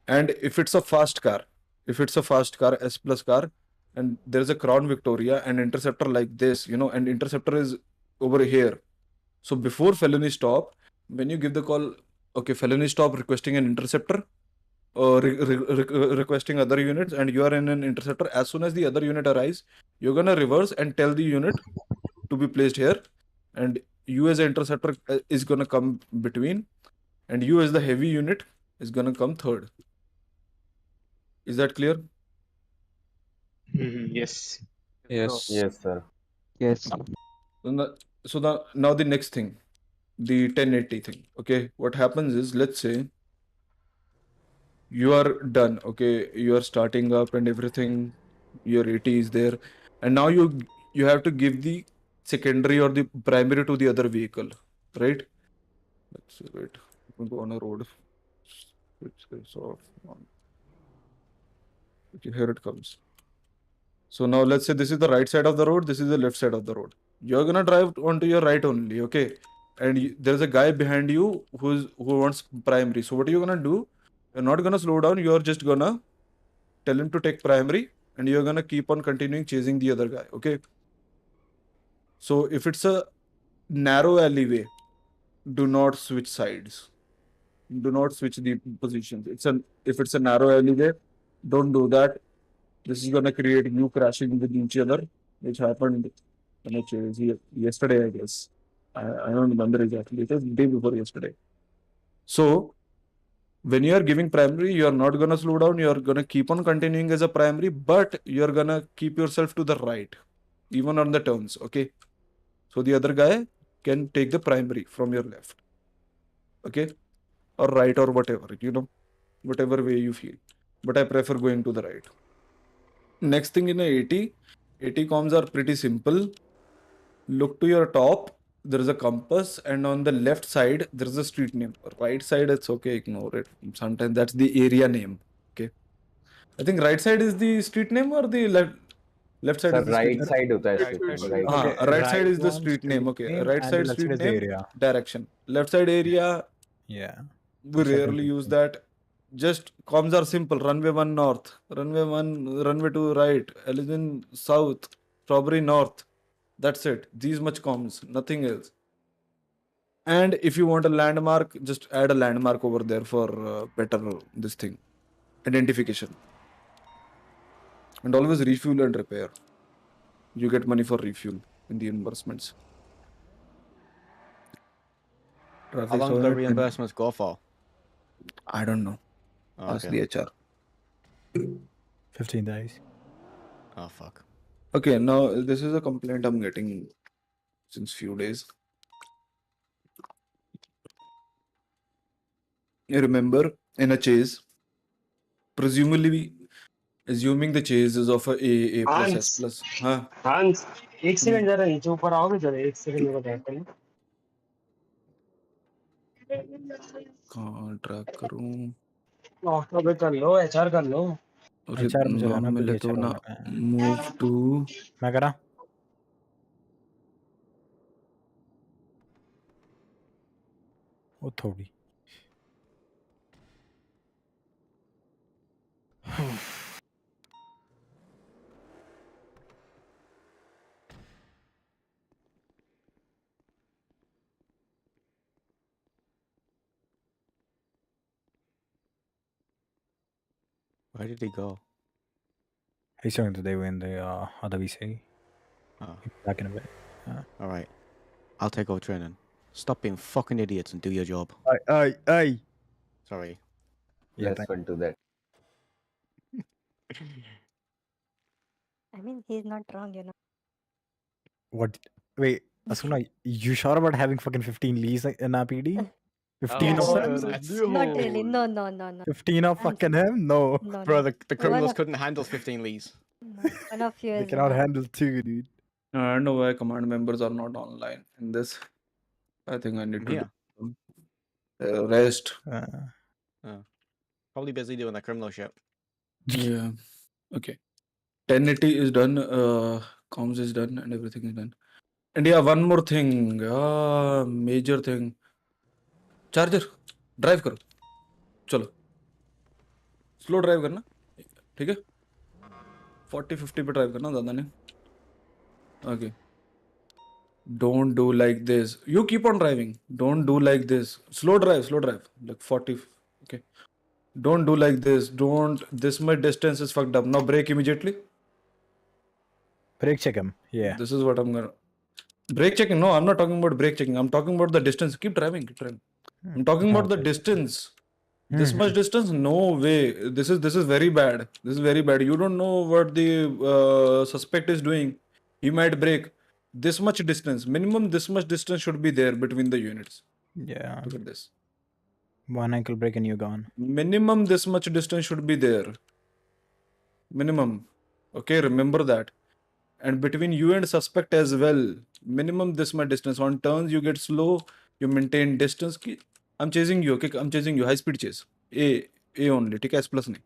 And if it's a fast car, S plus car, and there's a Crown Victoria and Interceptor like this, and Interceptor is over here. So before felony stop, when you give the call, okay, felony stop requesting an Interceptor, or requesting other units, and you are in an Interceptor, as soon as the other unit arrives, you're gonna reverse and tell the unit to be placed here, and you as an Interceptor is gonna come between, and you as the heavy unit is gonna come third. Is that clear? Yes. Yes. Yes, sir. Yes. So now the next thing, the 1080 thing. Okay, what happens is, let's say you are done. Okay, you are starting up and everything. Your 80 is there, and now you have to give the secondary or the primary to the other vehicle, right? Let's see, wait. I'm going to go on a road. Switch this off. Okay, here it comes. So now let's say this is the right side of the road, this is the left side of the road. You're gonna drive onto your right only, okay? And there's a guy behind you who wants primary. So what are you gonna do? You're not gonna slow down, you're just gonna tell him to take primary, and you're gonna keep on continuing chasing the other guy, okay? So if it's a narrow alleyway, do not switch sides. Do not switch the positions. If it's a narrow alleyway, don't do that. This is gonna create you crashing with each other, which happened yesterday, I guess. I don't remember exactly. It was the day before yesterday. So when you are giving primary, you are not gonna slow down. You are gonna keep on continuing as a primary, but you are gonna keep yourself to the right, even on the turns. Okay. So the other guy can take the primary from your left. Okay, or right, or whatever, whatever way you feel. But I prefer going to the right. Next thing in a 80 comms are pretty simple. Look to your top, there is a compass, and on the left side there is a street name. Right side, it's okay, ignore it. Sometimes that's the area name. Okay, I think right side is the street name, or the left side Sir, is the street right name? side hota hai street name, right. Right side is the street name. Okay, right side street name, area. direction. Left side area, yeah, we rarely use that. Just comms are simple. Runway 1 north, runway 1, runway 2 right, Elysian south, Strawberry north. That's it. These much comms, nothing else. And if you want a landmark, just add a landmark over there for better this thing, identification. And always refuel and repair. You get money for refuel in the reimbursements. How long do the reimbursements go for? I don't know. Ask the HR. 15 days. Oh fuck. Okay, now this is a complaint I'm getting since few days. You remember in a chase, presumably assuming the chase is of a plus S plus. हाँ हांस एक second जरा नीचे ऊपर आओगे जरा एक second मेरे को देखते हैं कहाँ ट्रैक करूँ ऑक्टो पे कर लो एचआर कर लो और HR मुझे नाम करना मिले तो HR ना होना है। मूव टू मैं करा वो थोड़ी Where did he go? He's going to do in the other VC. Oh. Back in a bit. All right. I'll take over training. Stop being fucking idiots and do your job. Aye. Sorry. Yeah, Let's not do that. I mean, he's not wrong, you know. What? Wait, Asuna, you sure about having fucking 15 leads in our PD? 15 Oh, of them? not really. No. 15 of fucking him? No. No, Bro, no. the criminals couldn't handle 15 leads. One of you They is cannot handle 2, dude. I don't know why command members are not online in this. I think I need to do some rest. Probably busy doing that criminal shit. Yeah. Okay. 1080 is done. Comms is done, and everything is done. And yeah, one more thing. Major thing. Charger. Drive करो. चलो. Slow drive करना. ठीक है? 40-50 पे drive करना ज़्यादा नहीं. Okay. Don't do like this. You keep on driving. Don't do like this. Slow drive. Like 40. Okay. Don't do like this. Don't. This much distance is fucked up. Now brake immediately. Brake check him. Yeah. This is what I'm gonna. Brake checking. No, I'm not talking about brake checking. I'm talking about the distance. Keep driving. I'm talking about the distance. This much distance? No way. This is very bad. This is very bad. You don't know what the suspect is doing. He might brake. This much distance. Minimum this much distance should be there between the units. Yeah. Look at this. One ankle break and you're gone. Minimum this much distance should be there. Minimum. Okay, remember that. And between you and suspect as well. Minimum this much distance. On turns you get slow. You maintain distance. I'm chasing you. Okay, I'm chasing you. High speed chase. A only. Take S plus nahi.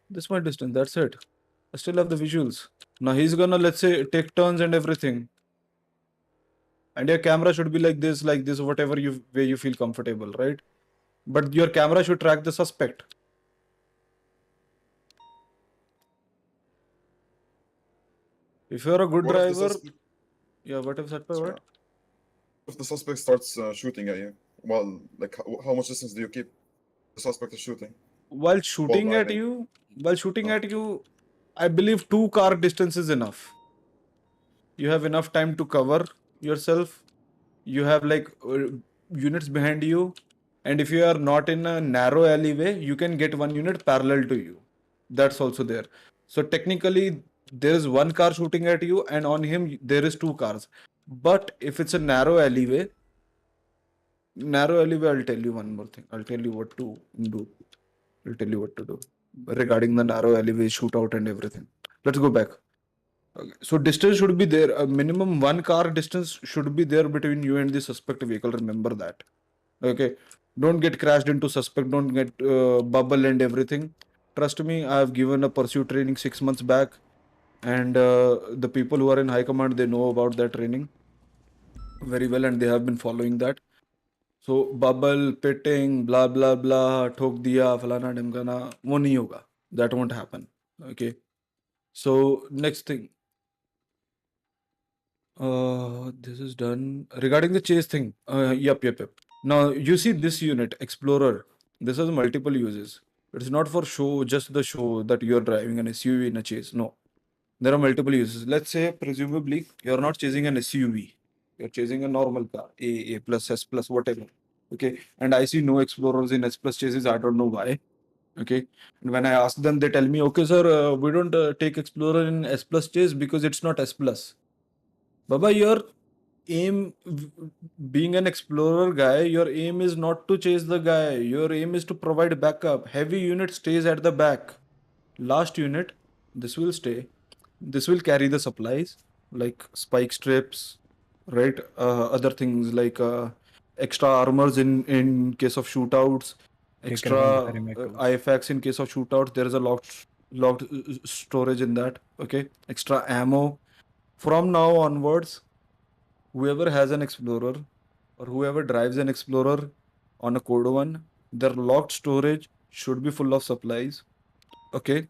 This much distance. That's it. I still have the visuals. Now he's gonna, let's say, take turns and everything. And your camera should be like this, whatever way you feel comfortable, right? But your camera should track the suspect. If you're a good driver, yeah. What if that? What? If the suspect starts shooting at you, well, like how much distance do you keep? The suspect is shooting. While shooting at you, I believe 2 car distance is enough. You have enough time to cover yourself. You have like units behind you, and if you are not in a narrow alleyway, you can get one unit parallel to you. That's also there. So technically, there is 1 car shooting at you, and on him there is 2 cars. But if it's a narrow alleyway, I'll tell you one more thing. I'll tell you what to do. Regarding the narrow alleyway shootout and everything. Let's go back. Okay. So distance should be there. A minimum 1 car distance should be there between you and the suspect vehicle. Remember that. Okay. Don't get crashed into suspect. Don't get bubble and everything. Trust me, I have given a pursuit training 6 months back, and the people who are in high command, they know about that training very well, and they have been following that. So bubble, pitting, blah blah blah, ठोक दिया, फलाना ढिमकाना, वो नहीं होगा. That won't happen. Okay. So next thing. This is done. Regarding the chase thing. Yep. Now you see this unit, Explorer. This has multiple uses. It's not for show, just the show that you're driving an SUV in a chase. No. There are multiple uses. Let's say, presumably, you're not chasing an SUV. You're chasing a normal car, A plus, S plus, whatever. Okay. And I see no Explorers in S plus chases. I don't know why. Okay, and when I ask them, they tell me, okay, sir, we don't take Explorer in S plus chase because it's not S plus. Baba, your aim, being an Explorer guy, your aim is not to chase the guy. Your aim is to provide backup. Heavy unit stays at the back. Last unit, this will stay. This will carry the supplies like spike strips, right? Other things like extra armors in case of shootouts, extra IFAX in case of shootouts. There is a locked storage in that. Okay, extra ammo. From now onwards, whoever has an Explorer or whoever drives an Explorer on a Code 1, their locked storage should be full of supplies. Okay,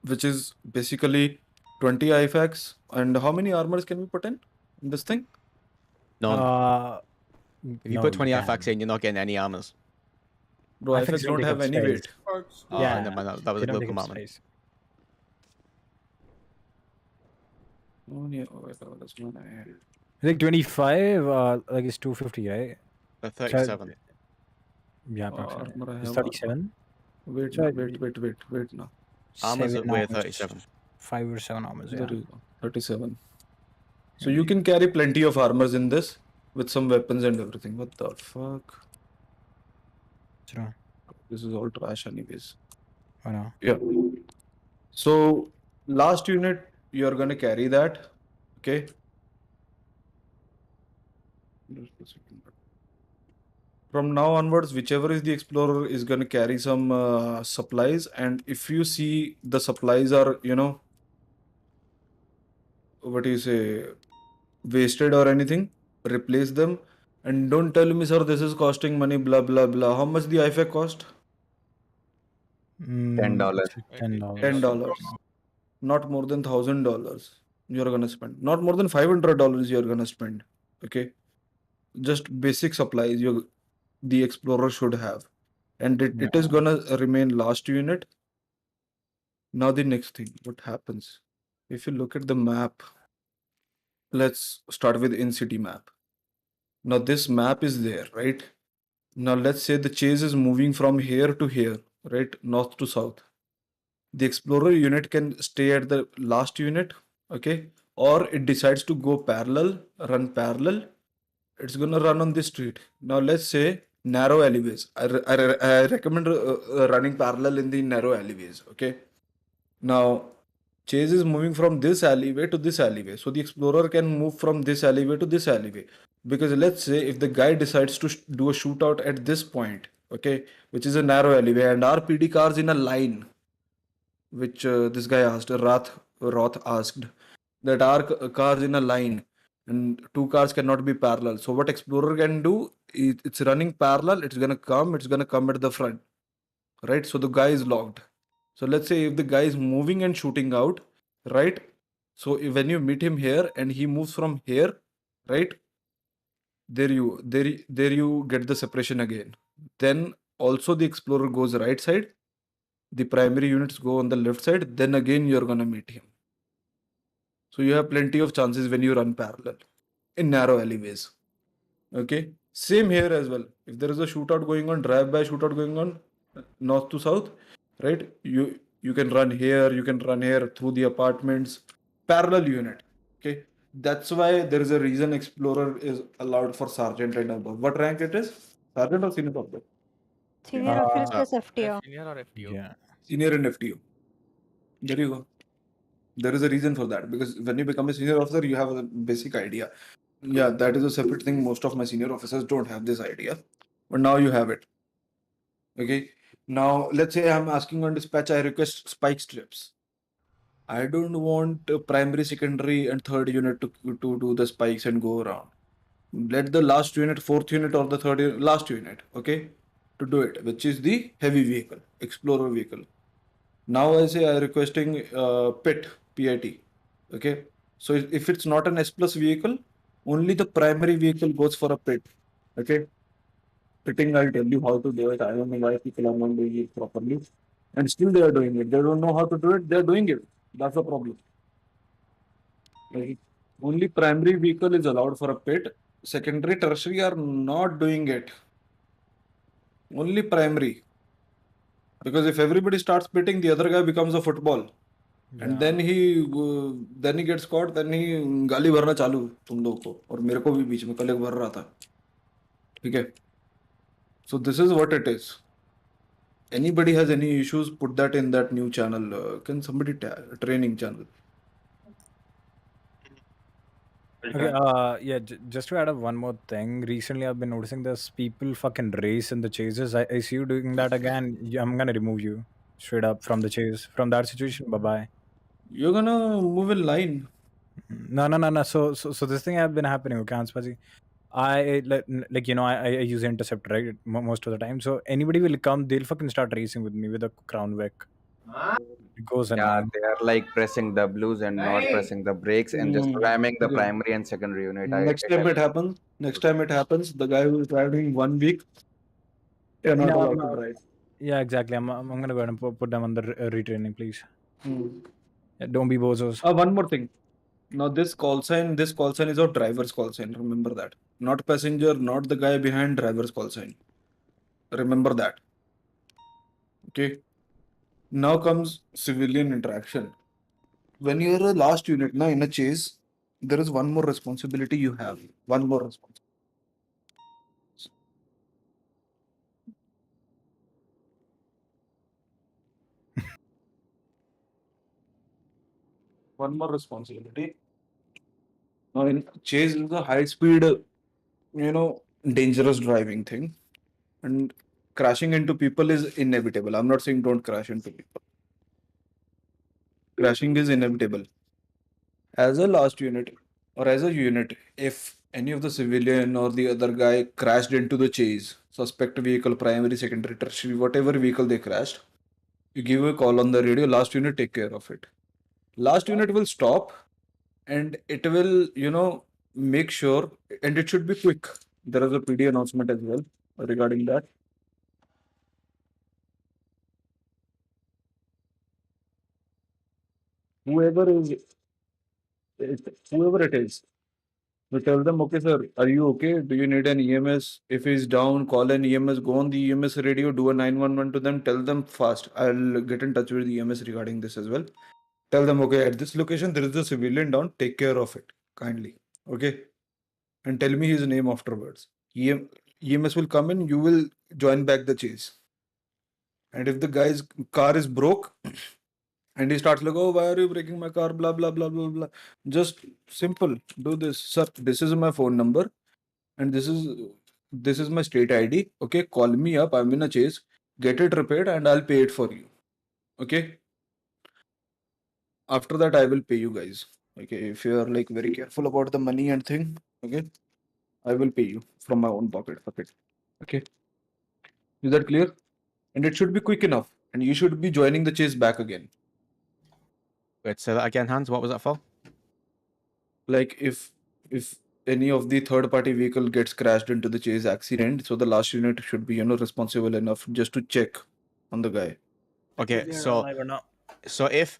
which is basically 20 IFAX. And how many armors can we put in this thing? None. If you no, put 20 you IFAX in, you're not getting any armors. Bro, IFAX don't have any weight. Yeah, never mind, that was a good commandment. Space. Oh, yeah. I think 25, like it's 250, right? 37. Yeah, Armor I it's have 37. Wait, So, wait now. Armors seven weigh armors. 37. 5 or 7 armors, yeah. There you go. 37. So you can carry plenty of armors in this with some weapons and everything. What the fuck? True. This is all trash anyways. I know. Yeah. So last unit, you're gonna carry that. Okay. From now onwards, whichever is the Explorer is gonna carry some supplies, and if you see the supplies are, you know, what do you say, wasted or anything, replace them. And don't tell me, sir, this is costing money, blah blah blah. How much the IFAC cost? $10. $10. Not more than $1,000 you're gonna spend. Not more than $500 you're gonna spend. Okay, just basic supplies the Explorer should have, and it is gonna remain last unit. Now the next thing, what happens if you look at the map? Let's start with in-city map. Now this map is there, right? Now let's say the chase is moving from here to here, right? North to south. The Explorer unit can stay at the last unit, okay? Or it decides to go parallel, run parallel. It's gonna run on this street. Now let's say narrow alleyways. I recommend running parallel in the narrow alleyways, okay? Now chase is moving from this alleyway to this alleyway. So the Explorer can move from this alleyway to this alleyway. Because let's say if the guy decides to do a shootout at this point, okay, which is a narrow alleyway, and our PD cars in a line, which this guy asked, Roth asked, that our cars in a line and two cars cannot be parallel. So what Explorer can do, it's running parallel, it's gonna come at the front, right? So the guy is locked. So let's say if the guy is moving and shooting out, right? So when you meet him here and he moves from here, right? There you get the separation again. Then also the Explorer goes right side, the primary units go on the left side, then again you're gonna meet him. So you have plenty of chances when you run parallel in narrow alleyways. Okay, same here as well. If there is a shootout going on, drive-by shootout going on, north to south, right? You can run here, you can run here through the apartments, parallel unit. Okay, that's why there is a reason Explorer is allowed for sergeant and above. What rank it is? Sergeant or senior officer? Senior officer plus FTO. Senior or FTO? Yeah. Senior and FTO. There you go. There is a reason for that, because when you become a senior officer, you have a basic idea. Yeah, that is a separate thing. Most of my senior officers don't have this idea, but now you have it. Okay. Now let's say I'm asking on dispatch, I request spike strips. I don't want primary, secondary, and third unit to do the spikes and go around. Let the last unit, fourth unit, or the third unit, last unit, okay, to do it, which is the heavy vehicle, Explorer vehicle. Now I say I requesting PIT, okay. So if it's not an S plus vehicle, only the primary vehicle goes for a PIT, okay. Pitting, I'll tell you how to do it. I don't know why people are not doing it properly, and still they are doing it. They don't know how to do it. They are doing it. That's the problem. Right? Only primary vehicle is allowed for a PIT. Secondary, tertiary are not doing it. Only primary. Because if everybody starts spitting, the other guy becomes a football. And then he gets caught, then he गाली भरना चालू तुम लोग को और मेरे को भी बीच में कल एक भर रहा था. ठीक है? So this is what it is. Anybody has any issues, put that in that new channel. Can somebody training channel? Okay, yeah, just to add up one more thing. Recently, I've been noticing this people fucking race in the chases. I see you doing that again. I'm gonna remove you straight up from the chase. From that situation, bye bye. You're gonna move in line. No. So this thing have been happening. Okay, Anspaji. I like you know I use intercept right most of the time. So anybody will come, they'll fucking start racing with me with a crown Vic. It goes in Yeah, line. they are like pressing the blues and not pressing the brakes and just ramming the Okay. primary and secondary unit. Next time it happens, the guy who is driving 1 week, you're not No, allowed no. to drive. Yeah, exactly. I'm gonna go ahead and put them on the retraining, please. Hmm. Yeah, don't be bozos. One more thing. Now this call sign is a driver's call sign. Remember that. Not passenger, not the guy behind, driver's call sign. Remember that. Okay. Now comes civilian interaction. When you're a last unit now in a chase, there is one more responsibility you have. One more responsibility. One more responsibility. Now in chase is a high speed, dangerous driving thing. And crashing into people is inevitable. I'm not saying don't crash into people. Crashing is inevitable. As a last unit or as a unit, if any of the civilian or the other guy crashed into the chase, suspect vehicle, primary, secondary, tertiary, whatever vehicle they crashed, you give a call on the radio, last unit take care of it. Last unit will stop and it will, make sure, and it should be quick. There is a PD announcement as well regarding that. Whoever it is, we tell them, okay, sir, are you okay? Do you need an EMS? If he's down, call an EMS, go on the EMS radio, do a 911 to them, tell them fast. I'll get in touch with the EMS regarding this as well. Tell them, okay, at this location, there is a civilian down, take care of it, kindly. Okay? And tell me his name afterwards. EMS will come in, you will join back the chase. And if the guy's car is broke, and he starts like, oh, why are you breaking my car? Blah, blah, blah, blah, blah. Just simple. Do this. Sir, this is my phone number. And this is my state ID. Okay, call me up. I'm in a chase. Get it repaired and I'll pay it for you. Okay. After that, I will pay you guys. Okay. If you are like very careful about the money and thing, okay, I will pay you from my own pocket. Okay. Is that clear? And it should be quick enough. And you should be joining the chase back again. Wait, say that again, Hans. What was that for? Like if any of the third party vehicle gets crashed into the chase accident, so the last unit should be, responsible enough just to check on the guy. Okay, so if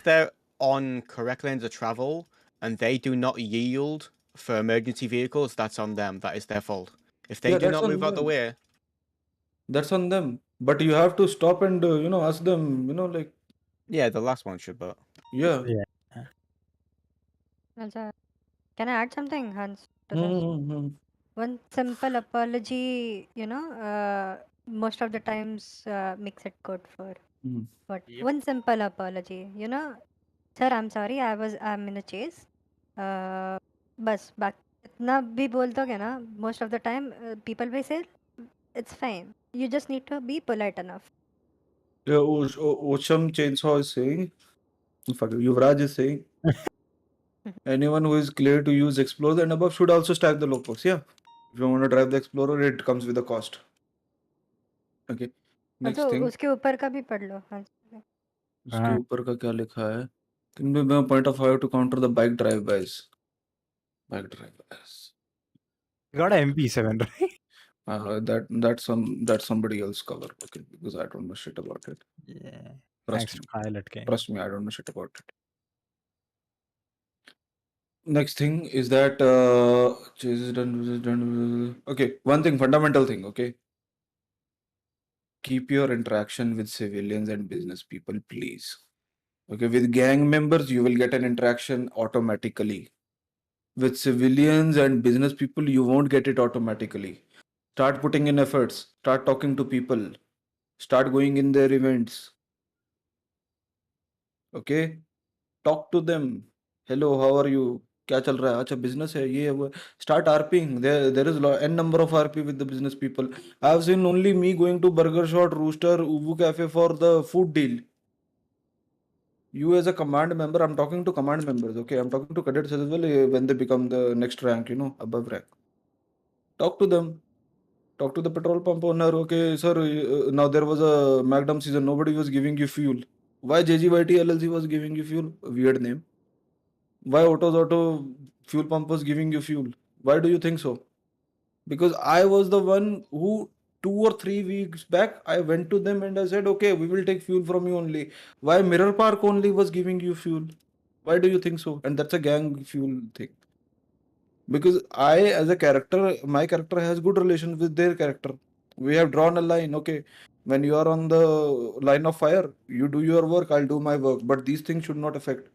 they're on correct lanes of travel and they do not yield for emergency vehicles, that's on them. That is their fault. If they do not move out the way, that's on them. But you have to stop and ask them, like. Yeah, the last one should, but yeah. Also, can I add something, Hans, to this? One simple apology, most of the times makes it good for. But one simple apology, sir, I'm sorry, I'm in a chase. बस बाकी इतना भी बोल दोगे ना, most of the time people will say it's fine. You just need to be polite enough. Yeah, Osham Chainsaw is saying, Yuvraj is saying, anyone who is clear to use Explorer and above should also stack the locals. Yeah. If you want to drive the Explorer, it comes with a cost. Okay. Next also, thing. उसके ऊपर का भी पढ़ लो, Hans. उसके ऊपर का क्या लिखा है? Can be a point of how to counter the bike drive-bys. Bike drive-bys. You got an MP7, right? That's somebody else cover. Okay, because I don't know shit about it. Yeah. Trust me, I don't know shit about it. Next thing is that chase is done. Okay, one thing, fundamental thing. Okay, keep your interaction with civilians and business people, please. Okay, with gang members, you will get an interaction automatically. With civilians and business people, you won't get it automatically. Start putting in efforts, start talking to people, start going in their events. Okay, talk to them. Hello, how are you? क्या चल रहा है? अच्छा business है ये है वो. Start RPing. There is n number of RP with the business people. I have seen only me going to Burger Shot, Rooster, Ubu Cafe for the food deal. You as a command member, I'm talking to command members. Okay, I'm talking to cadets as well when they become the next rank, above rank. Talk to them. Talk to the petrol pump owner. Okay, sir, now there was a Magnum season. Nobody was giving you fuel. Why JGYT LLC was giving you fuel? Weird name. Why Autos Auto fuel pump was giving you fuel? Why do you think so? Because I was the one who 2 or 3 weeks back, I went to them and I said, okay, we will take fuel from you only. Why Mirror Park only was giving you fuel? Why do you think so? And that's a gang fuel thing. Because I, as a character, my character has good relations with their character. We have drawn a line. Okay, when you are on the line of fire, you do your work, I'll do my work. But these things should not affect.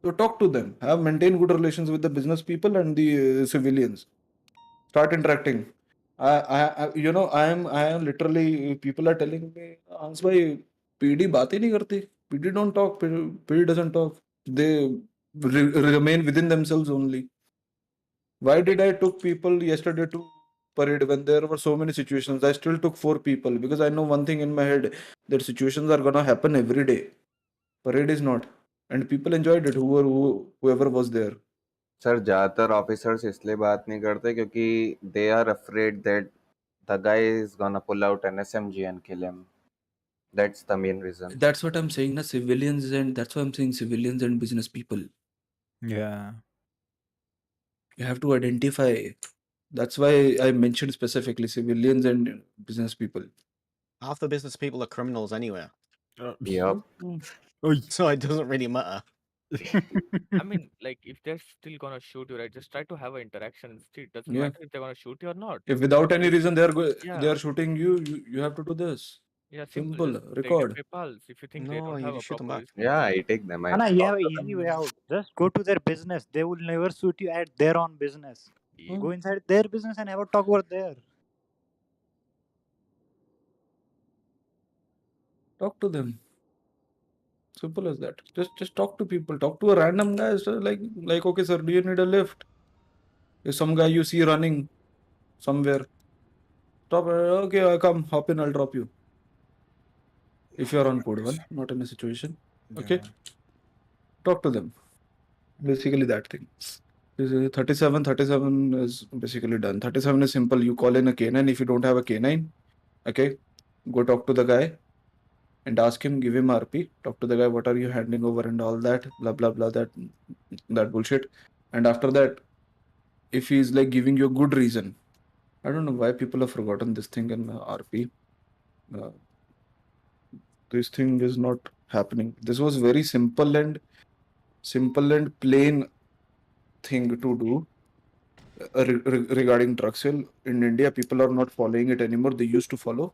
So talk to them. Have maintain good relations with the business people and the civilians. Start interacting. I am literally. People are telling me, Hans bhai, PD बात ही नहीं करती. PD don't talk. PD doesn't talk. They remain within themselves only. Why did I took people yesterday to parade when there were so many situations? I still took 4 people because I know one thing in my head that situations are gonna happen every day. Parade is not, and people enjoyed it. Whoever was there. Sir ज़्यादातर officers इसलिए बात नहीं करते क्योंकि they are afraid that the guy is gonna pull out an SMG and kill him. That's the main reason. That's what I'm saying. Na civilians, and that's why I'm saying civilians and business people. Yeah. You have to identify. That's why I mentioned specifically civilians and business people. Half the business people are criminals anyway. Yep. So it doesn't really matter. I mean, like, if they're still gonna shoot you, right? Just try to have an interaction instead. Doesn't Yeah. matter if they're gonna shoot you or not. If without any reason they Yeah. are shooting you, you have to do this. Yeah, Simple. Just Record. Take their PayPals if you think they No, don't you have a just shoot them proper back. response. Yeah, I take them. I Anna, you have talk an to them. easy way out. Just go to their business. They will never shoot you at their own business. Yeah. Go inside their business and have a talk over there. Talk to them. Simple as that. Just talk to people. Talk to a random guy. So like okay, sir, do you need a lift? If some guy you see running somewhere, stop. Okay, I come. Hop in. I'll drop you. If you're on code 1, not in a situation. Okay. Talk to them. Basically that thing. 37 is basically done. 37 is simple. You call in a K9. If you don't have a K9, okay, go talk to the guy and ask him, give him RP. Talk to the guy, what are you handing over and all that, blah blah blah, that bullshit. And after that, if he's like giving you a good reason, I don't know why people have forgotten this thing in RP. This thing is not happening. This was very simple and plain thing to do regarding drug sale. In India, people are not following it anymore. They used to follow.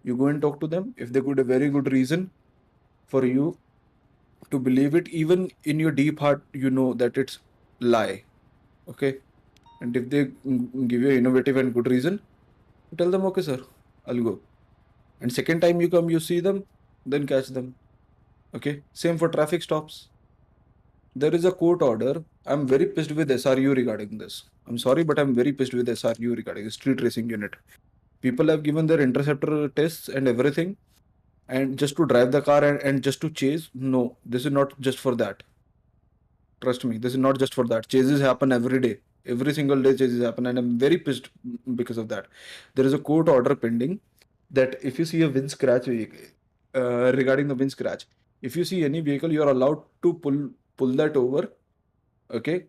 You go and talk to them. If they got a very good reason for you to believe it, even in your deep heart, you know that it's lie. Okay. And if they give you innovative and good reason, you tell them, okay, sir, I'll go. And second time you come, you see them, then catch them. Okay. Same for traffic stops. There is a court order. I'm very pissed with SRU regarding this. I'm sorry, but I'm very pissed with SRU regarding the street racing unit. People have given their interceptor tests and everything, and just to drive the car and just to chase. No, this is not just for that. Trust me, this is not just for that. Chases happen every day. Every single day chases happen, and I'm very pissed because of that. There is a court order pending that if you see a wind scratch regarding the wind scratch, if you see any vehicle, you are allowed to pull that over. Okay,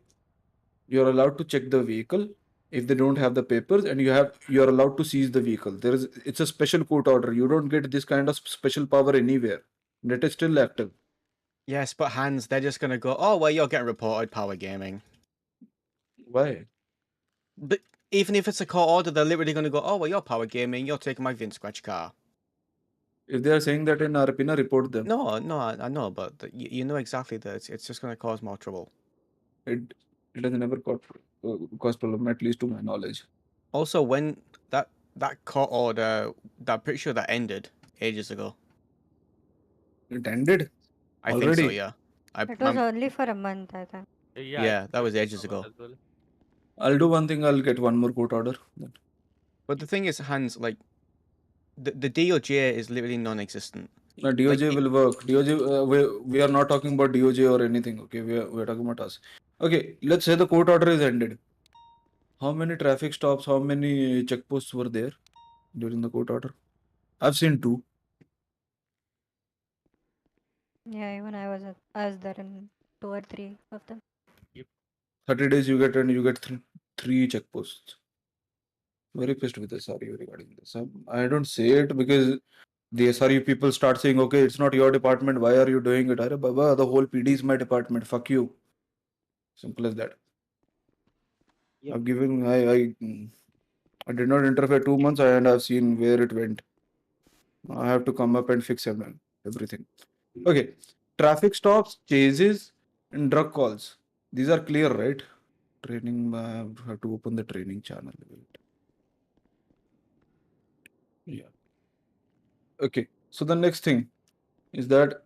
you're allowed to check the vehicle if they don't have the papers, and you're allowed to seize the vehicle. It's a special court order. You don't get this kind of special power anywhere. That is still active. Yes, but Hans, they're just gonna go, oh well, you're getting reported, Power Gaming. Why? But even if it's a court order, they're literally gonna go, oh well, you're Power Gaming, you're taking my Vince Scratch car. If they are saying that in RP, na, report them. No, no, I know, but you know exactly that it's just going to cause more trouble. It has never caused problem, at least to my knowledge. Also, when that court order, I'm pretty sure that ended ages ago. It ended I already. think so. Yeah. It was only for a month, I think. Yeah, that was ages ago. I'll do one thing. I'll get one more court order. But the thing is, Hans, like the DOJ is literally non-existent. No, DOJ will work. DOJ, we are not talking about DOJ or anything. Okay, we are talking about us. Okay, let's say the court order is ended. How many traffic stops, how many checkposts were there during the court order? I've seen 2. Yeah, even I was there in 2 or 3 of them. 30 days you get, and you get 3 checkposts. Very pissed with SRU regarding this. I don't say it because the SRU people start saying, okay, it's not your department, why are you doing it? Arre Baba, the whole PD is my department, fuck you. Simple as that. I've given, I did not interfere 2 months and I've seen where it went. I have to come up and fix everything. Okay, traffic stops, chases, and drug calls. These are clear, right? Training, I have to open the training channel. Yeah. Okay, so the next thing is that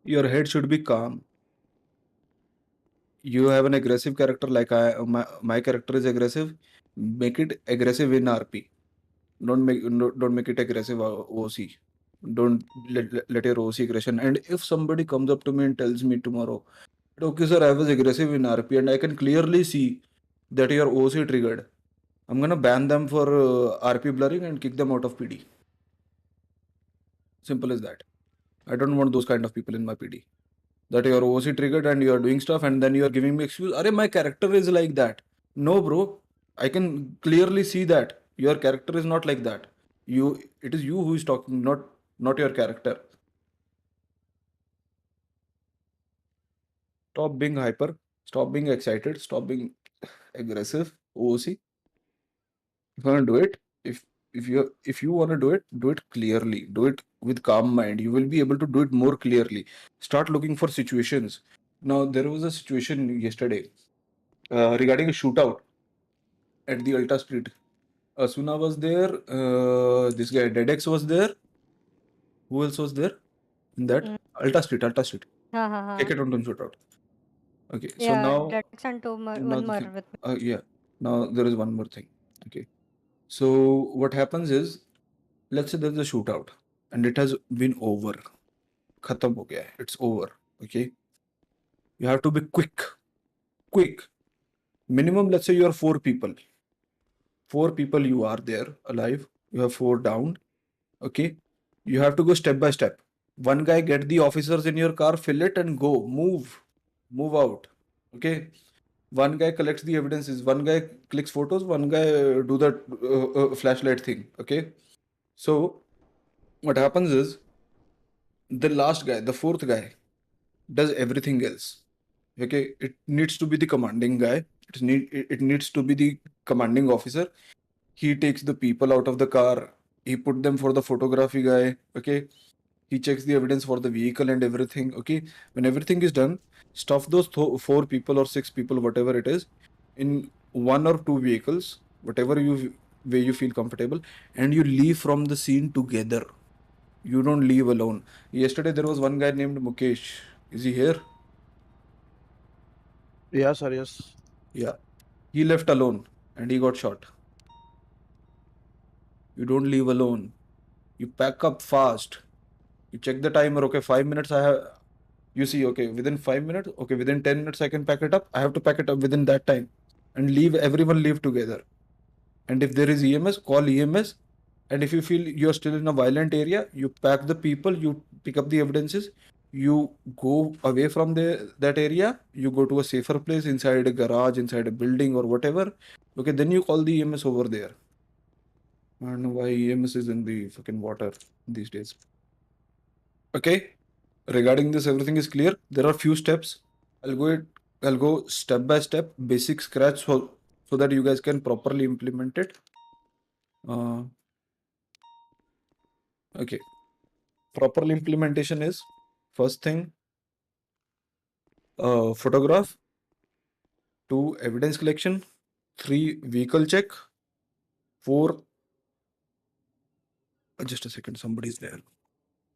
your head should be calm. You have an aggressive character like my character is aggressive. Make it aggressive in RP. Don't make it aggressive OC. Don't let your OC aggression. And if somebody comes up to me and tells me tomorrow, okay sir, I was aggressive in RP and I can clearly see that your OC triggered, I'm gonna ban them for RP blurring and kick them out of PD. Simple as that. I don't want those kind of people in my PD. That your OC triggered and you are doing stuff and then you are giving me excuse. Arey, my character is like that. No, bro. I can clearly see that your character is not like that. It is you who is talking, not your character. Stop being hyper. Stop being excited. Stop being aggressive. OC. If you want to do it, if you want to do it clearly. Do it with calm mind. You will be able to do it more clearly. Start looking for situations. Now there was a situation yesterday regarding a shootout at the Ulta Street. Asuna was there. This guy Dedex was there. Who else was there in that? Ulta Street. KK shootout. Okay, so Yeah, now Dedex and one more with me. yeah. Now there is one more thing. Okay, so what happens is, let's say there's a shootout and it has been over. Khatam ho gaya. It's over. Okay, you have to be quick. Minimum, let's say you are 4 people. 4 people you are there alive. You have 4 down. Okay, you have to go step by step. One guy get the officers in your car, fill it and go. Move out. Okay, one guy collects the evidences. One guy clicks photos. One guy do that flashlight thing. Okay, so what happens is, the last guy, the 4th guy, does everything else. Okay, it needs to be the commanding guy. It needs to be the commanding officer. He takes the people out of the car. He put them for the photography guy. Okay, he checks the evidence for the vehicle and everything. Okay, when everything is done, stuff those 4 people or 6 people, whatever it is, in 1 or 2 vehicles, whatever way you feel comfortable, and you leave from the scene together. You don't leave alone. Yesterday there was one guy named Mukesh. Is he here? Yes, sir. Yes. Yeah. He left alone and he got shot. You don't leave alone. You pack up fast. You check the timer. Okay, 5 minutes I have. You see, okay, within 5 minutes, okay, within 10 minutes I can pack it up. I have to pack it up within that time and everyone leave together. And if there is EMS, call EMS. And if you feel you're still in a violent area, you pack the people, you pick up the evidences, you go away from that area, you go to a safer place inside a garage, inside a building or whatever. Okay, then you call the EMS over there. I don't know why EMS is in the fucking water these days. Okay, regarding this, everything is clear. There are few steps. I'll go step by step, basic scratch, so that you guys can properly implement it. Okay. Proper implementation is first thing, photograph, 2 evidence collection, 3 vehicle check, 4 just a second, somebody's there.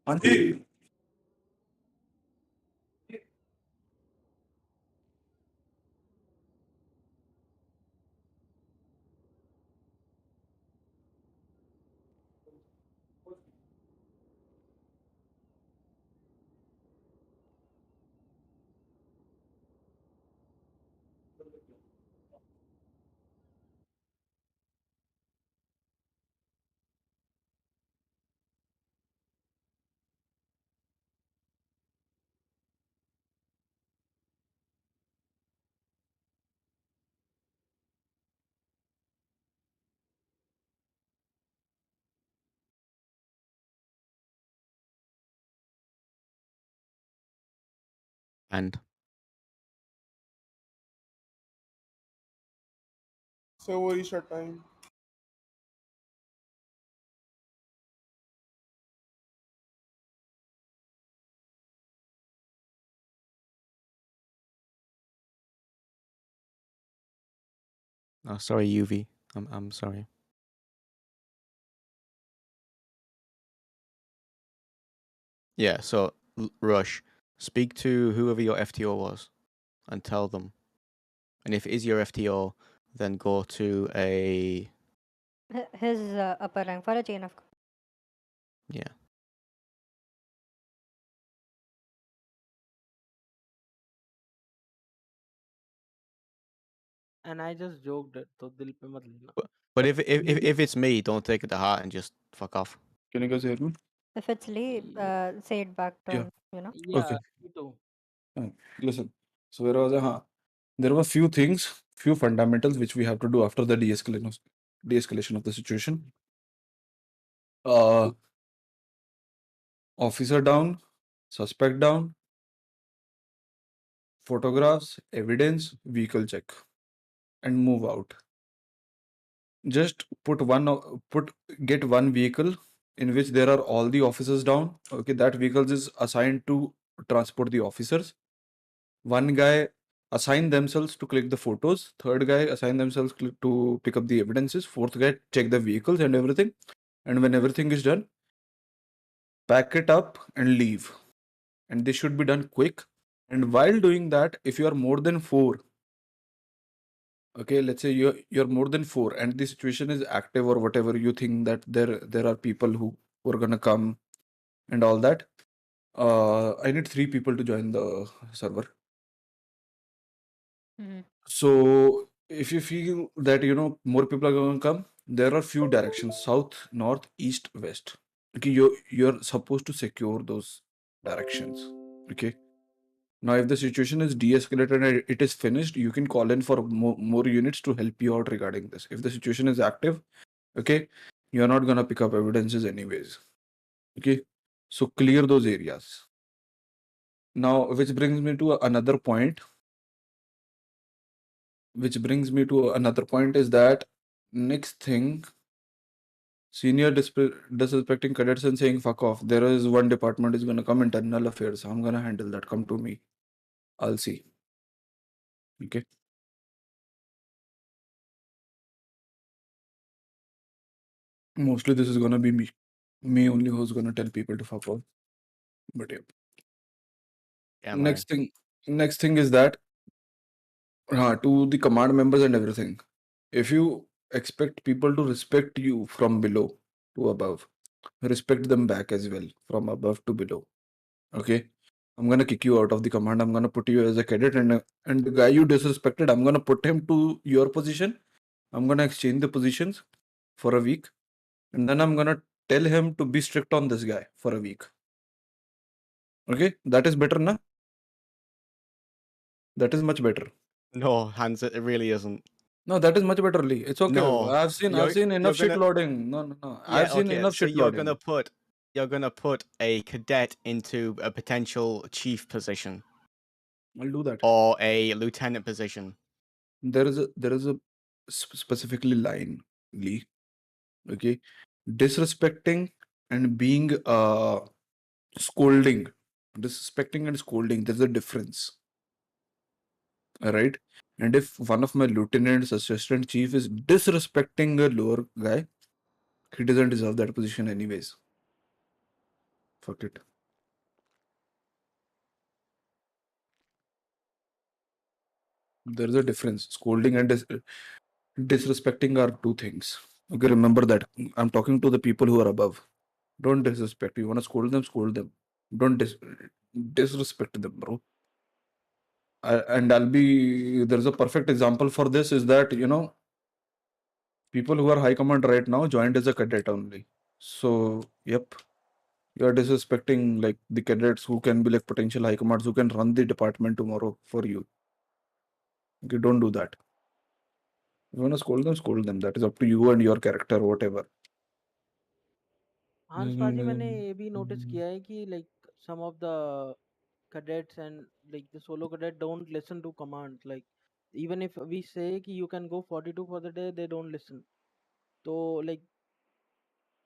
Auntie. And So what is your time? oh, sorry, UV. I'm sorry. Yeah. So Rush, speak to whoever your FTO was, and tell them. And if it is your FTO, then go to a His upper rank for a chain of. yeah. And I just joked it, तो दिल पे मत लेना. But if it's me, don't take it to heart and just fuck off. Can you guys hear me? If it's Lee, say it back to Yeah. him, you know. Yeah, Okay. me too. Listen. So where was I? There were few things, few fundamentals which we have to do after the de-escalation of the situation. Officer down, suspect down, photographs, evidence, vehicle check, and move out. Just get one vehicle in which there are all the officers down. Okay, that vehicle is assigned to transport the officers. One guy assign themselves to click the photos. Third guy assign themselves to pick up the evidences. Fourth guy check the vehicles and everything. And when everything is done, pack it up and leave. And this should be done quick. And while doing that, if you are more than 4, okay, let's say you're more than 4 and the situation is active or whatever, you think that there are people who are gonna come and all that, I need 3 people to join the server. So if you feel that more people are going to come, there are few directions: south, north, east, west. Okay, you're supposed to secure those directions. Okay. Now, if the situation is de-escalated and it is finished, you can call in for more units to help you out regarding this. If the situation is active, okay, you're not gonna pick up evidences anyways. Okay, so clear those areas. Now, which brings me to another point. Is that next thing, senior disrespecting cadets and saying fuck off. There is one department is gonna come, internal affairs. I'm gonna handle that. Come to me. I'll see. Okay. Mostly this is gonna be me. Me only who's gonna tell people to fuck off. But yeah. Yeah, Next thing is that to the command members and everything. If you expect people to respect you from below to above, respect them back as well from above to below. Okay. I'm gonna kick you out of the command. I'm gonna put you as a cadet, and the guy you disrespected, I'm gonna put him to your position. I'm gonna exchange the positions for a week, and then I'm gonna tell him to be strict on this guy for a week. Okay, that is better, na? That is much better. No, Hans, it really isn't. No, that is much better, Lee. It's okay. No, I've seen enough shit loading. No. Yeah, I've seen okay, enough so shit you're loading. gonna put a cadet into a potential chief position. I'll do that. Or a lieutenant position. There is a specifically line, Lee. Okay, disrespecting and being scolding, disrespecting and scolding, there's a difference. Alright? And if one of my lieutenants, assistant chief is disrespecting a lower guy, he doesn't deserve that position anyways. Fuck it. There's a difference. Scolding and disrespecting are two things. Okay, remember that. I'm talking to the people who are above. Don't disrespect. You want to scold them, scold them. Don't disrespect them, bro. And there's a perfect example for this is that, people who are high command right now joined as a cadet only. So, yep, you are disrespecting like the cadets who can be like potential high commands who can run the department tomorrow for you. Okay, don't do that. You want to scold them, scold them. That is up to you and your character, whatever. हंस पाजी मैंने ये भी notice किया है कि like some of the cadets and like the solo cadet don't listen to commands. Like even if we say कि you can go 42 for the day, they don't listen. So like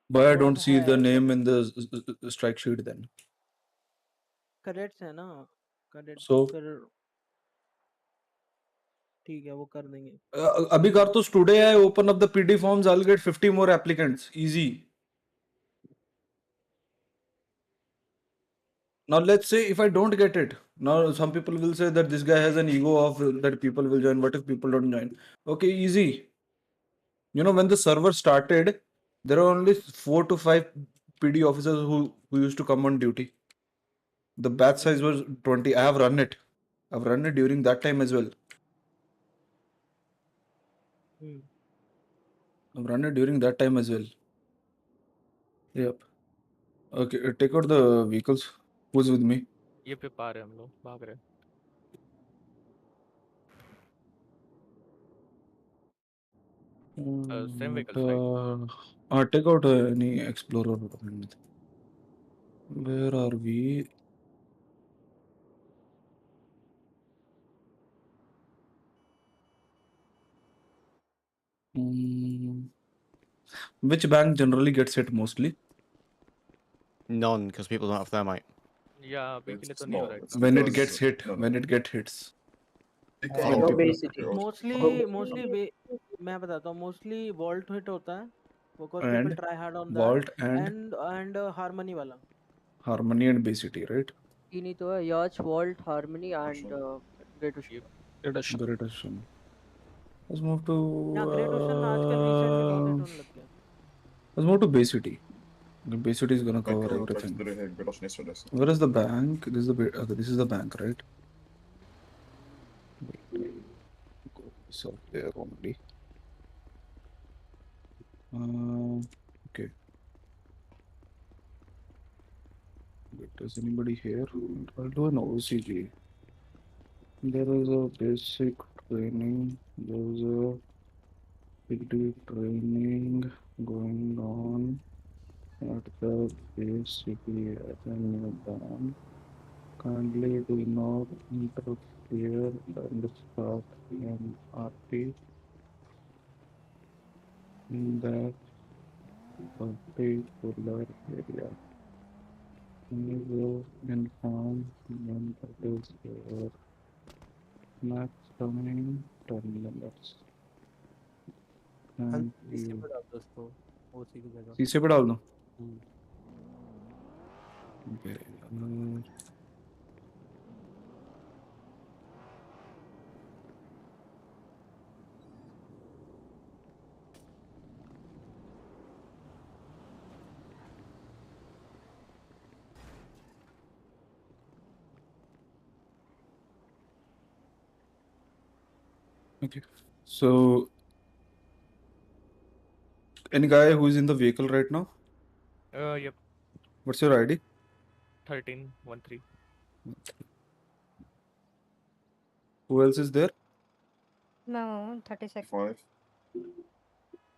Why I थोड़ा don't सा see है the मतलब name in the strike sheet then? cadets है ना cadet So फिर ठीक है वो कर देंगे. Abhi Karthus, today I open up the PD forms, I'll get 50 more applicants. Easy. Now let's say if I don't get it, now some people will say that this guy has an ego of that people will join. What if people don't join? Okay, easy. When the server started, there were only 4 to 5 PD officers who used to come on duty. The batch size was 20. I have run it. I've run it during that time as well. I've run it during that time as well. Yep. Okay, take out the vehicles. Who's with me? ये पे पा रहे हम लोग भाग रहे. Same vehicles, right? Take out any explorer. Where are we? Which bank generally gets hit mostly? None, because people don't have thermite. Yeah, अभी के लिए तो नहीं हो रहा है. When it gets hit, when it gets hits. Mostly मैं बताता हूँ mostly vault hit होता है because people And try hard on Vault that and and harmony वाला. Harmony and Bay City, right? तीन ही तो है yacht vault harmony and great Great Ocean. Let's move to. Yeah, Great Ocean आजकल recently बहुत hit होने लग गया. Let's move to Bay City. The Bay City is gonna cover everything. Where is the bank? This is the okay, this is the bank, right? So there only. Okay. Does anybody here? I'll do an OCG. There is a basic training. There is a big training going on at the basic academy bank. Kindly do not interfere and start an RP in that particular area. We will inform when it is your max time 10 minutes. And शीशे you पे डाल दो उसको ओसी की जगह. शीशे पे डाल दो. Okay. Okay. So, any guy who is in the vehicle right now? Yep. What's your ID? 1313. Who else is there? No, 36.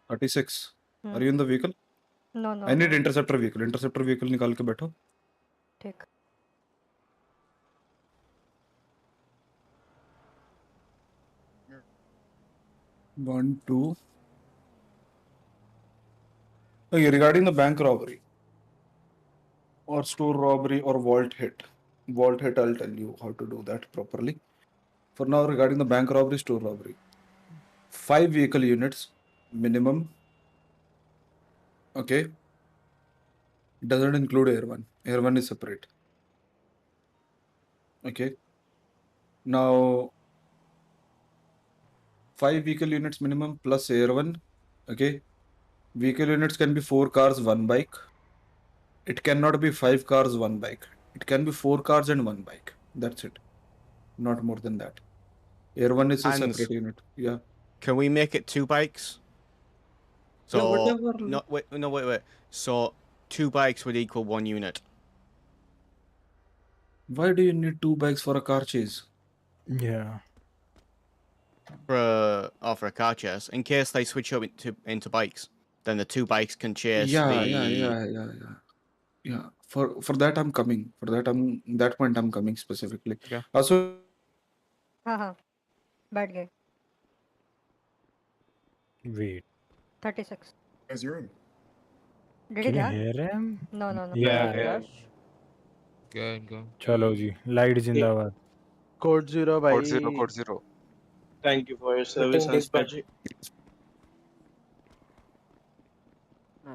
36. Hmm. Are you in the vehicle? No, no, I need no. interceptor vehicle. Interceptor vehicle निकाल के बैठो. ठीक. 1, 2. Okay, regarding the bank robbery. or store robbery or vault hit. Vault hit, I'll tell you how to do that properly. For now, regarding the bank robbery, store robbery, 5 vehicle units minimum. Okay, doesn't include air one. Air one is separate. Okay, now 5 vehicle units minimum plus air one. Okay, vehicle units can be 4 cars, 1 bike. It cannot be 5 cars, 1 bike. It can be 4 cars and 1 bike. That's it. Not more than that. Air one is a And separate unit. Yeah. can we make it 2 bikes? Yeah, So whatever. wait. So 2 bikes would equal 1 unit. Why do you need 2 bikes for a car chase? Yeah. For a car chase, in case they switch up into bikes, then the 2 bikes can chase Yeah. For that I'm coming. That point I'm coming specifically. Okay. Also, हाँ बैठ गए Wait. 36 Guys, you're in. did Can he you get? hear him? No. Yeah. Go. चलो जी, light जिंदाबाद. Code 0 भाई. Code 0. Thank you for your service, Hanspaji.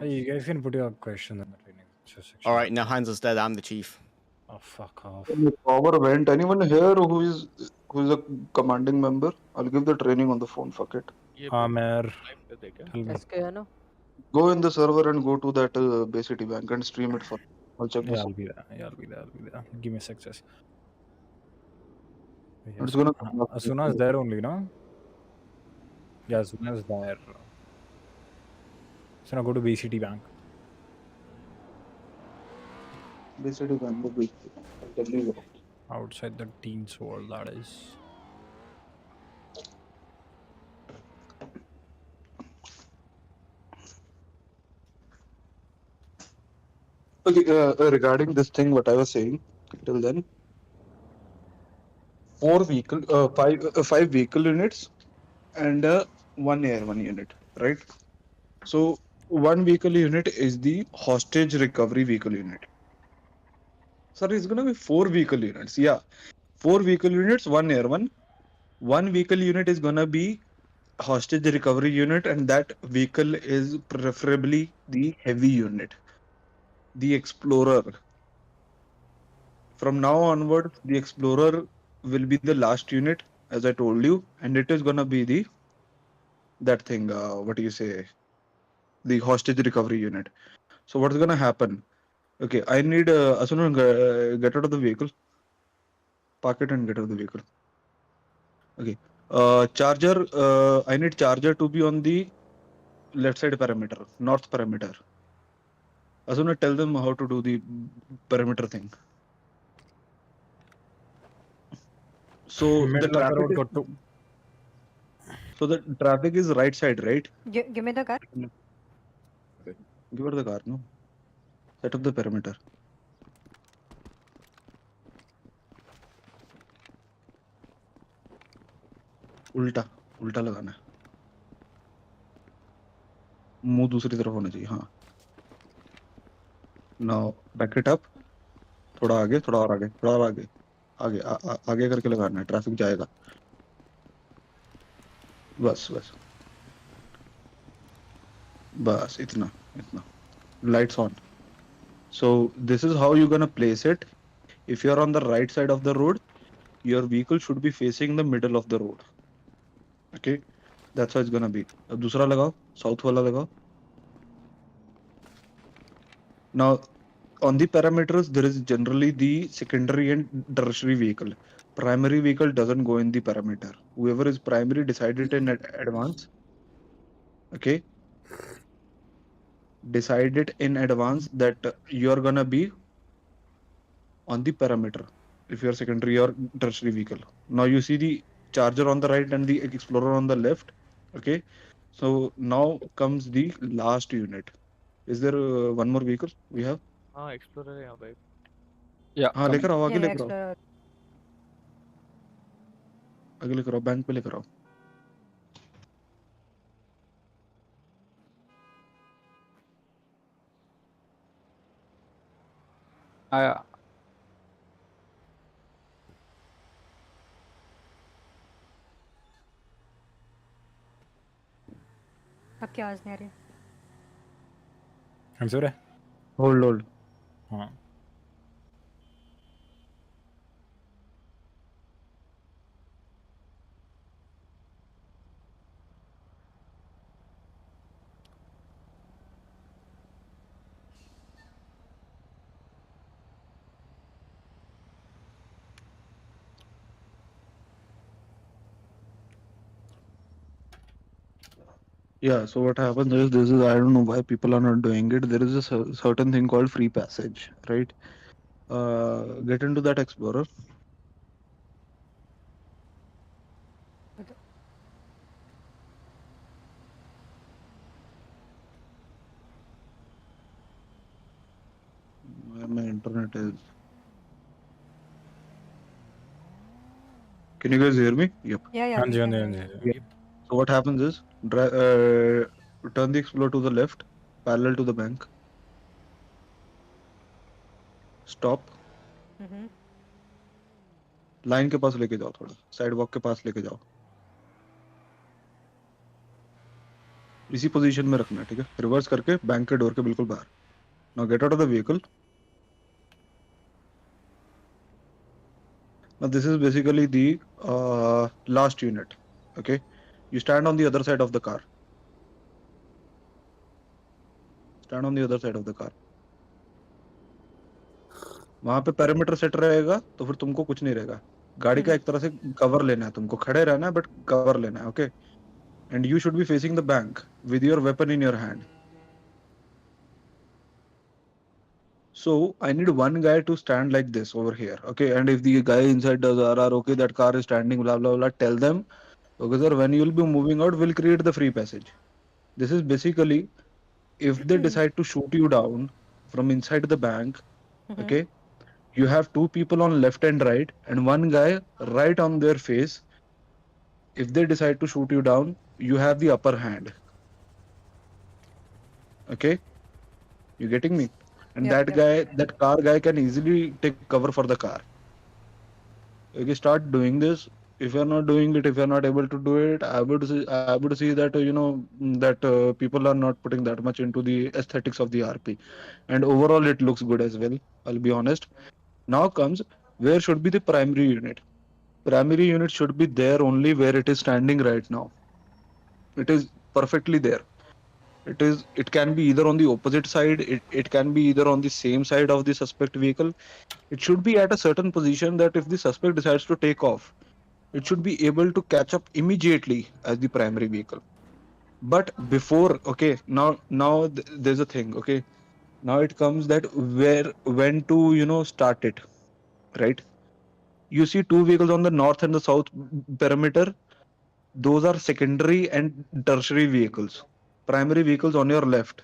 Hey, you guys can put your question in the training section. All right, now Hans is dead. I'm the chief. Oh, fuck off. power went. Anyone here who is a commanding member? I'll give the training on the phone. Fuck it. Amer. Tell me. SK है ना? Go in the server and go to that Bay City Bank and stream it for. I'll check this. I'll be there. Give me success. It's gonna. Asuna is there only, no? Yeah, Asuna is there. So now go to BCT Bank. Bay City Bank. I'll tell you. Outside the teens world, that is. Okay, regarding this thing, what I was saying till then, 5 vehicle units and 1 air 1 unit, right? So 1 vehicle unit is the hostage recovery vehicle unit. Sir, it's gonna be 4 vehicle units. Yeah, 4 vehicle units, 1 air 1. 1 vehicle unit is gonna be hostage recovery unit, and that vehicle is preferably the heavy unit, the Explorer. From now onwards, the Explorer will be the last unit, as I told you, and it is gonna be the the hostage recovery unit. So what's gonna happen? Okay, I need Asuna, get out of the vehicle. Park it and get out of the vehicle. Okay. Charger. I need charger to be on the left side perimeter, north perimeter. Asuna, tell them how to do the perimeter thing. So the traffic is right side, right? Give me the car. Give her the car, no? Set up the perimeter. उल्टा लगाना है. मुंह दूसरी तरफ होना चाहिए. हाँ. Now back it up. थोड़ा आगे, थोड़ा और आगे. आगे करके लगाना है. ट्रैफिक जाएगा. बस इतना. Lights on. So this is how you're gonna place it. If you're on the right side of the road, your vehicle should be facing the middle of the road. Okay, that's how it's gonna be. अब दूसरा लगाओ, south वाला लगाओ. Now on the parameters, there is generally the secondary and tertiary vehicle. Primary vehicle doesn't go in the parameter. Whoever is primary decided in advance. Okay, decided in advance that you're gonna be on the parameter if you're secondary or tertiary vehicle. Now you see the charger on the right and the Explorer on the left. Okay, so now comes the last unit. Is there one more vehicle we have? हाँ Explorer है यहाँ पे. Yeah. हाँ लेकर आओ, आगे लेकर आओ. आगे लेकर आओ, बैंक पे लेकर आओ. आया। अब क्या आवाज नहीं आ रही? मंजूर है? होल्ड हाँ। Yeah, so what happens is, this is, I don't know why people are not doing it. There is a certain thing called free passage, right? Get into that Explorer. Where my internet is. Can you guys hear me? Yep. Yeah, हाँ we जी, हाँ can जी, hear हाँ you. जी। Yeah. So what happens is, turn the Explorer to the left, parallel to the bank. Stop. Line के पास लेके जाओ, थोड़ा साइड वॉक के पास लेके जाओ, इसी पोजीशन में रखना है, ठीक है? रिवर्स करके बैंक के डोर के बिल्कुल बाहर. Now get out of the vehicle. Now this is basically the last unit. Okay, you stand on the other side of the car. Stand on the other side of the car. वहां पे parameter set रहेगा तो फिर तुमको कुछ नहीं रहेगा. गाड़ी का एक तरह से कवर लेना है, तुमको खड़े रहना है बट कवर लेना है. Okay, and you should be facing the bank with your weapon in your hand. So I need one guy to stand like this over here. Okay, and if the guy inside does RR, okay, that car is standing, blah blah blah, tell them, okay sir, when you will be moving out, we'll create the free passage. This is basically, if they decide to shoot you down from inside the bank, okay, you have two people on left and right, and one guy right on their face. If they decide to shoot you down, you have the upper hand. Okay, you getting me? And that guy, that car guy, can easily take cover for the car. Okay, start doing this. If you're not doing it, if you're not able to do it, I would see that that people are not putting that much into the aesthetics of the RP, and overall it looks good as well. I'll be honest. Now comes where should be the primary unit. Primary unit should be there only where it is standing right now. It is perfectly there. It can be either on the opposite side. It can be either on the same side of the suspect vehicle. It should be at a certain position that if the suspect decides to take off, it should be able to catch up immediately as the primary vehicle. But before, okay, now there's a thing. Okay, now it comes that when to start it, right? You see two vehicles on the north and the south perimeter. Those are secondary and tertiary vehicles. Primary vehicles on your left,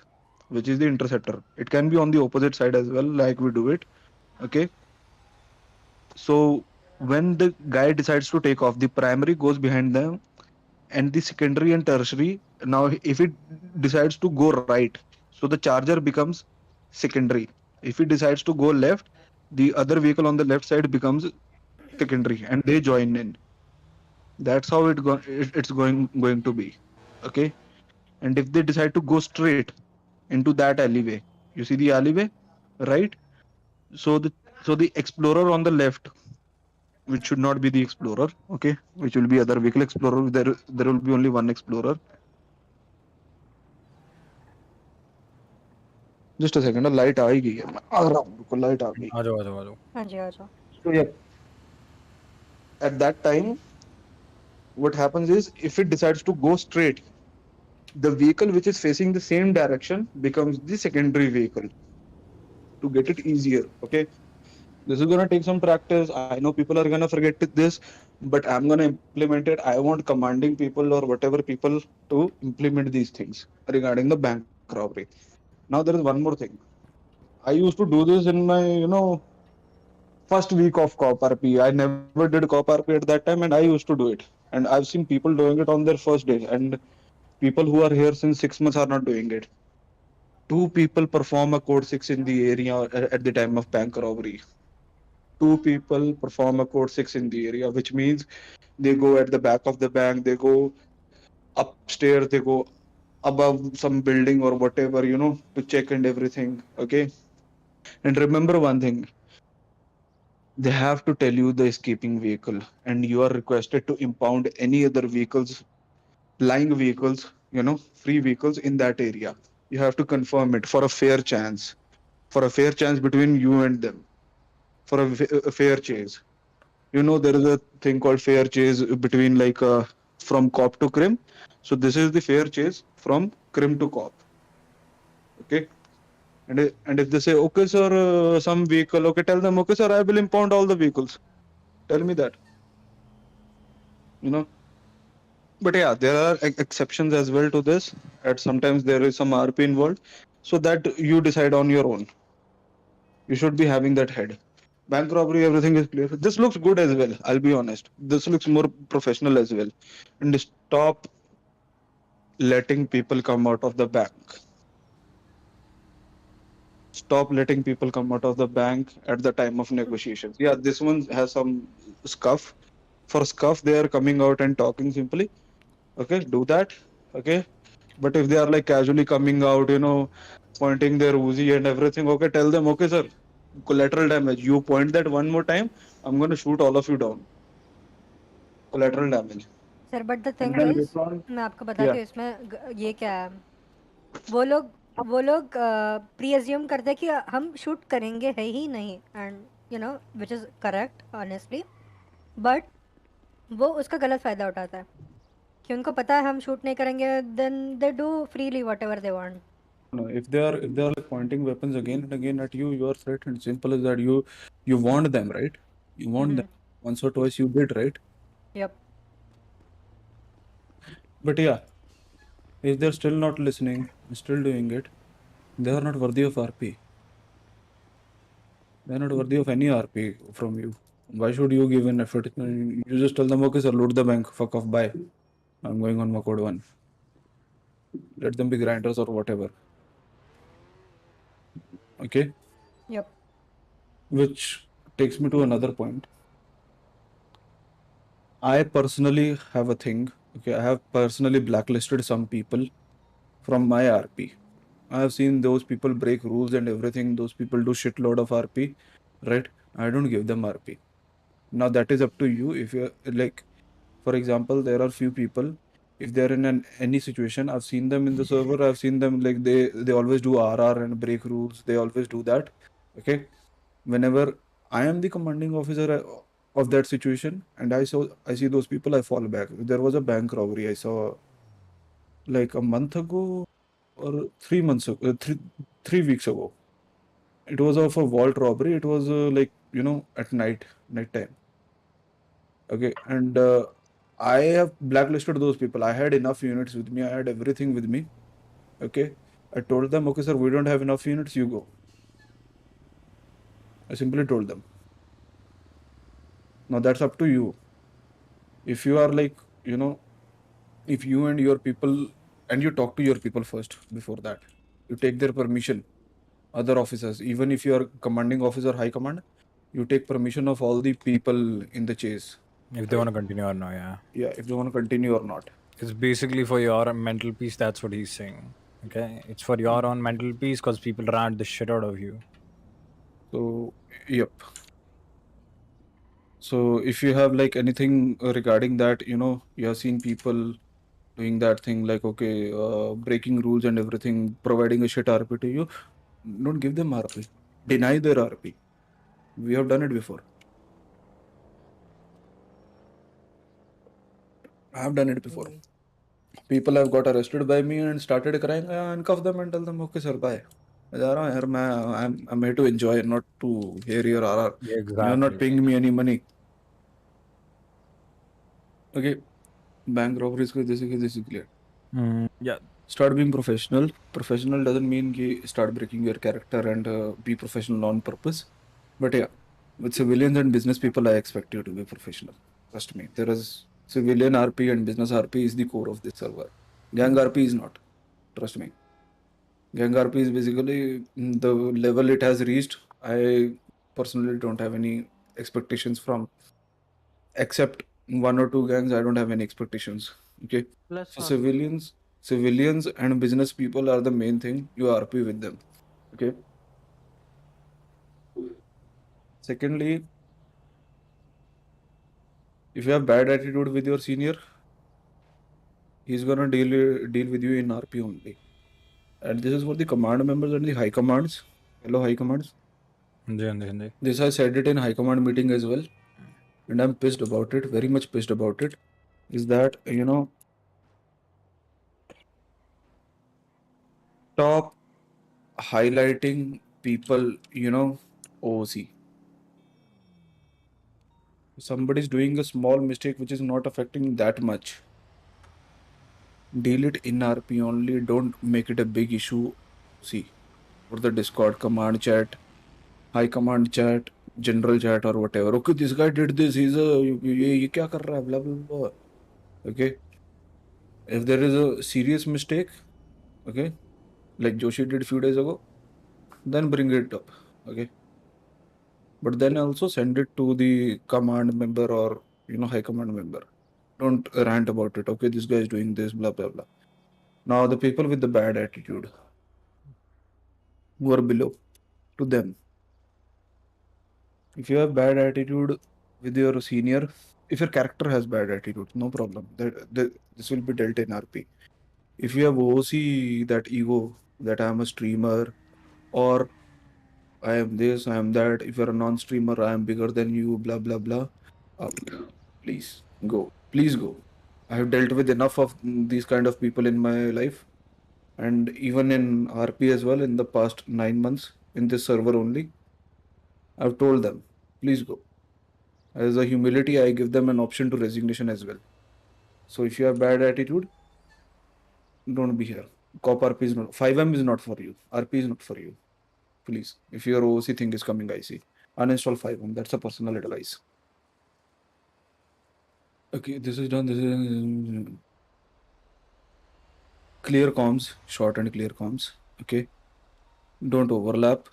which is the interceptor. It can be on the opposite side as well, like we do it. Okay. So when the guy decides to take off, the primary goes behind them, and the secondary and tertiary. Now, if it decides to go right, so the charger becomes secondary. If it decides to go left, the other vehicle on the left side becomes secondary, and they join in. That's how it's going to be. Okay. And if they decide to go straight into that alleyway, you see the alleyway, right? So the explorer on the left, which should not be the explorer, okay, which will be other vehicle explorer. There will be only one explorer. Just a second, light आ ही गई है. मैं आ रहा हूँ, रुको, light आ गई. आ जाओ. हाँ जी, आ जाओ. So yeah, at that time, what happens is, if it decides to go straight, the vehicle which is facing the same direction becomes the secondary vehicle. To get it easier, okay. This is gonna take some practice. I know people are gonna forget this, but I'm gonna implement it. I want commanding people or whatever people to implement these things regarding the bank robbery. Now there is one more thing. I used to do this in my first week of COP-RP. I never did COP-RP at that time, and I used to do it. And I've seen people doing it on their first day, and people who are here since 6 months are not doing it. Two people perform a code 6 in the area at the time of bank robbery. Two people perform a code 6 in the area, which means they go at the back of the bank, they go upstairs, they go above some building or whatever, to check and everything. Okay. And remember one thing, they have to tell you the escaping vehicle, and you are requested to impound any other vehicles, flying vehicles, free vehicles in that area. You have to confirm it for a fair chance, between you and them, for a fair chase. There is a thing called fair chase between from cop to crim. So this is the fair chase from crim to cop. Okay. And if they say, okay, sir, some vehicle, okay, tell them, okay, sir, I will impound all the vehicles. Tell me that. But yeah, there are exceptions as well to this. And sometimes there is some RP involved, so that you decide on your own. You should be having that head. Bank robbery, everything is clear. This looks good as well. I'll be honest. This looks more professional as well. And stop letting people come out of the bank. Stop letting people come out of the bank at the time of negotiations. Yeah, this one has some scuff. For scuff, they are coming out and talking simply. Okay, do that. Okay. But if they are casually coming out, pointing their Uzi and everything, okay, tell them, okay, sir, collateral damage. You point that one more time, I'm going to shoot all of you down. Collateral damage. Sir but the thing is मैं आपको बताती हूँ इसमें ये क्या है, वो लोग प्री अज्यूम करते हैं कि हम शूट करेंगे है ही नहीं, and which is correct honestly, but वो उसका गलत फ़ायदा उठाता है कि उनको पता है हम शूट नहीं करेंगे, then they do freely whatever they want. No, if they are pointing weapons again and again at you, you are threatened. Simple as that. You warned them, right? You warned them once or twice. You did, right? Yep. But yeah, if they're still not listening, still doing it, they are not worthy of RP. They are not worthy of any RP from you. Why should you give an effort? You just tell them, okay, sir, loot the bank. Fuck off. Bye. I'm going on my code 1. Let them be grinders or whatever. Okay. Yep. Which takes me to another point. I personally have a thing. Okay, I have personally blacklisted some people from my RP. I have seen those people break rules and everything. Those people do shitload of RP, right? I don't give them RP. Now that is up to you. If you're for example, there are few people. If they're in any situation, I've seen them in the server. I've seen them they always do RR and break rules. They always do that. Okay. Whenever I am the commanding officer of that situation and I see those people, I fall back. There was a bank robbery I saw a month ago or 3 months ago, 3 weeks ago. It was of a vault robbery. It was at night time. Okay, and I have blacklisted those people. I had enough units with me. I had everything with me. Okay, I told them, okay, sir, we don't have enough units. You go. I simply told them. Now that's up to you. If you are if you and your people, and you talk to your people first before that, you take their permission. Other officers, even if you are commanding officer, high command, you take permission of all the people in the chase. If they want to continue or not, yeah. Yeah, if they want to continue or not. It's basically for your mental peace. That's what he's saying. Okay, it's for your own mental peace because people ran the shit out of you. So, yep. So if you have anything regarding that, you have seen people doing that thing breaking rules and everything, providing a shit RP to you, don't give them RP. Deny their RP. We have done it before. I have done it before. People have got arrested by me and started crying. I handcuff them and tell them, okay, sir, bye. I'm here to enjoy, not to hear your RR. Yeah, exactly. You're not paying me any money. Okay. Bank robberies this is clear. Yeah. Start being professional. Professional doesn't mean start breaking your character and be professional on purpose. But yeah, with civilians and business people, I expect you to be professional. Trust me. There is civilian RP and business RP is the core of this server. Gang RP is not. Trust me. Gang RP is basically the level it has reached. I personally don't have any expectations from, except one or two gangs. I don't have any expectations. Okay. Plus So fast. civilians and business people are the main thing. You RP with them. Okay. Secondly, if you have bad attitude with your senior, he's gonna deal with you in RP only. And this is for the command members and the high commands. Hello, high commands. This I said it in high command meeting as well, and I'm pissed about it. Very much pissed about it. Is that stop highlighting people. OC. Somebody's doing a small mistake which is not affecting that much. Deal it in RP only. Don't make it a big issue. See, for the Discord command chat, high command chat, general chat or whatever. Okay, this guy did this. He's a ये क्या कर रहा है? Blah blah blah. Okay. If there is a serious mistake, okay, like Joshi did few days ago, then bring it up. Okay. But then also send it to the command member or high command member. Don't rant about it. Okay, this guy is doing this, blah blah blah. Now the people with the bad attitude who are below, to them. If you have bad attitude with your senior, if your character has bad attitude, no problem. This will be dealt in RP. If you have OC, that ego, that I am a streamer, or I am this, I am that. If you're a non-streamer, I am bigger than you, blah blah blah. Please go. Please go. I have dealt with enough of these kind of people in my life, and even in RP as well in the past 9 months in this server only. I've told them, please go. As a humility, I give them an option to resignation as well. So if you have bad attitude, don't be here. Cop RP is not, 5M is not for you. RP is not for you. Please, if your OC thing is coming, I see. Uninstall 5M. That's a personal advice. Okay, this is done. This is clear comms, short and clear comms. Okay, don't overlap.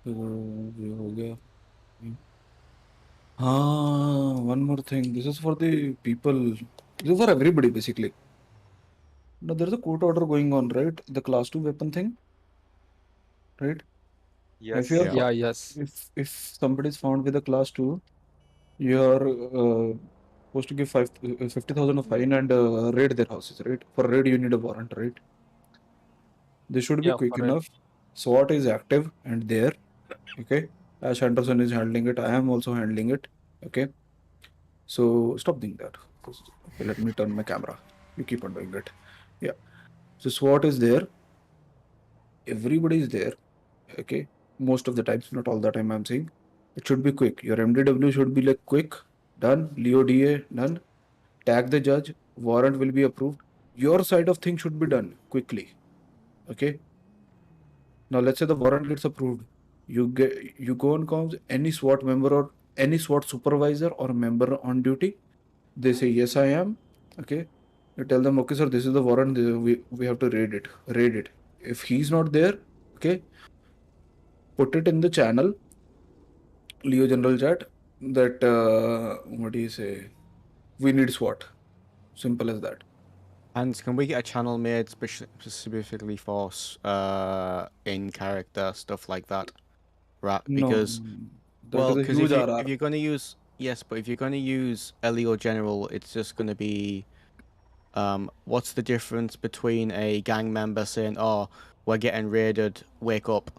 One more thing. This is for the people. This is for everybody basically. Now there's a court order going on, right? The class 2 weapon thing, right? Yes. If somebody is found with a class 2, you are supposed to give 50,000 of fine and raid their houses, right? For raid, you need a warrant, right? This should be quick enough. SWAT is active and there. Okay. Ash Anderson is handling it. I am also handling it. Okay. So stop doing that. Okay, let me turn my camera. You keep on doing it. Yeah. So SWAT is there. Everybody is there. Okay. Most of the times, not all the time I'm saying. It should be quick. Your MDW should be like quick, done. Leo DA, done. Tag the judge. Warrant will be approved. Your side of things should be done quickly. Okay. Now let's say the warrant gets approved. You go on comms, any SWAT member or any SWAT supervisor or member on duty. They say yes, I am. Okay. You tell them, okay, sir, this is the warrant. We have to raid it. Raid it. If he's not there, okay, put it in the channel, Leo General Chat, that what do you say? We need SWAT. Simple as that. And can we get a channel made specifically for in character stuff like that? Right, because if you're going to use but if you're going to use Leo General, it's just going to be what's the difference between a gang member saying, "Oh, we're getting raided, wake up,"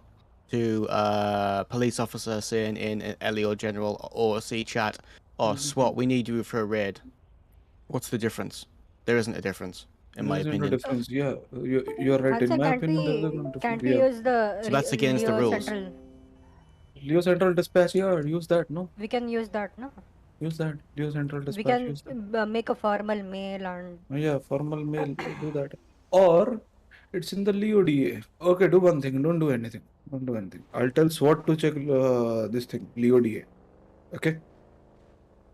to a police officer saying in Leo General or C chat, "Oh, SWAT, we need you for a raid." What's the difference? There isn't a difference, in my opinion. No difference. Yeah, you're right. In my opinion, there's no difference. Can't we use the so that's against the rules. Central? Leo Central Dispatch, yeah, use that, no? We can use that, no? Use that. Leo Central Dispatch. We can make a formal mail and. Yeah, formal mail. Do that. Or it's in the Leo DA. Okay, do one thing. Don't do anything. Don't do anything. I'll tell SWAT to check this thing, Leo DA. Okay?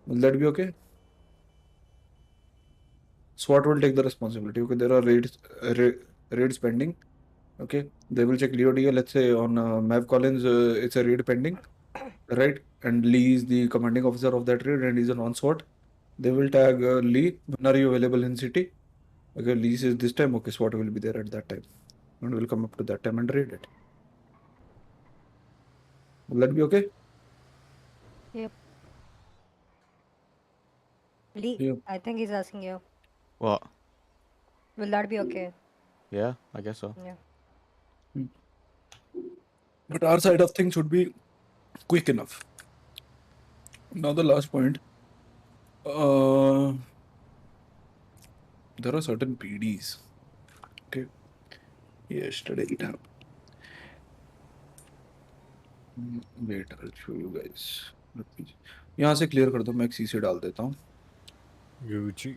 Will that be okay? SWAT will take the responsibility. Okay, there are raids pending. Okay, they will check DODA. Let's say on Mav Collins, it's a raid pending, right? And Lee is the commanding officer of that raid, and he's an on-SWAT. They will tag Lee. When are you available in city? Okay, Lee says this time. Okay, SWAT will be there at that time, and will come up to that time and raid it. Will that be okay? Yep. Lee, Yep. I think he's asking you. What? Will that be okay? Yeah, I guess so. Yeah. But our side of things should be quick enough. Now the last point. There are certain PDs. Okay. Yesterday it happened. Wait, I'll show you guys. यहाँ से clear कर दो, मैं एक CC डाल देता हूँ. Gucci.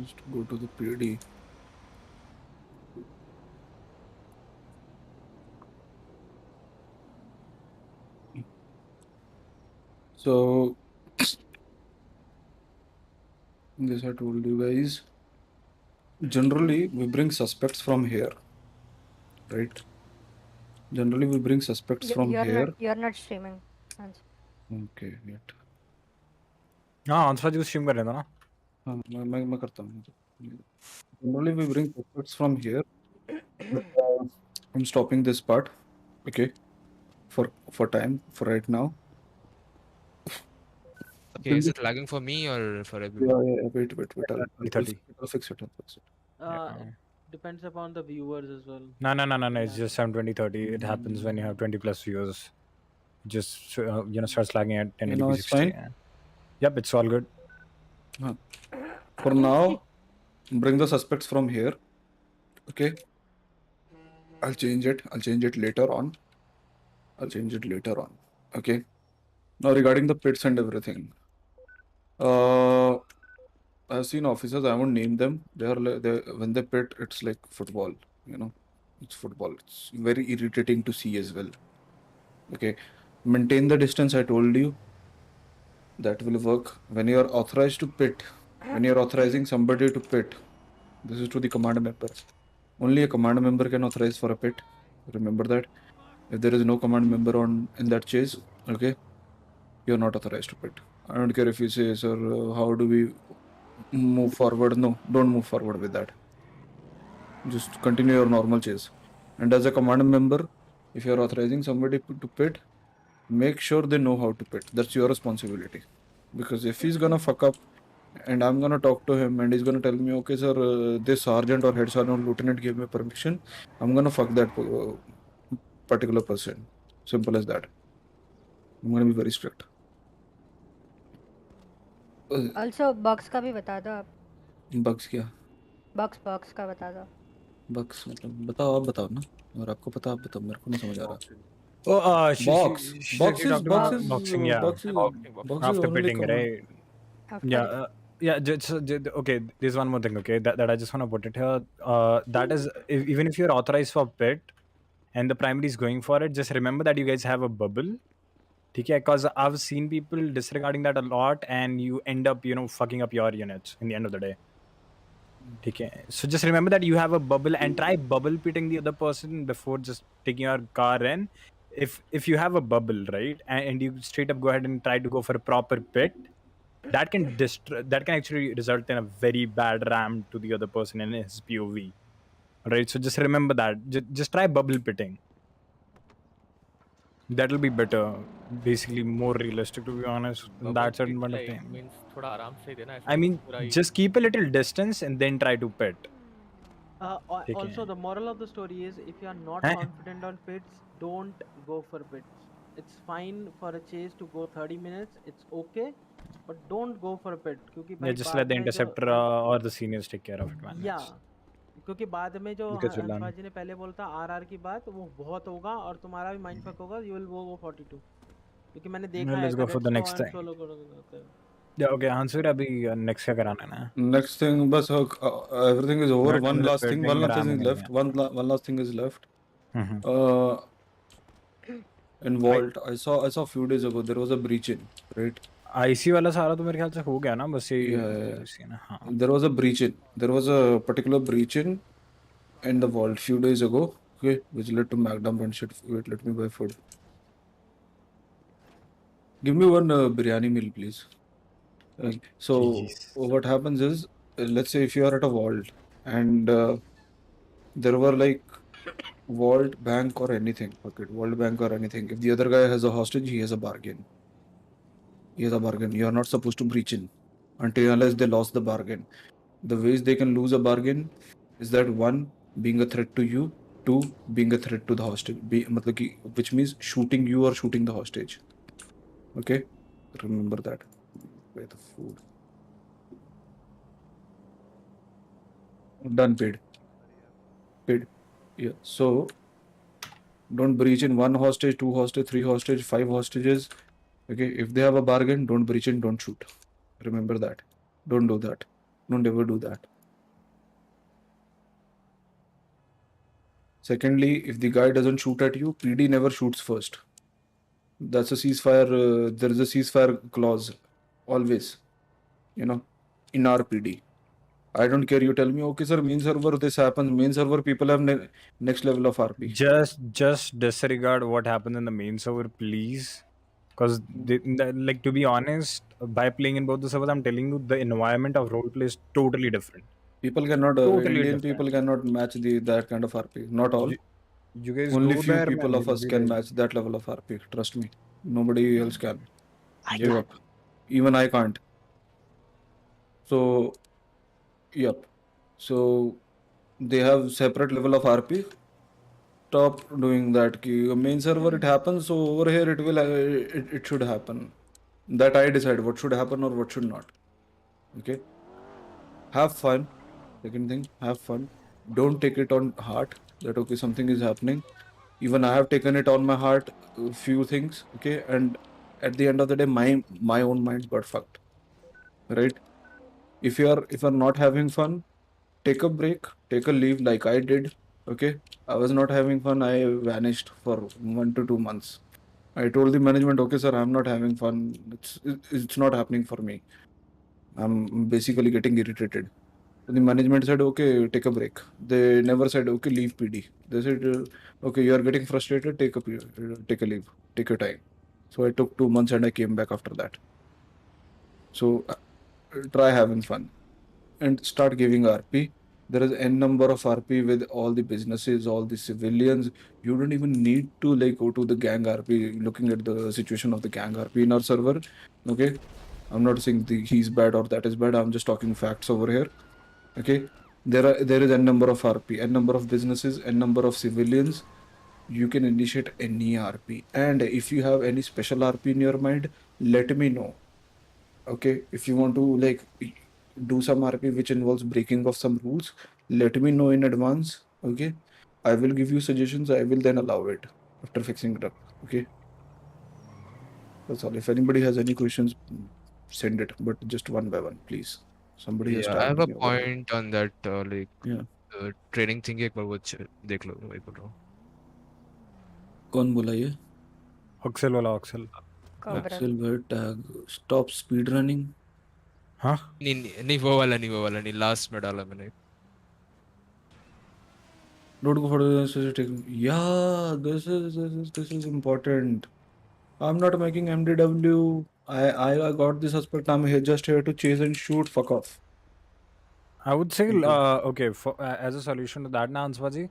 Just go to the PD. So this I told you guys. Generally, we bring suspects from here, right? Generally, we bring suspects from here. You're not streaming. Hans. Okay, wait. हाँ answer जो stream कर रहे थे ना. हाँ मैं करता हूँ. Generally, we bring suspects from here. But, I'm stopping this part. Okay. For time for right now. Okay, is it lagging for me or for everyone? Yeah. Wait. I'll fix it. Depends upon the viewers as well. No. It's just 720/30. It happens when you have 20 plus viewers. Just starts lagging at 1080p Now it's 60. fine? Yep, it's all good. For now, bring the suspects from here. Okay. I'll change it later on. Okay. Now regarding the pits and everything. I've seen officers, I won't name them. When they pit, it's like football, It's football. It's very irritating to see as well. Okay. Maintain the distance I told you. That will work. When you are authorized to pit, when you are authorizing somebody to pit, this is to the command members. Only a command member can authorize for a pit. Remember that. If there is no command member in that chase, okay, you're not authorized to pit. I don't care if you say, sir, how do we move forward? No, don't move forward with that. Just continue your normal chase. And as a command member, if you're authorizing somebody to pit, make sure they know how to pit. That's your responsibility. Because if he's gonna fuck up and I'm gonna talk to him and he's gonna tell me, okay, sir, this sergeant or head sergeant or lieutenant gave me permission, I'm gonna fuck that particular person. Simple as that. I'm gonna be very strict. Also, box का भी बता दो आप. Bugs क्या? Box का बता दो. Bugs मतलब बताओ, आप बताओ ना. और आपको पता, आप बताओ, मेरे को नहीं समझ आ रहा. Box is boxing, yeah. Box After is pitting, only right? Yeah. Okay, there's one more thing, okay, that I just want to put it here. That is, even if you're authorized for pit and the primary is going for it, just remember that you guys have a bubble. Okay, because I've seen people disregarding that a lot, and you end up, fucking up your units in the end of the day. Okay, so just remember that you have a bubble and try bubble pitting the other person before just taking your car in. If you have a bubble, right, and you straight up go ahead and try to go for a proper pit, that can actually result in a very bad ram to the other person in his POV. Right, so just remember that. Just try bubble pitting. That'll be better. Basically, more realistic, to be honest. In that certain point of time. Means थोड़ा आराम से देना. I mean, just keep a little distance and then try to pit. Also, the moral of the story is, if you are not confident on pits, don't go for pits. It's fine for a chase to go 30 minutes. It's okay, but don't go for a pit. Yeah, just let the interceptor or the seniors take care of it, man. Yeah. क्योंकि बाद में जो हंसबाजी ने पहले बोलता RR की बात, वो बहुत होगा और तुम्हारा भी माइंड फक होगा. You will go 42. क्योंकि मैंने देखा है. Let's go for the next thing. Yeah, okay, answer अभी next क्या कराना है ना? Next thing, बस everything is over. But One in the last thing. building One last thing RAM is नहीं left. है. One last thing is left. Mhm. In Vault, I saw a few days ago there was a breach in, right? IC वाला सारा तो मेरे ख्याल से हो गया ना, बस ये Yeah. IC ना. हाँ. There was a breach in. There was a particular breach in the Vault few days ago. Okay, which led to Magnum and shit. Wait, let me buy food. Give me one biryani meal, please. So what happens is, let's say if you are at a vault and there were like vault bank or anything, okay, vault bank or anything. If the other guy has a hostage, he has a bargain. He has a bargain. You are not supposed to breach in until unless they lost the bargain. The ways they can lose a bargain is that one, being a threat to you, two, being a threat to the hostage. मतलब कि, which means shooting you or shooting the hostage. Okay, remember that. Where the food. Done, paid. Paid. Yeah. So don't breach in one hostage, two hostage, three hostage, five hostages. Okay. If they have a bargain, don't breach in, don't shoot. Remember that. Don't do that. Don't ever do that. Secondly, if the guy doesn't shoot at you, PD never shoots first. That's a ceasefire. There is a ceasefire clause. Always. You know, in our PD. I don't care. You tell me, okay, sir, main server, this happens. Main server, people have next level of RP. Just disregard what happened in the main server, please. Because, like, to be honest, by playing in both the servers, I'm telling you, the environment of roleplay is totally different. People cannot, Totally Indian different. people cannot match that kind of RP. Not all. You guys Only go few there, people man. of us can match that level of RP. Trust me. Nobody else can. Give up. Even I can't. So, yep. So, they have separate level of RP. Stop doing that. Ki main server it happens, so over here it will it should happen. That I decide what should happen or what should not. Okay. Have fun. Second thing, have fun. Don't take it on heart that okay something is happening. Even I have taken it on my heart few things. Okay, and at the end of the day, my own mind got fucked. Right. If you're not having fun, take a break, take a leave like I did. Okay. I was not having fun. I vanished for 1 to 2 months. I told the management, okay, sir, I'm not having fun. It's not happening for me. I'm basically getting irritated. The management said, okay, take a break. They never said, okay, leave PD. They said, okay, you are getting frustrated, take a leave, take your time. So I took 2 months and I came back after that. So try having fun and start giving RP. There is n number of RP with all the businesses, all the civilians. You don't even need to like go to the gang RP. Looking at the situation of the gang RP in our server, okay. I'm not saying he's bad or that is bad. I'm just talking facts over here. Okay, there is n number of RP, n number of businesses, n number of civilians. You can initiate any RP, and if you have any special RP in your mind, let me know. Okay, if you want to like do some RP which involves breaking of some rules, let me know in advance. Okay, I will give you suggestions. I will then allow it after fixing it up. Okay, that's all. If anybody has any questions, send it, but just one by one, please. Somebody has Yeah, I tagged have a me over here. point on that, like Yeah. Training thing एक बार वो देख लो, वही बोल रहा हूँ. कौन बोला ये? अक्सल वाला अक्सल. Axel where tag stop speed running. हाँ? नहीं वो वाला नहीं, लास्ट में डाला मैंने. Don't go for the yeah, this is important. I'm not making MDW. I got this aspect. I'm here just here to chase and shoot. Fuck off. I would say, okay, as a solution to that, Answaji,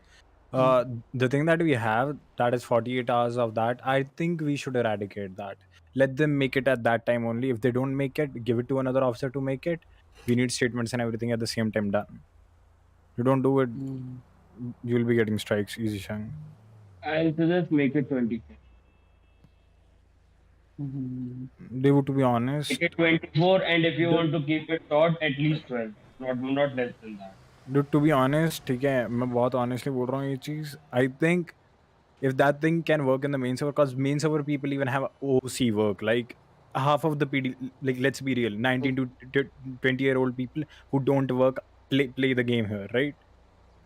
the thing that we have, that is 48 hours of that, I think we should eradicate that. Let them make it at that time only. If they don't make it, give it to another officer to make it. We need statements and everything at the same time done. You don't do it, you'll be getting strikes, easy shang. I'll suggest make it 24. They to be honest. Make it 24, and if you want to keep it short, at least 12. Not less than that. Dude, to be honest, ठीक है, मैं बहुत honestly बोल रहा हूँ ये चीज़. I think if that thing can work in the main server, because main server people even have OC work, like half of the PD, like let's be real, 19 to 20-year-old people who don't work play the game here, right?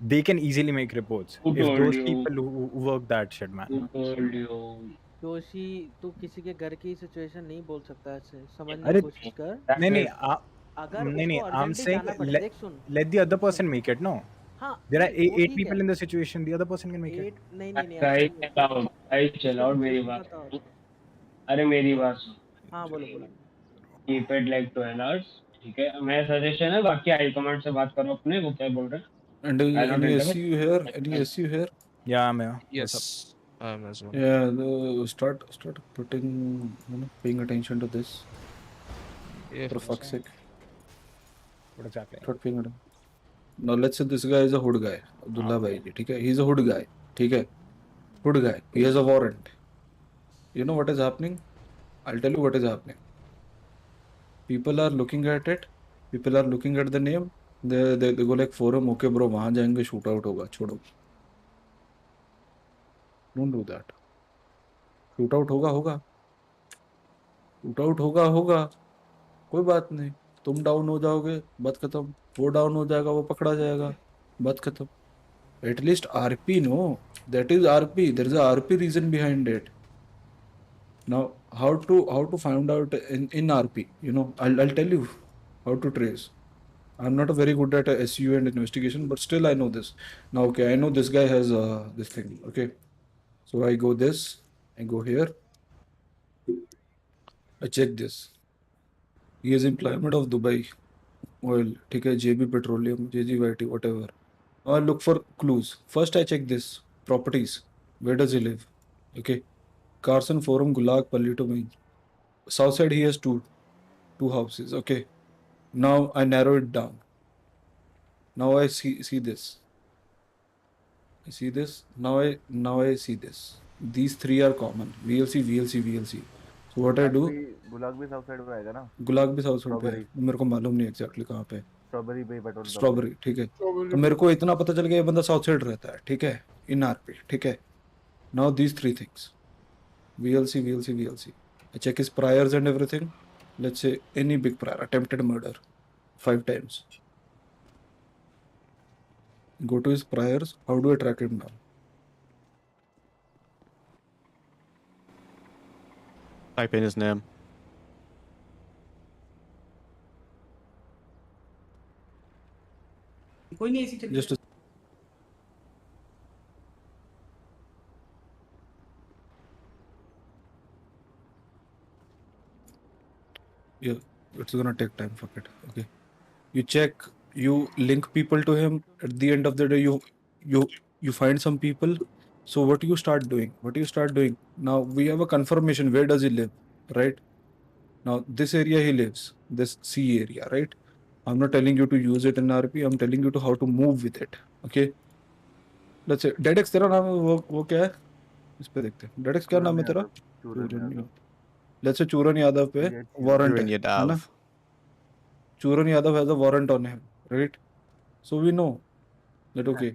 They can easily make reports. Who If told those you? people who work that shit, man. Who told you? Joshi तू किसी के घर की situation नहीं बोल सकता ऐसे, समझने अरे की कोशिश कर। नहीं अगर नहीं, उसको I'm अर्जेंटली saying जाना पड़े, देख सुन let the other person make it. No, हाँ there are नहीं वो 8 ठीक people है, in the situation. The other person can make it. 8 नहीं नहीं नहीं Guys, ऐसा नहीं chill out. Guys, chill उसका out. मेरी सिचुएशन बात बताओ। सुनो। अरे मेरी बात सुनो। हाँ बोलो बोलो। Keep it like 12 hours. ठीक है, मैं सजेशन है, बाकी हाई कमांड से बात करो अपने, वो क्या बोल रहे हैं। And I don't any interfere. SU here? Any SU here? Yeah, I'm here. Yes, What's up? I'm as well. Yeah, start putting, paying attention to this. Yeah, For fuck's sake. What exactly? Start paying attention. Now let's say this guy is a hood guy, Abdullah Bhai. ठीक है, he's a hood guy. ठीक है, hood guy. He has a warrant. You know what is happening? I'll tell you what is happening. People are looking at it. People are looking at the name. They go like forum. Okay, bro, वहाँ जाएंगे, shoot out होगा, छोड़ो. Don't do that. Shoot out होगा. Shoot out होगा. कोई बात नहीं. तुम डाउन हो जाओगे, बात खत्म. वो डाउन हो जाएगा, वो पकड़ा जाएगा, बात खत्म. At least RP, no. That is RP. There is a RP reason behind it. Now, how to find out in RP? You know, I'll tell you how to trace. I'm not very good at SU and investigation, but still I know this. Now, okay, I know this guy has this thing. Okay, so I go this, I go here, I check this. He has employment of Dubai Oil, okay, JB Petroleum, JGYT, whatever. Now I look for clues. First, I check this properties. Where does he live? Okay, Carson Forum, Gulag, Palito Main. South side, he has two houses. Okay, now I narrow it down. Now I see this. I see this. Now I see this. These three are common. VLC. So what I do? गुलाग भी south side पे आएगा ना? गुलाग भी south side पे है. मेरे को मालूम नहीं एग्जैक्टली कहाँ पे. स्ट्रॉबेरी पे पेट्रोल. स्ट्रॉबेरी, ठीक है. तो मेरे को इतना पता चल गया ये बंदा साउथ साइड रहता है, ठीक है, इन आरपी, ठीक है. Now these three things, VLC. I check his priors and everything. Let's say any big prior, attempted murder 5 times. Go to his priors. How do I track him down? Type in his name. Just yeah, it's gonna take time. Fuck it. Okay, you check, you link people to him. At the end of the day, you find some people. So what do you start doing? Now we have a confirmation. Where does he live? Right now, this area he lives, this C area, right? I'm not telling you to use it in RP. I'm telling you to how to move with it. Okay. Let's say DEDX तेरा नाम है, वो क्या है? इस पे देखते हैं. DEDX क्या नाम है तेरा? Let's say Churan Yadav पे warrant है ना? Churan Yadav has a warrant on him, right? So we know that, okay,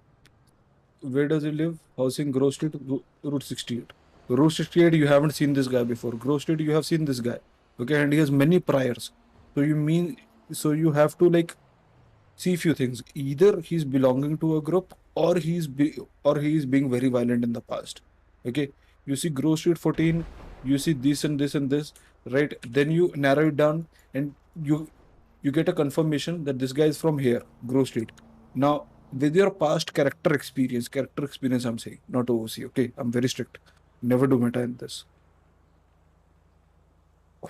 where does he live? Housing Grove Street, Route 68. Route 68, you haven't seen this guy before. Grove Street, you have seen this guy. Okay, and he has many priors. So you have to like see few things. Either he's belonging to a group or he's being very violent in the past. Okay, you see Grove Street 14, you see this and this and this, right? Then you narrow it down and you get a confirmation that this guy is from here, Grove Street. Now, with your past character experience I'm saying, not OOC, okay? I'm very strict. Never do meta in this.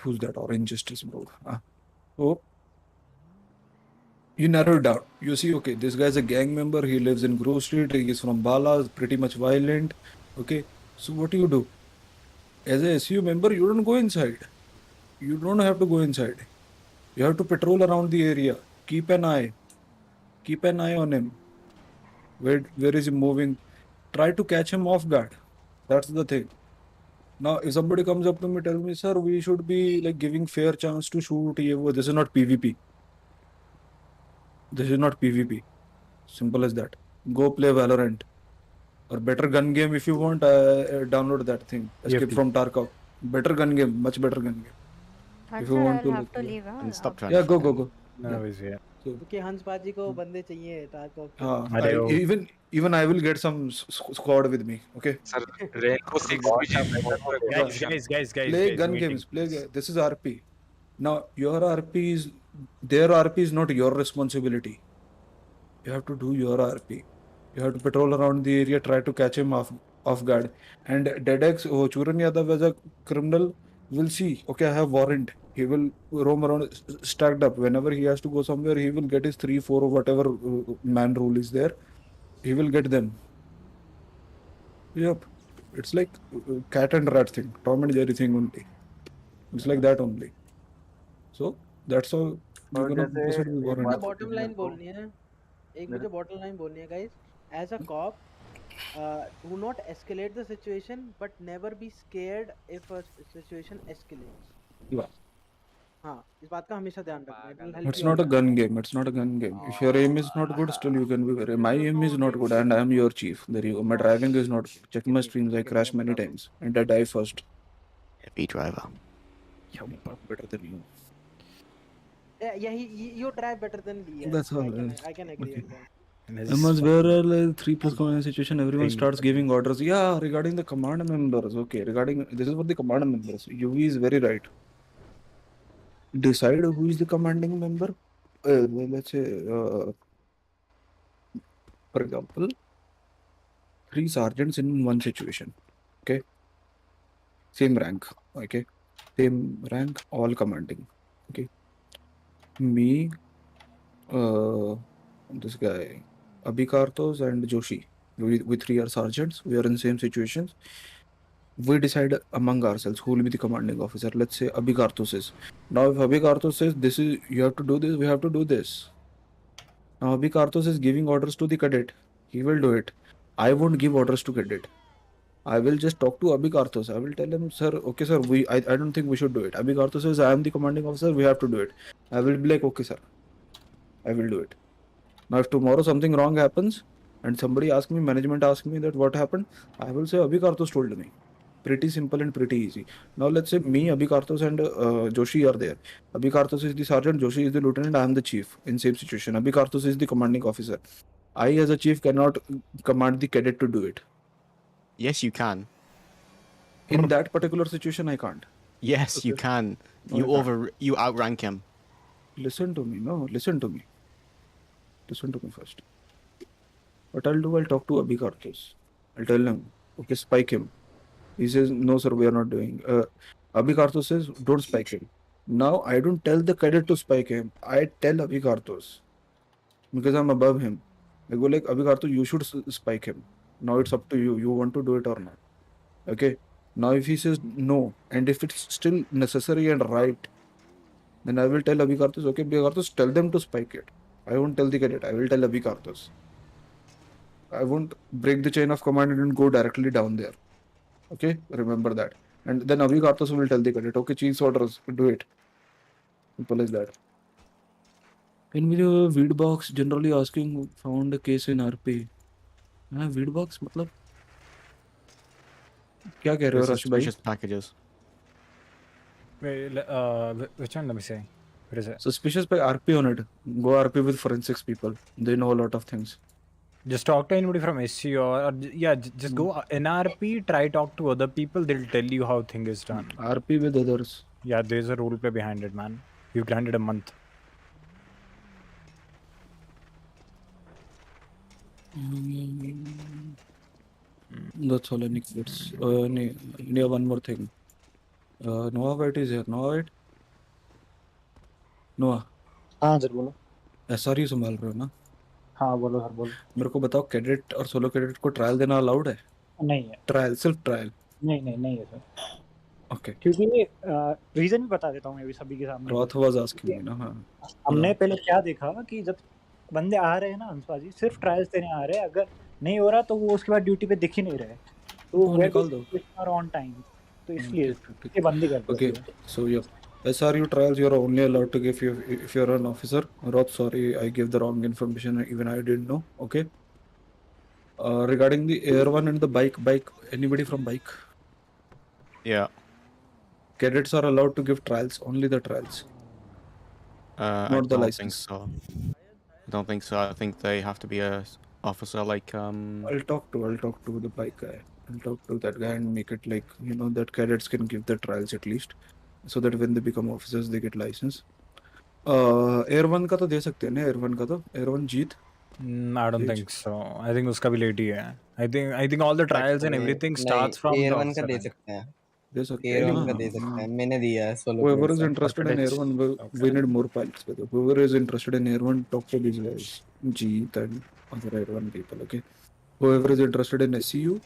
Who's that orange justice, bro? So, you narrow it down. You see, okay, this guy is a gang member. He lives in Grove Street. He is from Bala, pretty much violent. Okay, so what do? As a SU member, you don't go inside. You don't have to go inside. You have to patrol around the area. Keep an eye on him. Where is he moving? Try to catch him off guard. That's the thing. Now, if somebody comes up to me, tell me, sir, we should be like giving fair chance to shoot. This is not PvP. Simple as that. Go play Valorant. Or better gun game if you want. Download that thing. Escape from Tarkov. Better gun game. Much better gun game. If you Akshat, want I'll to have like, to leave, huh? And stop trying yeah, to go, fuck go, him. go. No, Yeah. is yeah. So, क्योंकि हंस पाजी को बंदे चाहिए ताको even I will get some squad with me. Okay. Sir, Rainbow Six What भी happened? better for a Guys, question. Play gun waiting. games. This is RP. Now your RP is their RP is not your responsibility. You have to do your RP. You have to patrol around the area, try to catch him off guard. And Dedex, Churan Yadav as a criminal will see. Okay, I have warrant. He will roam around stacked up. Whenever he has to go somewhere, he will get his 3, 4 or whatever man rule is there. He will get them. Yep. It's like cat and rat thing, Tom and Jerry thing only. It's like that only. So that's how you're gonna proceed with एक warrant. मुझे bottom line बोलनी है एक मुझे bottom line बोलनी है guys as a cop do not escalate the situation but never be scared if a situation escalates Yeah. हाँ इस बात का हमेशा ध्यान रखना it will help It's you not out a gun game. It's not a gun game. If your aim is not good, still you can be very. My aim is not good, and I am your chief. There you go. My driving is not. Check my streams. I crash many times, and I die first. Heavy driver. Yeah, better than you. yeah you drive better than me yeah. That's all. I can agree Okay. on that Amongst where are like 3+ command situation, everyone starts giving orders. Yeah, regarding the command members. Okay, regarding this is for the command members. UV is very right. Decide who is the commanding member. Let's say, for example, 3 sergeants in one situation. Okay, same rank. Okay, same rank, all commanding. Okay, me, this guy, Abhikartos and Joshi. We 3 are sergeants. We are in same situations. We decide among ourselves who will be the commanding officer. Let's say Abhikartos is. Now, if Abhikartos says this is you have to do this, we have to do this. Now, Abhikartos is giving orders to the cadet. He will do it. I won't give orders to cadet. I will just talk to Abhikartos. I will tell him, sir, okay, sir, I don't think we should do it. Abhikartos says, I am the commanding officer, we have to do it. I will be like, okay, sir, I will do it. Now, if tomorrow something wrong happens and somebody asks me, management asks me that what happened, I will say, Abhikartos told me. Pretty simple and pretty easy. Now, let's say me, Abhikartos and Joshi are there. Abhikartos is the sergeant, Joshi is the lieutenant, I am the chief in same situation. Abhikartos is the commanding officer. I, as a chief, cannot command the cadet to do it. Yes, you can. In that particular situation, I can't. Yes, you can. You outrank him. Listen to me. No, listen to me. Listen to me first. What I'll do, I'll talk to Abhikartos. I'll tell him, okay, spike him. He says, no, sir, we are not doing. Abhikartos says, don't spike him. Now, I don't tell the cadet to spike him. I tell Abhikartos because I'm above him. I go like, Abhikartos, you should spike him. Now it's up to you. You want to do it or not? Okay. Now, if he says no, and if it's still necessary and right, then I will tell Abhikartos, okay, Abhikartos, tell them to spike it. I won't tell the cadet. I will tell Abhikartos. I won't break the chain of command and go directly down there. Okay, remember that. And then Abhikartos will tell the cadet, okay, chief's orders, do it. Simple as that. In video, weed box generally asking found a case in RP. Weed box, मतलब क्या कह रहे हो rush भाई? Suspicious packages. Wait, which one? Let me see. What is it? Suspicious by RP on it. Go RP with forensics people. They know a lot of things. Just talk to anybody from SC or yeah, just go NRP, try talk to other people, they'll tell you how thing is done. RP with others. Yeah, there's a role play behind it, man. You've granted a month. That's all I need. It's one more thing. Noah White is here. Noah White? Noah. हाँ sir बोलो. SRE संभाल रहे हो ना? हाँ बोलो sir बोलो. मेरे को बताओ कैडेट और सोलो कैडेट को ट्रायल देना अलाउड है? नहीं है. ट्रायल सिर्फ ट्रायल? नहीं है सर. ओके. क्योंकि रीजन भी बता देता हूँ मैं भी सभी के सामने. रॉथ वाज आस्किंग मी ना. हाँ. हमने पहले क्या देखा कि जब बंदे आ रहे हैं ना हंसबाजी सिर्फ ट्रायल्स देने आ रहे हैं, अगर नहीं हो रहा तो वो उसके बाद ड्यूटी पे दिख ही नहीं रहे, तो वो निकाल दो ऑन टाइम, तो इसलिए ये बंद ही कर दो. ओके सो या SRU trials, you are only allowed to give if you're an officer. Roth, sorry, I gave the wrong information. Even I didn't know. Okay. Regarding the air one and the bike, anybody from bike? Yeah. cadets are allowed to give trials, only the trials, I not the don't think license. so. I don't think so. I think they have to be a officer like I'll talk to the bike guy. I'll talk to that guy and make it like, you know, that cadets can give the trials at least, so that when they become officers, they get license. Air 1 का तो दे सकते हैं ना, Air 1 का तो, Air 1 Jeet. I don't think so. I think उसका भी late ही है. I think all the trials and everything starts from Air the 1 का officer दे rank. सकते हैं. दे सकते Air हैं 1 का ना. दे सकते हैं. मैंने दिया है solo Whoever is player interested in Air 1, we need more pilots. By the way. Whoever is interested in Air 1, talk to these guys, Jeet and other Air 1 people. Okay. Whoever is interested in SCU,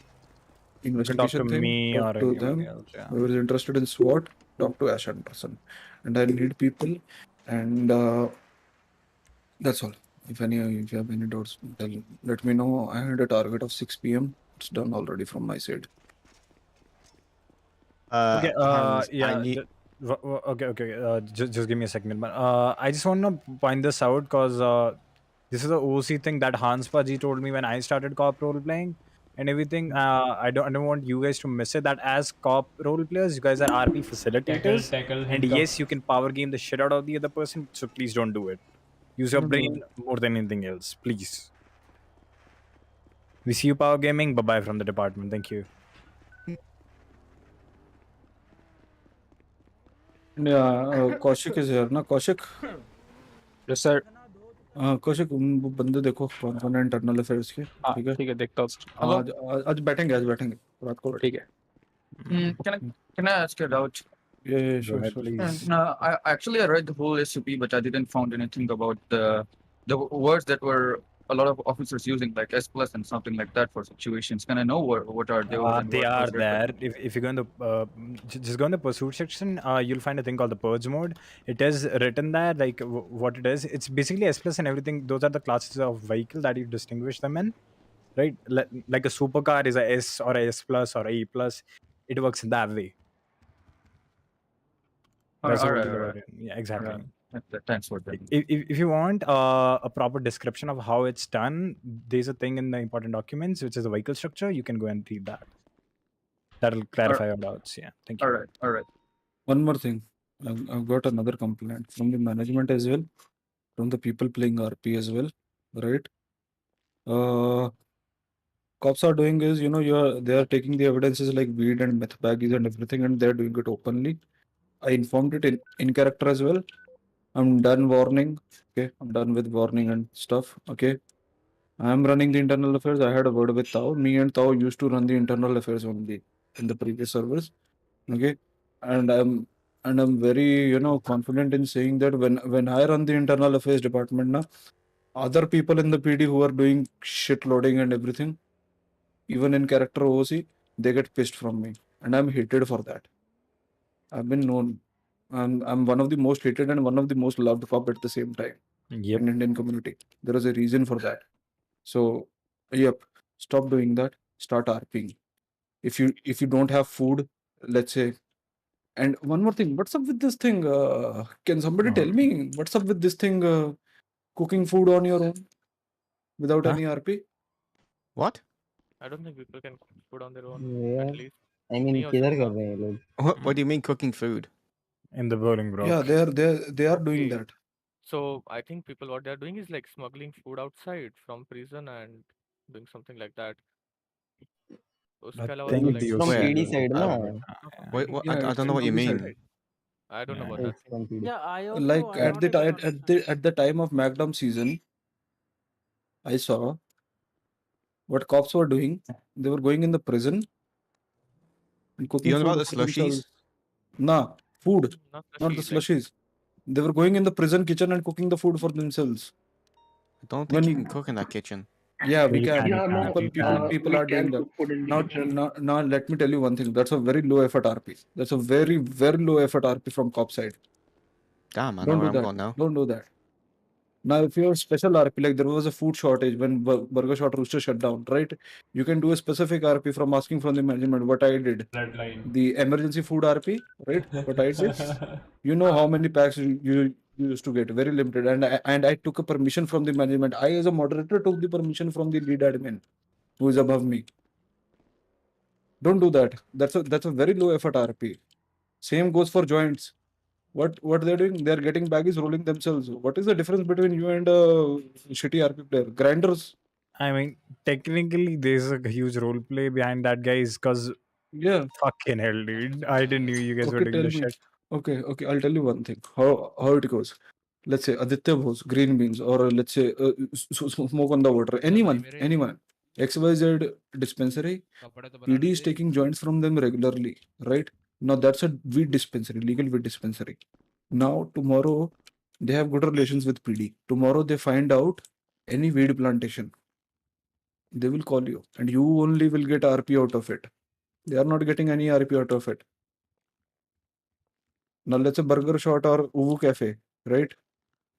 investigation thing, me talk or to anybody them. else, yeah. Whoever is interested in SWAT, talk to Ash Anderson. And I need people, and that's all. If you have any doubts, let me know. I had a target of 6 p.m. It's done already from my side. Okay. Hans, Yeah. I need... Okay. Just give me a second. But I just want to point this out because this is the OC thing that Hans Paji told me when I started cop role playing and everything. I don't want you guys to miss it. That as cop role players, you guys are RP facilitators, tackle, and handcuff. yes, you can power game the shit out of the other person. So please don't do it. Use your brain more than anything else, please. We see you power gaming. Bye bye from the department. Thank you. Yeah, Kaushik is here, ना Kaushik? Yes sir. Kaushik वो बंदे देखो कौन कौन है internal affairs के. ठीक है देखता हूँ सर. आज बैठेंगे रात को. ठीक है. Can I ask you a doubt? Yeah, Go ahead, please. I read the whole SUP, but I didn't find anything about the words that were a lot of officers using, like S plus and something like that for situations. Can I know what are those? And They what are was there. written? If you go in the just go in the pursuit section, you'll find a thing called the purge mode. It is written there like what it is. It's basically S plus and everything. Those are the classes of vehicle that you distinguish them in, right? Like a supercar is a S or a S plus or a E plus. It works in that way. That's All what right, it is all about right. it. Yeah, exactly. Thanks for that. If you want a proper description of how it's done, there's a thing in the important documents, which is the vehicle structure. You can go and read that. That'll clarify your doubts. Yeah, thank you. All right. One more thing, I've got another complaint from the management as well, from the people playing RP as well, right? Cops are doing is, you know, they are taking the evidences like weed and meth baggies and everything, and they're doing it openly. I informed it in character as well. I'm done warning. Okay, I'm done with warning and stuff. Okay, I'm running the internal affairs. I had a word with Tao. Me and Tao used to run the internal affairs only in the previous servers. Okay, and I'm very, you know, confident in saying that when I run the internal affairs department now, other people in the PD who are doing shit loading and everything, even in character OC, they get pissed from me, and I'm hated for that. I've been known. I'm one of the most hated and one of the most loved cop at the same time in Indian community. There is a reason for that. So, yep, stop doing that. Start RPing. If you don't have food, let's say. And one more thing, what's up with this thing? Can somebody tell me what's up with this thing? Cooking food on your own without any RP? What? I don't think people can cook food on their own. Yeah. At least. I mean, me किधर also कर रहे हैं ये लोग? What do you mean cooking food? In the bowling bro. Yeah, they are doing that. So I think people what they're doing is like smuggling food outside from prison and doing something like that. उसके अलावा तो like From PD side ना. Wait, what? Yeah, I it's don't know from what you PD mean. side. I don't know about It's that. from PD. Yeah, I also Like I'm at not the able to time understand. at the time of Magnum season, I saw what cops were doing. They were going in the prison and cooking You on food about the for themselves. slushies? Nah, food, Not not the slushies, like- slushies. They were going in the prison kitchen and cooking the food for themselves. I don't think you can cook in that kitchen. Yeah, we You can. can, you can. People are doing that. Now, let me tell you one thing. That's a very low effort RP. That's a very, very low effort RP from cop side. Damn, I know Don't where do I'm that. going now. Don't do that. Now, if you're special RP, like there was a food shortage when Burger Shot Rooster shut down, right? You can do a specific RP from asking from the management. What I did, the emergency food RP, right? What I did, you know how many packs you used to get, very limited, and I took a permission from the management. I, as a moderator, took the permission from the lead admin, who is above me. Don't do that. That's a very low effort RP. Same goes for joints. What they're doing? They're getting baggies, rolling themselves. What is the difference between you and a shitty RP player? Grinders. I mean, technically, there's a huge role play behind that, guys. Cause Yeah. fucking hell, dude, I didn't know you guys were Okay, doing tell this me. shit. Okay, I'll tell you one thing. How it goes. Let's say Aditya Bose, green beans, or let's say smoke on the water. Anyone. XYZ dispensary. PD is taking joints from them regularly, right? Now that's a weed dispensary, legal weed dispensary. Now tomorrow they have good relations with PD. Tomorrow they find out any weed plantation, they will call you, and you only will get RP out of it. They are not getting any RP out of it. Now let's say burger shot or Uvu cafe, right?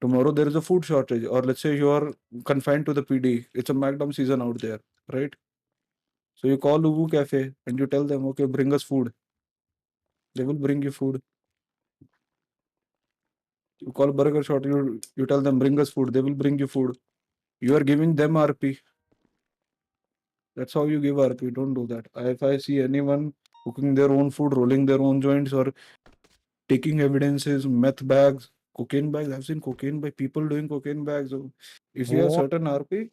Tomorrow there is a food shortage, or let's say you are confined to the PD. It's a McDom season out there, right? So you call Uvu cafe and you tell them, okay, bring us food. They will bring you food. You call burger shot, you tell them bring us food. They will bring you food. You are giving them RP. That's how you give RP. Don't do that. If I see anyone cooking their own food, rolling their own joints, or taking evidences, meth bags, cocaine bags. I've seen cocaine by people doing cocaine bags. So if you have What? certain RP,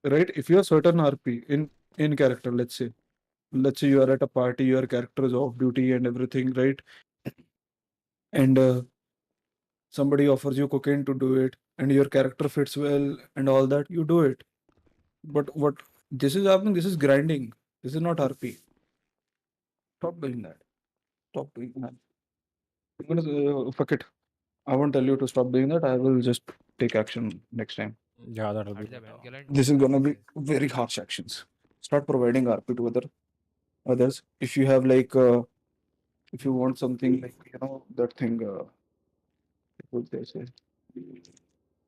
right? If you have certain RP in character, let's say you are at a party, your character is off duty and everything, right? And somebody offers you cocaine to do it, and your character fits well and all that, you do it. But what this is happening, this is grinding. This is not RP. Stop doing that. Stop doing that. I'm gonna fuck it. I won't tell you to stop doing that. I will just take action next time. Yeah, that'll be. This is gonna be very harsh actions. Start providing RP to others. If you have like, if you want something like that thing. What they say?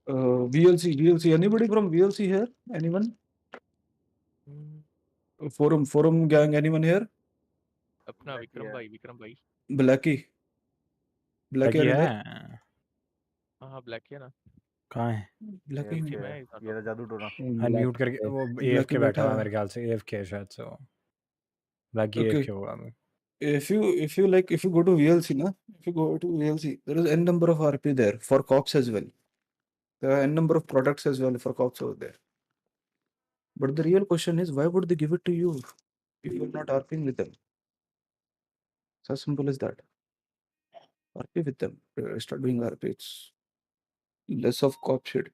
VLC. Anybody from VLC here? Anyone? Forum gang. Anyone here? अपना विक्रम भाई Blackie. Blackie, are you there? हाँ black है ना कहाँ है? Blackie AFK में ये तो जादू टोना अनम्यूट करके वो AFK बैठा हुआ है मेरे ख्याल से AFK शायद से Blackie Okay. AFK होगा मैं If you go to VLC, there is n number of RP there for cops as well. There are n number of products as well for cops over there. But the real question is, why would they give it to you if you're not RPing with them? It's as simple as that. RP with them. Start doing RP. It's less of cop shit.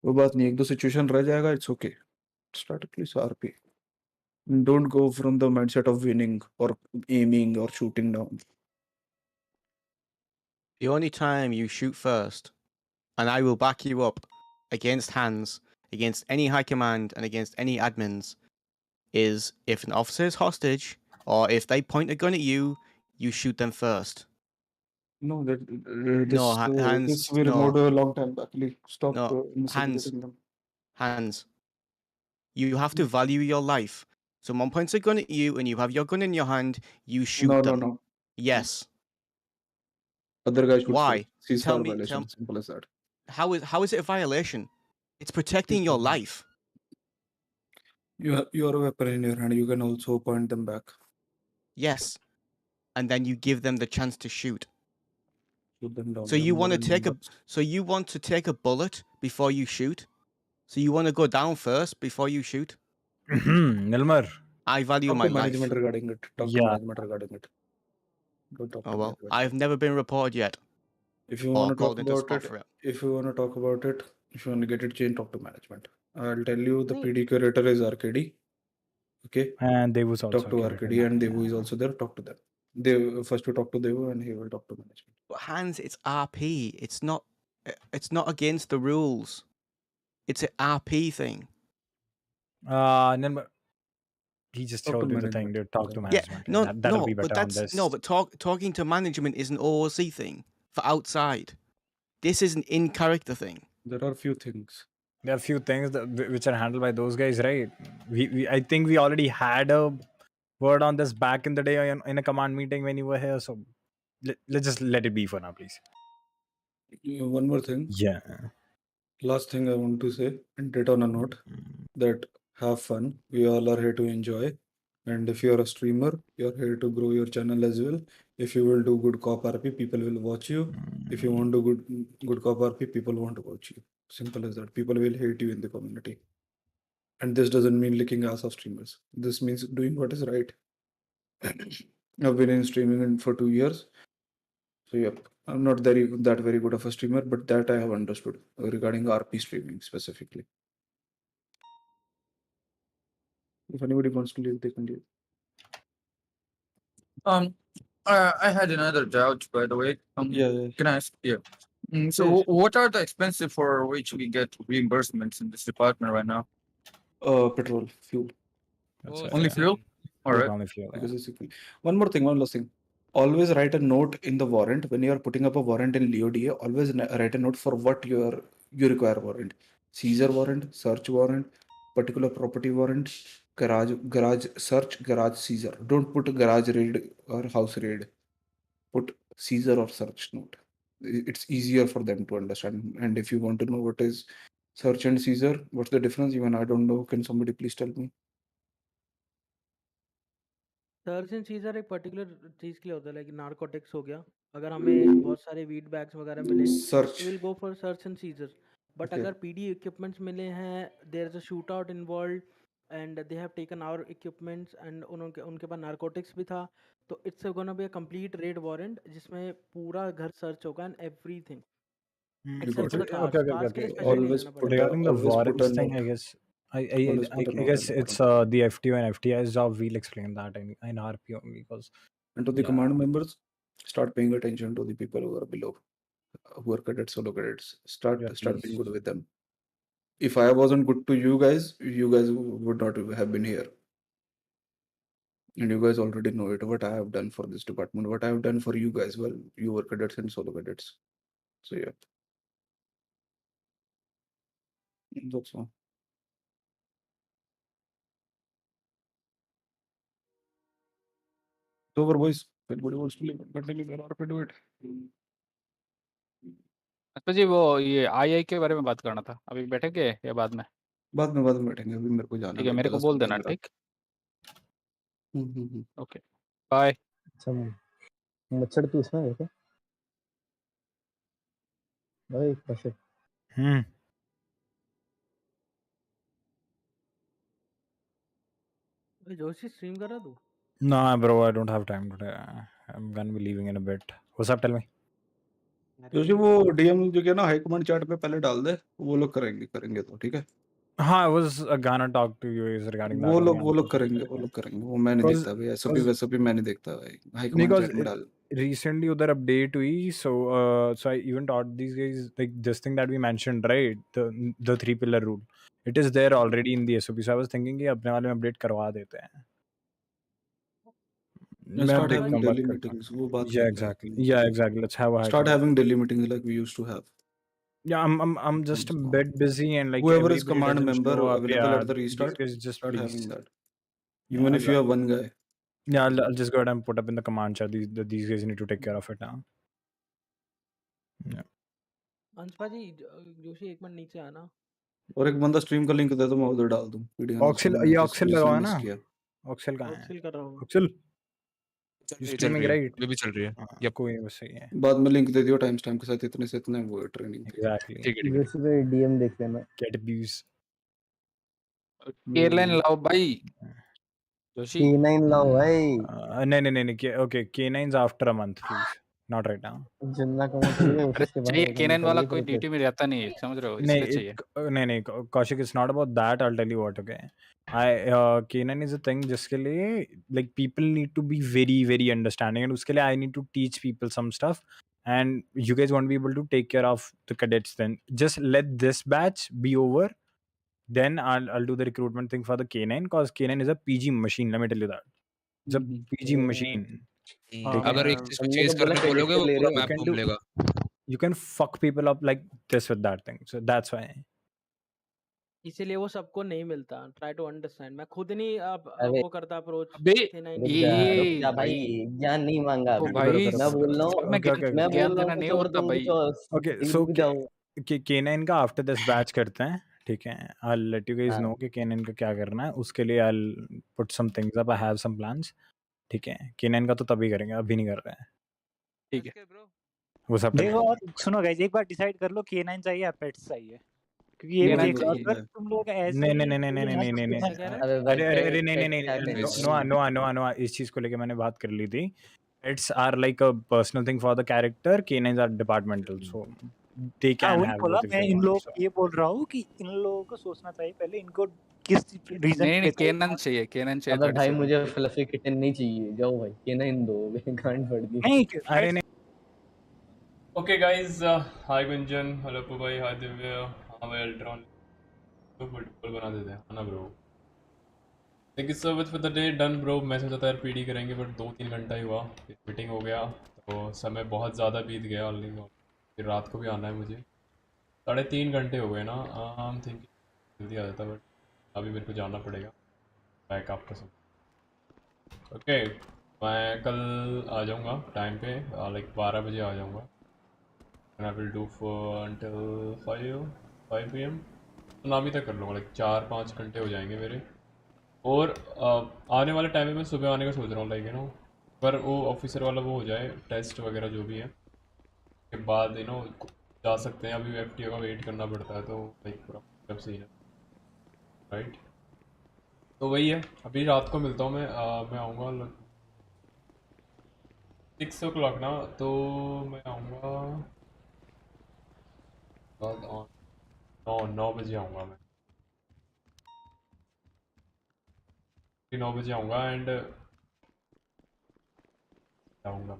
वो बात नहीं, एक दो situation रह जाएगा, it's okay. Start at least RP. Don't go from the mindset of winning or aiming or shooting down. The only time you shoot first, and I will back you up against hands, against any high command, and against any admins, is if an officer is hostage or if they point a gun at you, you shoot them first. No, hands. this we removed a long time back. Stop hands. them. Hands. You have to value your life. Someone points a gun at you and you have your gun in your hand, you shoot them. No. Yes. Other guys should Why? Ceasefire violation. Simple as that. How is it a violation? It's protecting your life. You are a weapon in your hand. You can also point them back. Yes. And then you give them the chance to shoot. Shoot them down. So you want to take a bullet before you shoot? So you want to go down first before you shoot? Nilmar. I value talk my to life. Management regarding it. Talk to management regarding it. Don't talk to well, I've never been reported yet. If you want to talk about it, if you want to get it changed, talk to management. I'll tell you, the PD curator is RKD. Okay. And Devu's also talk to RKD, and Devu is also there. Talk to them. They first to talk to Devu, and he will talk to management. But Hans, it's RP. It's not against the rules. It's an RP thing. Nilmar. He just told you the thing to talk to management. Yeah, that'll be better on this. No, but talking to management is an OOC thing for outside. This is an in-character thing. There are a few things. There are a few things which are handled by those guys, right? I think we already had a word on this back in the day in a command meeting when you were here. So let's just let it be for now, please. One more thing. Yeah. Last thing I want to say, and it on a note, that have fun. We all are here to enjoy. And if you're a streamer, you're here to grow your channel as well. If you will do good cop RP, people will watch you. If you want to good cop RP, people won't watch you. Simple as that. People will hate you in the community. And this doesn't mean licking ass of streamers. This means doing what is right. I've been in streaming for 2 years. So yep, I'm not that very good of a streamer, but that I have understood regarding RP streaming specifically. If anybody wants to leave, they can leave. I had another doubt, by the way. Yeah. Can I ask? Yeah. So, Yes. what are the expenses for which we get reimbursements in this department right now? Petrol, fuel. That's only fuel? All right. Only fuel. Because it's equal. One last thing. Always write a note in the warrant when you are putting up a warrant in LEODA. Always write a note for what you require warrant. Seizure warrant, search warrant, particular property warrant, garage search, garage seizure. Don't put garage raid or house raid. Put seizure or search note. It's easier for them to understand. And if you want to know what is search and seizure, what's the difference? Even I don't know. Can somebody please tell me? Search and scissor एक particular चीज के लिए होता है, like narcotics हो गया, अगर हमें बहुत सारे वीड बैग्स वगैरह मिले Search. तो will go for search and seizure. But Okay. अगर पीडी इक्विपमेंट्स मिले हैं, there is a shoot out involve and they have taken our equipments एंड उनके पास नारकोटिक्स भी था, तो it's gonna be a complete raid warrant जिसमें पूरा घर सर्च होगा and everything except for the cars. Cars के लिए स्पेशल नहीं जाना पड़ेगा. Regarding the always put warrants a thing, note. I guess Always put a I note guess in the it's the FTO and FTI's job. We'll explain that in RP only because. And to the yeah. command members, start paying attention to the people who are below, who are cadets, solo cadets. Start being please. good with them. If I wasn't good to you guys would not have been here. And you guys already know it. What I have done for this department, what I have done for you guys. Well, you were cadets and solo cadets. So yeah, that's all. It's over, boys. If anybody wants to leave, continue their RP, do it. अच्छा जी, वो ये आई के बारे में बात करना था, अभी बैठेंगे या बाद में? बाद में बैठेंगे, अभी मेरे को जाना ठीक है, है, मेरे को जगह बोल सुनता है देना. मेरा। ठीक, ओके, बाय. अच्छा मच्छर तू इसमें देखो भाई कैसे भाई जोशी स्ट्रीम कर रहा तू? Nah, bro, I don't have time today. I'm gonna be leaving in a bit. What's up? Tell me. Joshi वो डीएम जो क्या ना हाई कमांड चैट पे पहले डाल दे, वो लोग करेंगे तो ठीक है. हाँ, I was gonna talk to you is regarding that. वो लोग करेंगे, वो मैं नहीं देखता भाई, एसओपी मैं नहीं देखता भाई, हाई कमांड चैट में डाल. Recently उधर update हुई, so I even taught these guys like this thing that we mentioned, right? The 3 pillar rule. It is there already in the SOP. So I was thinking कि अपने वाले में update करवा देते हैं. Start having daily meetings. वो बात Yeah, exactly. Yeah, exactly. Let's have a start having daily meetings like we used to have. Yeah, I'm just a bit busy and like whoever is everybody command doesn't member show up. available Yeah, at the these restart, guys just start please. having that. Even if you have one guy. Yeah, I'll just go ahead and put up in the command chat. These guys need to take care of it now. Yeah. अंशपा जी, जोशी एक minute नीचे आना. और एक बंदा stream का link दे दो, मैं उधर डाल दूं. ऑक्सिल, ये ऑक्सिल लगाओ ना. ऑक्सिल कहाँ है? ऑक्सिल कर रहा हूँ. ऑक्सिल चल रही है, अभी भी चल रही है. या कोई बस सही है. बाद में लिंक दे दियो टाइम स्टैम्प के साथ, इतने से इतने वो ट्रेनिंग. एग्जैक्टली. ठीक है. जैसे तो डीएम देख लेना. Get views. एयरलाइन लाओ भाई. जोशी K9 लाओ भाई. नहीं. Okay, K9's after a month, please. Not right now. जिन्ना कम चाहिए उसके बाद. चाहिए K9 वाला कोई ड्यूटी में रहता नहीं है, समझ रहे हो? इसलिए चाहिए. नहीं Kaushik, it's not about that. I'll tell you what. Okay, K9 is a thing जिसके लिए like people need to be very very understanding, and उसके लिए I need to teach people some stuff, and you guys won't be able to take care of the cadets. Then just let this batch be over, then I'll do the recruitment thing for the K9, because K9 is a PG machine. Let me tell you that. It's a PG machine. अगर एक चीज को chase करने बोलोगे वो पूरा map घूम लेगा. You can fuck people up like this with that thing. So that's why. इसीलिए वो सबको नहीं मिलता. Try to understand. मैं खुद नहीं वो करता अप्रोच. ये भाई ज्ञान नहीं मांगा भाई. मैं बोल रहा हूँ ज्ञान देना नहीं होता भाई. Okay, so K9 का after this batch करते हैं, ठीक है, I'll let you guys know कि केनन का क्या करना है, उसके लिए I'll put some things up, I have some plans, ठीक है। केनन का तो तभी करेंगे, अभी नहीं कर रहे हैं। ठीक है वो सब देखो और सुनो गाइस, एक बार डिसाइड कर लो K9 चाहिए या पेट्स चाहिए, क्योंकि ये भी K9 देख लो चाहिए। अगर तुम लोग ऐसे नहीं ही नहीं नहीं नहीं नहीं नहीं नहीं मस्त नहीं अरे अरे अरे अरे नहीं नहीं नहीं नोआ नोआ नोआ नोआ इस चीज को लेके मैंने बात कर ली थी। Pets are like a personal thing for the character, canines are departmental, so they हाँ can वही have बोला both if मैं, they इन want. लोग So ये बोल रहा हूँ कि इन लोगों को सोचना चाहिए पहले इनको किस रीजन नहीं के लिए चाहिए। केनन चाहिए, केनन चाहिए अबे भाई 37। मुझे फ्लफी किटन नहीं चाहिए, जाओ भाई K9 दो, गांड फट गई। नहीं अरे नहीं Okay guys, hi Gunjan, hello Appu भाई, हाय दिव्य, हाँ भाई अल्ट्रॉन तो फुटबॉल बना देते हैं, है ना bro. Thank you so much for the day, done bro. मैं सोचा था यार पीडी करेंगे बट 2-3 घंटा ही हुआ, मीटिंग हो गया तो समय बहुत ज़्यादा बीत गया ऑलरेडी, फिर रात को भी आना है मुझे, 3.5 घंटे हो गए ना। आई एम थिंकिंग जल्दी आ जाता बट अभी मेरे को जाना पड़ेगा बैक आफ्टर सब। ओके मैं कल आ जाऊँगा टाइम पे, लाइक 12 बजे आ जाऊँगा and I will do for until 5 PM, तो नामी तक कर लूँगा, लाइक 4-5 घंटे हो जाएंगे मेरे। और आने वाले टाइम में मैं सुबह आने का सोच रहा हूँ, लाइक पर वो ऑफिसर वाला वो हो जाए टेस्ट वगैरह जो भी है के बाद जा सकते हैं। अभी FTO का वेट करना पड़ता है तो लाइक पूरा जब सीन है, राइट। तो वही है, अभी रात को मिलता हूँ मैं आऊँगा 6 o'clock ना, तो मैं आऊँगा 9 बजे आऊँगा मैं, 9 बजे आऊँगा एंड आऊँगा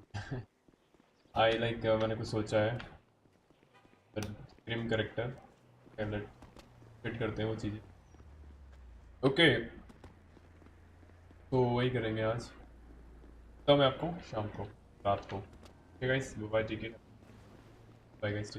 आई लाइक मैंने कुछ सोचा है क्रिम करेक्टर फिट करते हैं वो चीज़ें। ओके तो वही करेंगे आज, तो मैं आपको शाम को रात को। Okay guys, bye, take care, bye guys.